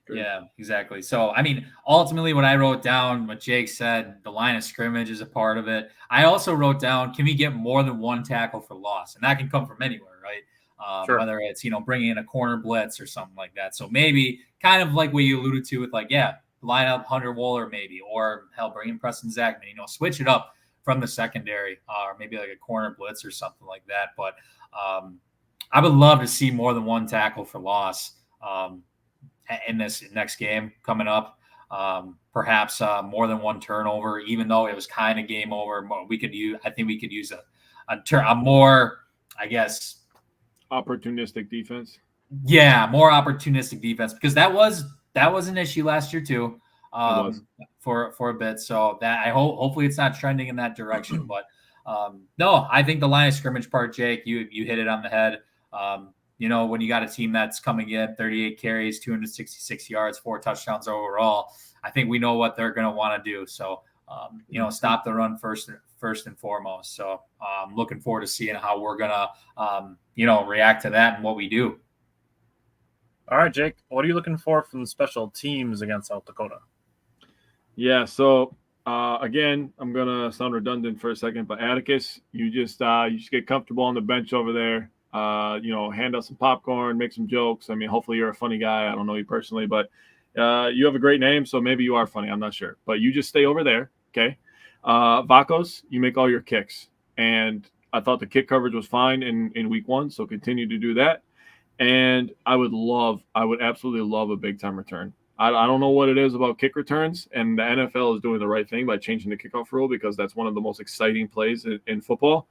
Yeah, exactly. So, I mean, ultimately what I wrote down, what Jake said, the line of scrimmage is a part of it. I also wrote down, can we get more than 1 tackle for loss? And that can come from anywhere, right? Sure. Whether it's, bringing in a corner blitz or something like that. So maybe kind of like what you alluded to with line up Hunter Wohler maybe, or hell, bring in Preston Zachman, switch it up from the secondary, or maybe like a corner blitz or something like that. But I would love to see more than 1 tackle for loss in this next game coming up. Perhaps more than 1 turnover, even though it was kind of game over. I think we could use a more, I guess, opportunistic defense. Yeah, more opportunistic defense, because that was an issue last year too, for a bit. So that hopefully it's not trending in that direction. But no, I think the line of scrimmage part, Jake, you hit it on the head. When you got a team that's coming in 38 carries, 266 yards, 4 touchdowns overall, I think we know what they're going to want to do. So, stop the run first and foremost. So I'm looking forward to seeing how we're going to, react to that and what we do. All right, Jake, what are you looking for from the special teams against South Dakota? Yeah, so again, I'm going to sound redundant for a second, but Atticus, you just get comfortable on the bench over there. Hand out some popcorn, make some jokes. I mean, hopefully you're a funny guy. I don't know you personally, but you have a great name, so maybe you are funny. I'm not sure. But you just stay over there, okay? Vacos, you make all your kicks. And I thought the kick coverage was fine in week 1, so continue to do that. And I would absolutely love a big-time return. I don't know what it is about kick returns, and the NFL is doing the right thing by changing the kickoff rule because that's one of the most exciting plays in football.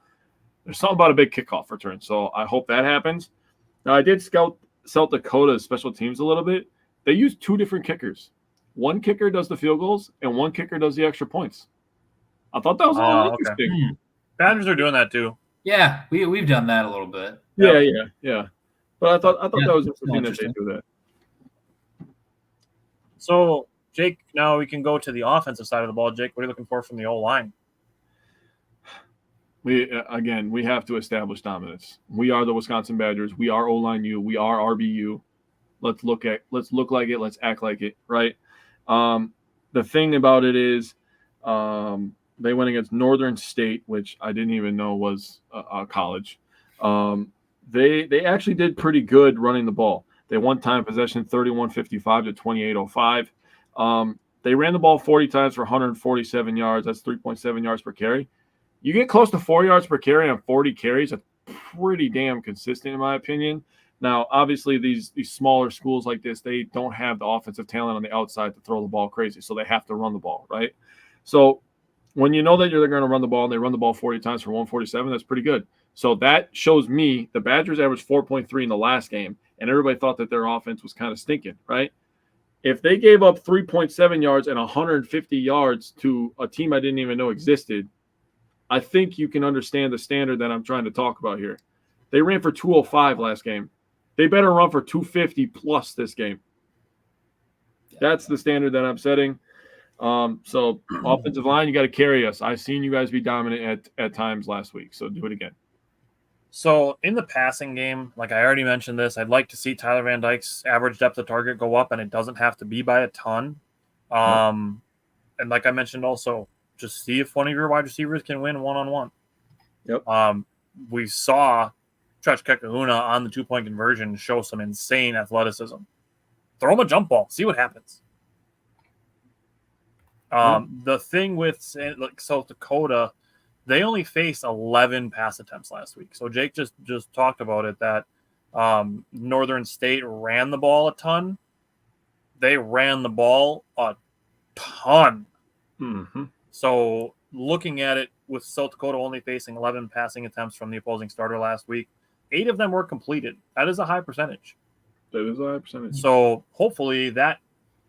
There's something about a big kickoff return, so I hope that happens. Now, I did scout South Dakota's special teams a little bit. They use 2 different kickers. One kicker does the field goals, and one kicker does the extra points. I thought that was interesting. Okay. Badgers are doing that too. Yeah, we've done that a little bit. Yeah. But I thought that was interesting that they do that. So, Jake, now we can go to the offensive side of the ball. Jake, what are you looking for from the O-line? We have to establish dominance. We are the Wisconsin Badgers. We are O-line U. We are RBU. Let's look like it. Let's act like it, right? The thing about it is They went against Northern State, which I didn't even know was a college. They actually did pretty good running the ball. They won time possession 31-55 to 28-05. They ran the ball 40 times for 147 yards. That's 3.7 yards per carry. You get close to 4 yards per carry on 40 carries. That's pretty damn consistent, in my opinion. Now, obviously, these smaller schools like this, they don't have the offensive talent on the outside to throw the ball crazy, so they have to run the ball, right? So when you know that you're going to run the ball and they run the ball 40 times for 147, that's pretty good. So that shows me the Badgers averaged 4.3 in the last game, and everybody thought that their offense was kind of stinking, right? If they gave up 3.7 yards and 150 yards to a team I didn't even know existed, I think you can understand the standard that I'm trying to talk about here. They ran for 205 last game. They better run for 250 plus this game. That's the standard that I'm setting. So offensive line, you got to carry us. I've seen you guys be dominant at times last week, so do it again. So in the passing game, like I already mentioned this, I'd like to see Tyler Van Dyke's average depth of target go up, and it doesn't have to be by a ton. And like I mentioned also, just see if one of your wide receivers can win one-on-one. Yep. We saw Tretch Kekahuna on the 2-point conversion show some insane athleticism. Throw him a jump ball. See what happens. The thing with South Dakota, they only faced 11 pass attempts last week. So Jake just talked about it, that Northern State ran the ball a ton. They ran the ball a ton. Mm-hmm. So looking at it, with South Dakota only facing 11 passing attempts from the opposing starter last week, 8 of them were completed. That is a high percentage. That is a high percentage. So hopefully that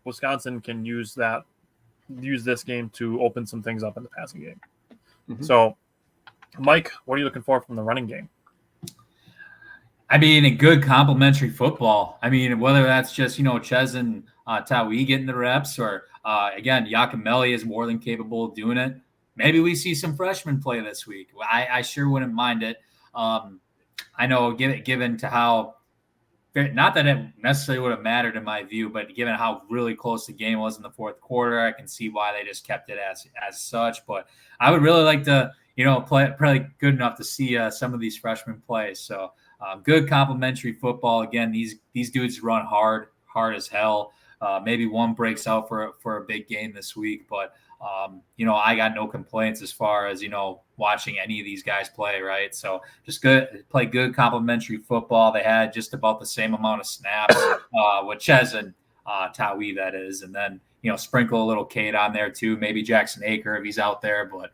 Wisconsin can use this game to open some things up in the passing game. Mm-hmm. So, Mike, what are you looking for from the running game? I mean, a good complementary football. I mean, whether that's just, Ches and Tawi getting the reps, or again, Yakimelli is more than capable of doing it. Maybe we see some freshmen play this week. I sure wouldn't mind it. I know, given to how, not that it necessarily would have mattered in my view, but given how really close the game was in the fourth quarter, I can see why they just kept it as such. But I would really like to, play probably good enough to see some of these freshmen play. So good complementary football. Again, these dudes run hard as hell. Maybe one breaks out for a big game this week, but I got no complaints as far as, watching any of these guys play, right? So just play good complementary football. They had just about the same amount of snaps with Ches and Tawi, that is. And then, sprinkle a little Cade on there too, maybe Jackson Aker if he's out there. But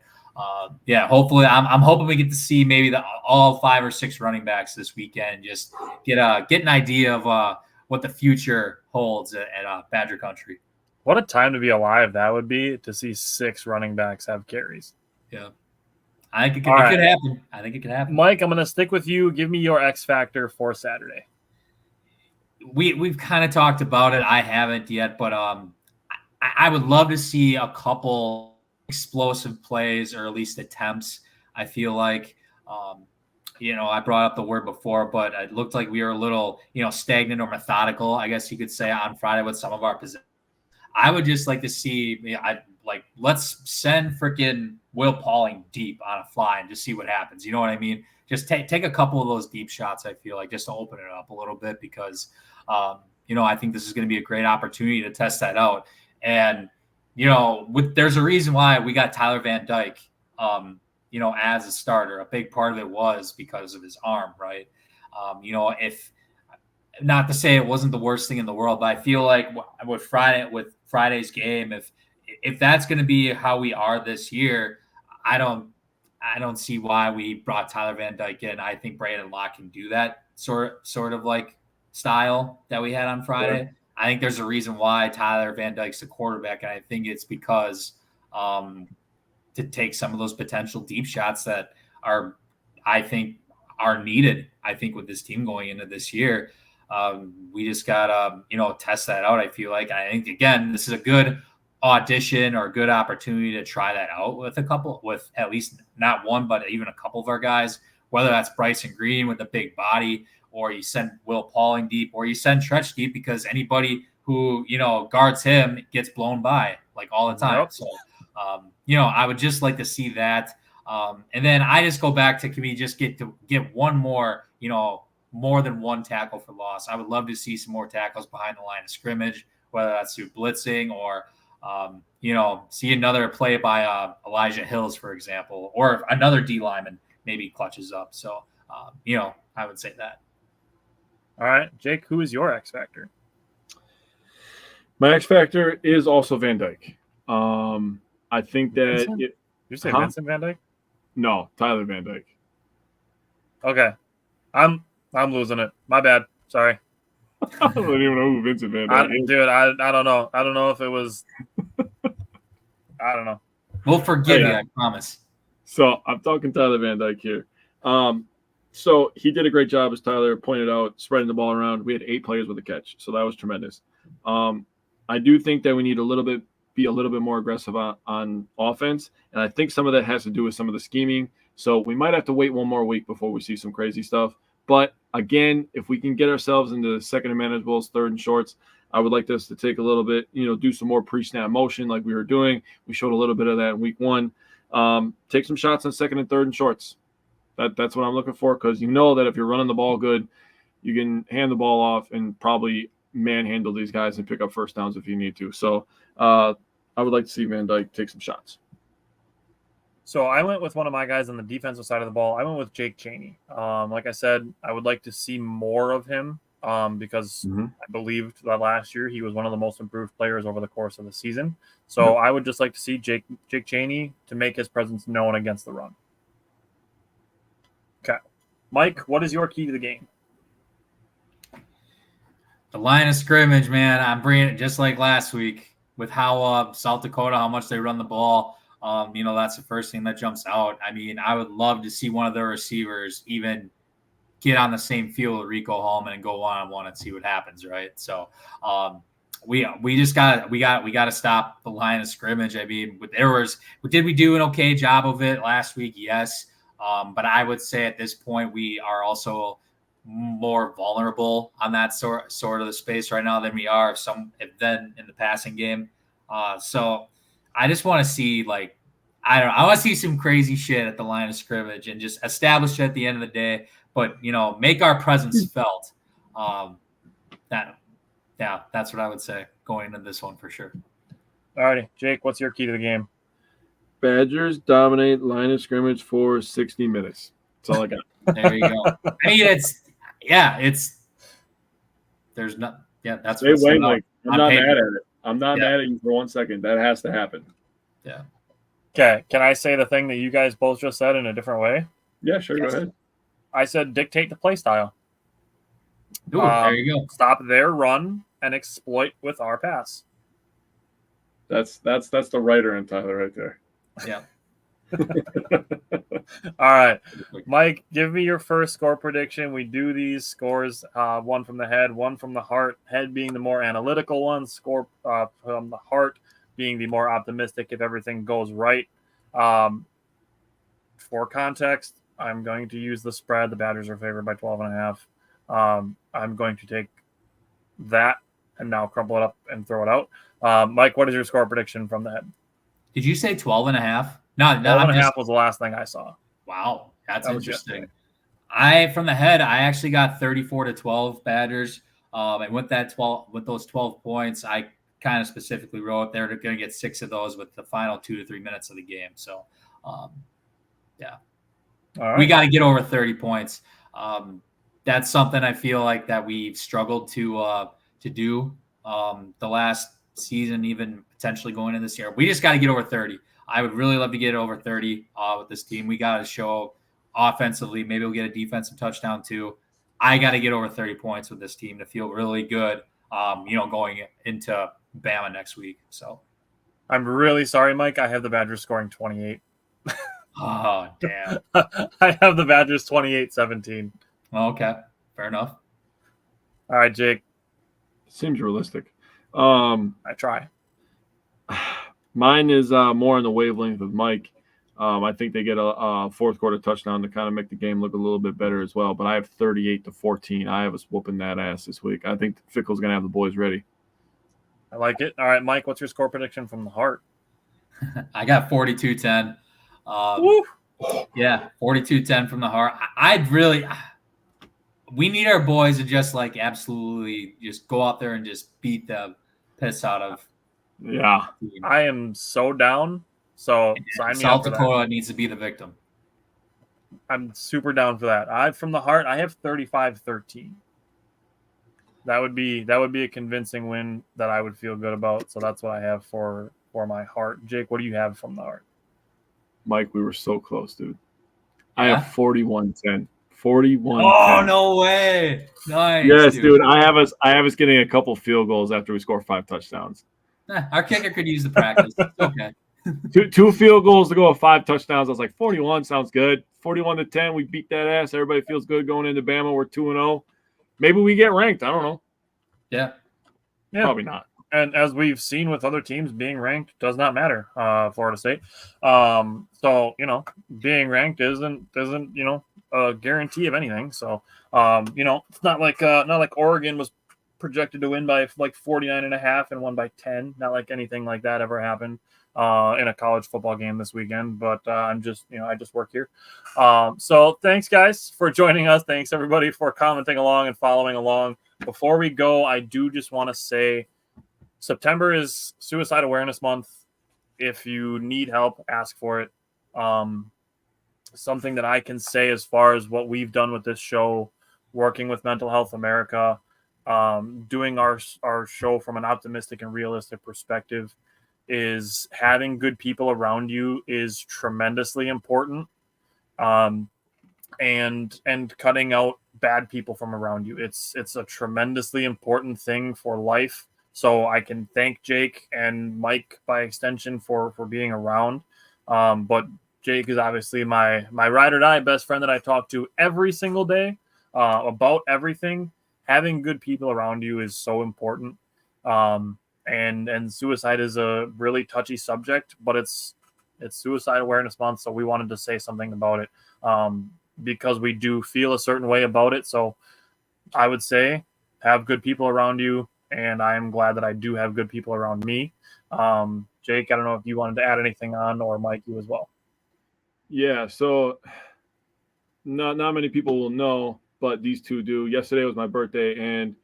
hopefully I'm hoping we get to see maybe all 5 or 6 running backs this weekend, just get an idea of what the future holds at Badger Country. What a time to be alive that would be, to see 6 running backs have carries. Yeah. I think it could happen. I think it could happen. Mike, I'm going to stick with you. Give me your X factor for Saturday. We've kind of talked about it. I haven't yet, but I would love to see a couple explosive plays, or at least attempts. I feel like, I brought up the word before, but it looked like we were a little, stagnant or methodical, I guess you could say, on Friday with some of our positions. I would just like to see, let's send freaking Will Pauling deep on a fly and just see what happens. You know what I mean? Just take a couple of those deep shots, I feel like, just to open it up a little bit, because, I think this is going to be a great opportunity to test that out. And, there's a reason why we got Tyler Van Dyke, as a starter. A big part of it was because of his arm, right? If not to say it wasn't the worst thing in the world, but I feel like with Friday's game, if that's going to be how we are this year, I don't see why we brought Tyler Van Dyke in. I think Brandon Locke can do that sort of like style that we had on Friday. Yeah. I think there's a reason why Tyler Van Dyke's the quarterback, and I think it's because to take some of those potential deep shots that are needed, I think, with this team going into this year. We just got to, test that out. I feel like, I think, again, this is a good audition or a good opportunity to try that out with at least not one, but even a couple of our guys, whether that's Bryson Green with a big body, or you send Will Pauling deep, or you send Tretch deep, because anybody who, guards him gets blown by like all the time. Yep. So I would just like to see that. And then I just go back to, can we just get one more, more than one tackle for loss? I would love to see some more tackles behind the line of scrimmage, whether that's through blitzing or, see another play by Elijah Hills, for example, or another D lineman maybe clutches up. So, I would say that. All right, Jake, who is your X factor? My X factor is also Van Dyke. I think that Did you say Vincent Van Dyke? No, Tyler Van Dyke. Okay, I'm losing it. My bad. Sorry. I don't even know who Vincent Van Dyke is. Dude, I don't know. I don't know if it was. I don't know. We'll forgive you, I promise. So I'm talking Tyler Van Dyke here. So he did a great job, as Tyler pointed out, spreading the ball around. We had 8 players with a catch, so that was tremendous. I do think that we need be a little bit more aggressive on offense, and I think some of that has to do with some of the scheming. So we might have to wait one more week before we see some crazy stuff. But again, if we can get ourselves into second and manageables, third and shorts, I would like us to take a little bit, do some more pre-snap motion like we were doing. We showed a little bit of that in week 1. Take some shots on second and third and shorts. That's what I'm looking for, because that if you're running the ball good, you can hand the ball off and probably manhandle these guys and pick up first downs if you need to. So I would like to see Van Dyke take some shots. So I went with one of my guys on the defensive side of the ball. I went with Jake Chaney. Like I said, I would like to see more of him because I believed that last year he was one of the most improved players over the course of the season. So I would just like to see Jake Chaney to make his presence known against the run. Okay. Mike, what is your key to the game? The line of scrimmage, man. I'm bringing it just like last week with how South Dakota, how much they run the ball. That's the first thing that jumps out. I mean, I would love to see one of their receivers even get on the same field with Rico Hallman and go one-on-one and see what happens, right? So we got to stop the line of scrimmage. I mean, did we do an okay job of it last week? Yes. But I would say at this point we are also more vulnerable on that sort of the space right now than we are than in the passing game. So I just want to see I want to see some crazy shit at the line of scrimmage and just establish it at the end of the day, but make our presence felt. That's what I would say going into this one for sure. All righty, Jake, what's your key to the game? Badgers dominate line of scrimmage for 60 minutes. That's all I got. There you go. I mean, that's hey, wait, Mike, I'm not mad at it. I'm not Yeah. mad at you for 1 second. That has to happen. Yeah. Okay, can I say the thing that you guys both just said in a different way? Yeah, sure. Yes. Go ahead. I said dictate the play style. Ooh, there you go. Stop their run and exploit with our pass. That's the writer in Tyler right there. Yeah. All right, Mike, give me your first score prediction. We do these scores, one from the head, one from the heart. Head being the more analytical one, score from the heart being the more optimistic if everything goes right. For context, I'm going to use the spread. The Badgers are favored by 12.5. I'm going to take that and now crumple it up and throw it out. Mike, what is your score prediction from the head? Did you say 12.5? No, 12.5 was the last thing I saw. Wow, that's That was interesting. From the head, I actually got 34-12 Badgers. And with those 12 points, I kind of specifically wrote they're going to get 6 of those with the final 2 to 3 minutes of the game. So, yeah, All right. we got to get over 30 points. That's something I feel like that we've struggled to do the last season, even potentially going into this year. We just got to get over 30. I would really love to get over 30 with this team. We got to show offensively. Maybe we'll get a defensive touchdown too. I got to get over 30 points with this team to feel really good, going into Bama next week. So I'm really sorry, Mike. I have the Badgers scoring 28. Oh, damn. I have the Badgers 28-17. Okay, fair enough. All right, Jake. Seems realistic. I try. Mine is more on the wavelength of Mike. I think they get a fourth quarter touchdown to kind of make the game look a little bit better as well. But I have 38-14. I have us whooping that ass this week. I think Fickle's going to have the boys ready. I like it. All right, Mike, what's your score prediction from the heart? I got 42-10. Yeah, 42-10 from the heart. We need our boys to just like absolutely just go out there and just beat the piss out of. Yeah. I am so down. So sign me up South for that. Dakota needs to be the victim. I'm super down for that. From the heart, I have 35-13. That would be a convincing win that I would feel good about. So that's what I have for my heart. Jake, what do you have from the heart? Mike, we were so close, dude. Yeah? I have 41-10. 41-10. Oh, no way. Nice. Yes, dude. I have us getting a couple field goals after we score 5 touchdowns. Our kicker could use the practice. Okay. Two field goals to go with 5 touchdowns. I was like, 41 sounds good. 41-10. We beat that ass. Everybody feels good going into Bama. We're 2-0. Maybe we get ranked. I don't know. Yeah. Probably not. And as we've seen with other teams, being ranked does not matter. Florida State. So being ranked isn't a guarantee of anything. So it's not like Oregon was projected to win by like 49.5 and won by 10. Not like anything like that ever happened in a college football game this weekend. But I'm just I just work here. So thanks guys for joining us. Thanks everybody for commenting along and following along. Before we go, I do just want to say September is Suicide Awareness Month. If you need help, ask for it. Something that I can say as far as what we've done with this show, working with Mental Health America, doing our show from an optimistic and realistic perspective, is having good people around you is tremendously important. And cutting out bad people from around you. It's a tremendously important thing for life. So I can thank Jake and Mike by extension for being around. But Jake is obviously my ride or die best friend that I talk to every single day about everything. Having good people around you is so important. And suicide is a really touchy subject, but it's Suicide Awareness Month, so we wanted to say something about it because we do feel a certain way about it. So I would say have good people around you, and I am glad that I do have good people around me. Jake, I don't know if you wanted to add anything on, or Mike, you as well. Yeah, so not many people will know, but these two do. Yesterday was my birthday, and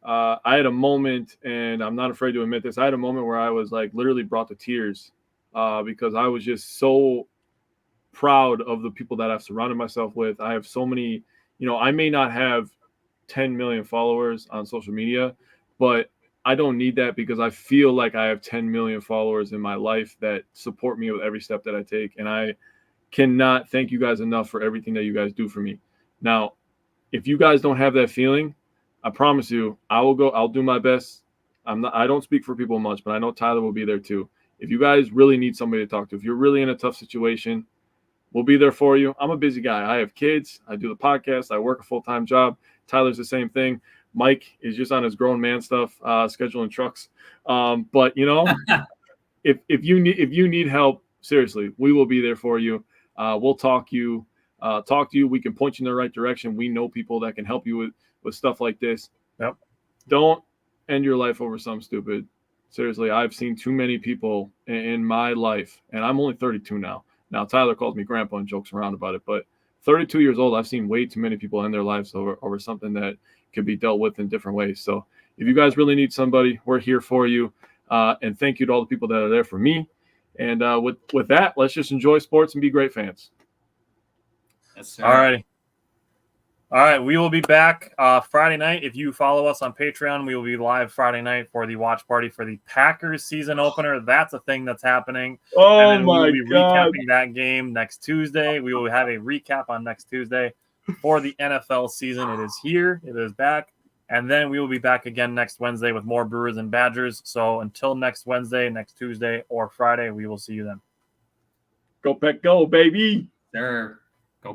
I had a moment, and I'm not afraid to admit this. I had a moment where I was like literally brought to tears because I was just so proud of the people that I've surrounded myself with. I have so many, I may not have 10 million followers on social media, but I don't need that because I feel like I have 10 million followers in my life that support me with every step that I take. And I cannot thank you guys enough for everything that you guys do for me. Now, if you guys don't have that feeling, I promise you, I'll do my best. I don't speak for people much, but I know Tyler will be there too. If you guys really need somebody to talk to, if you're really in a tough situation, we'll be there for you. I'm a busy guy. I have kids. I do the podcast. I work a full-time job. Tyler's the same thing. Mike is just on his grown man stuff, scheduling trucks. But if you need help, seriously, we will be there for you. We'll talk to you. We can point you in the right direction. We know people that can help you with stuff like this. Yep. Don't end your life over some stupid. Seriously, I've seen too many people in my life, and I'm only 32 now. Now, Tyler calls me grandpa and jokes around about it, but 32 years old, I've seen way too many people end their lives over something that could be dealt with in different ways. So if you guys really need somebody, we're here for you. And thank you to all the people that are there for me. And with that, let's just enjoy sports and be great fans. Yes, sir. All righty. All right, we will be back Friday night. If you follow us on Patreon, we will be live Friday night for the watch party for the Packers season opener. That's a thing that's happening. Oh, and then my we will be God. recapping that game next Tuesday. We will have a recap on next Tuesday for the NFL season. It is here. It is back. And then we will be back again next Wednesday with more Brewers and Badgers. So until next Wednesday, next Tuesday, or Friday, we will see you then. Go Pack, go, baby. Sir.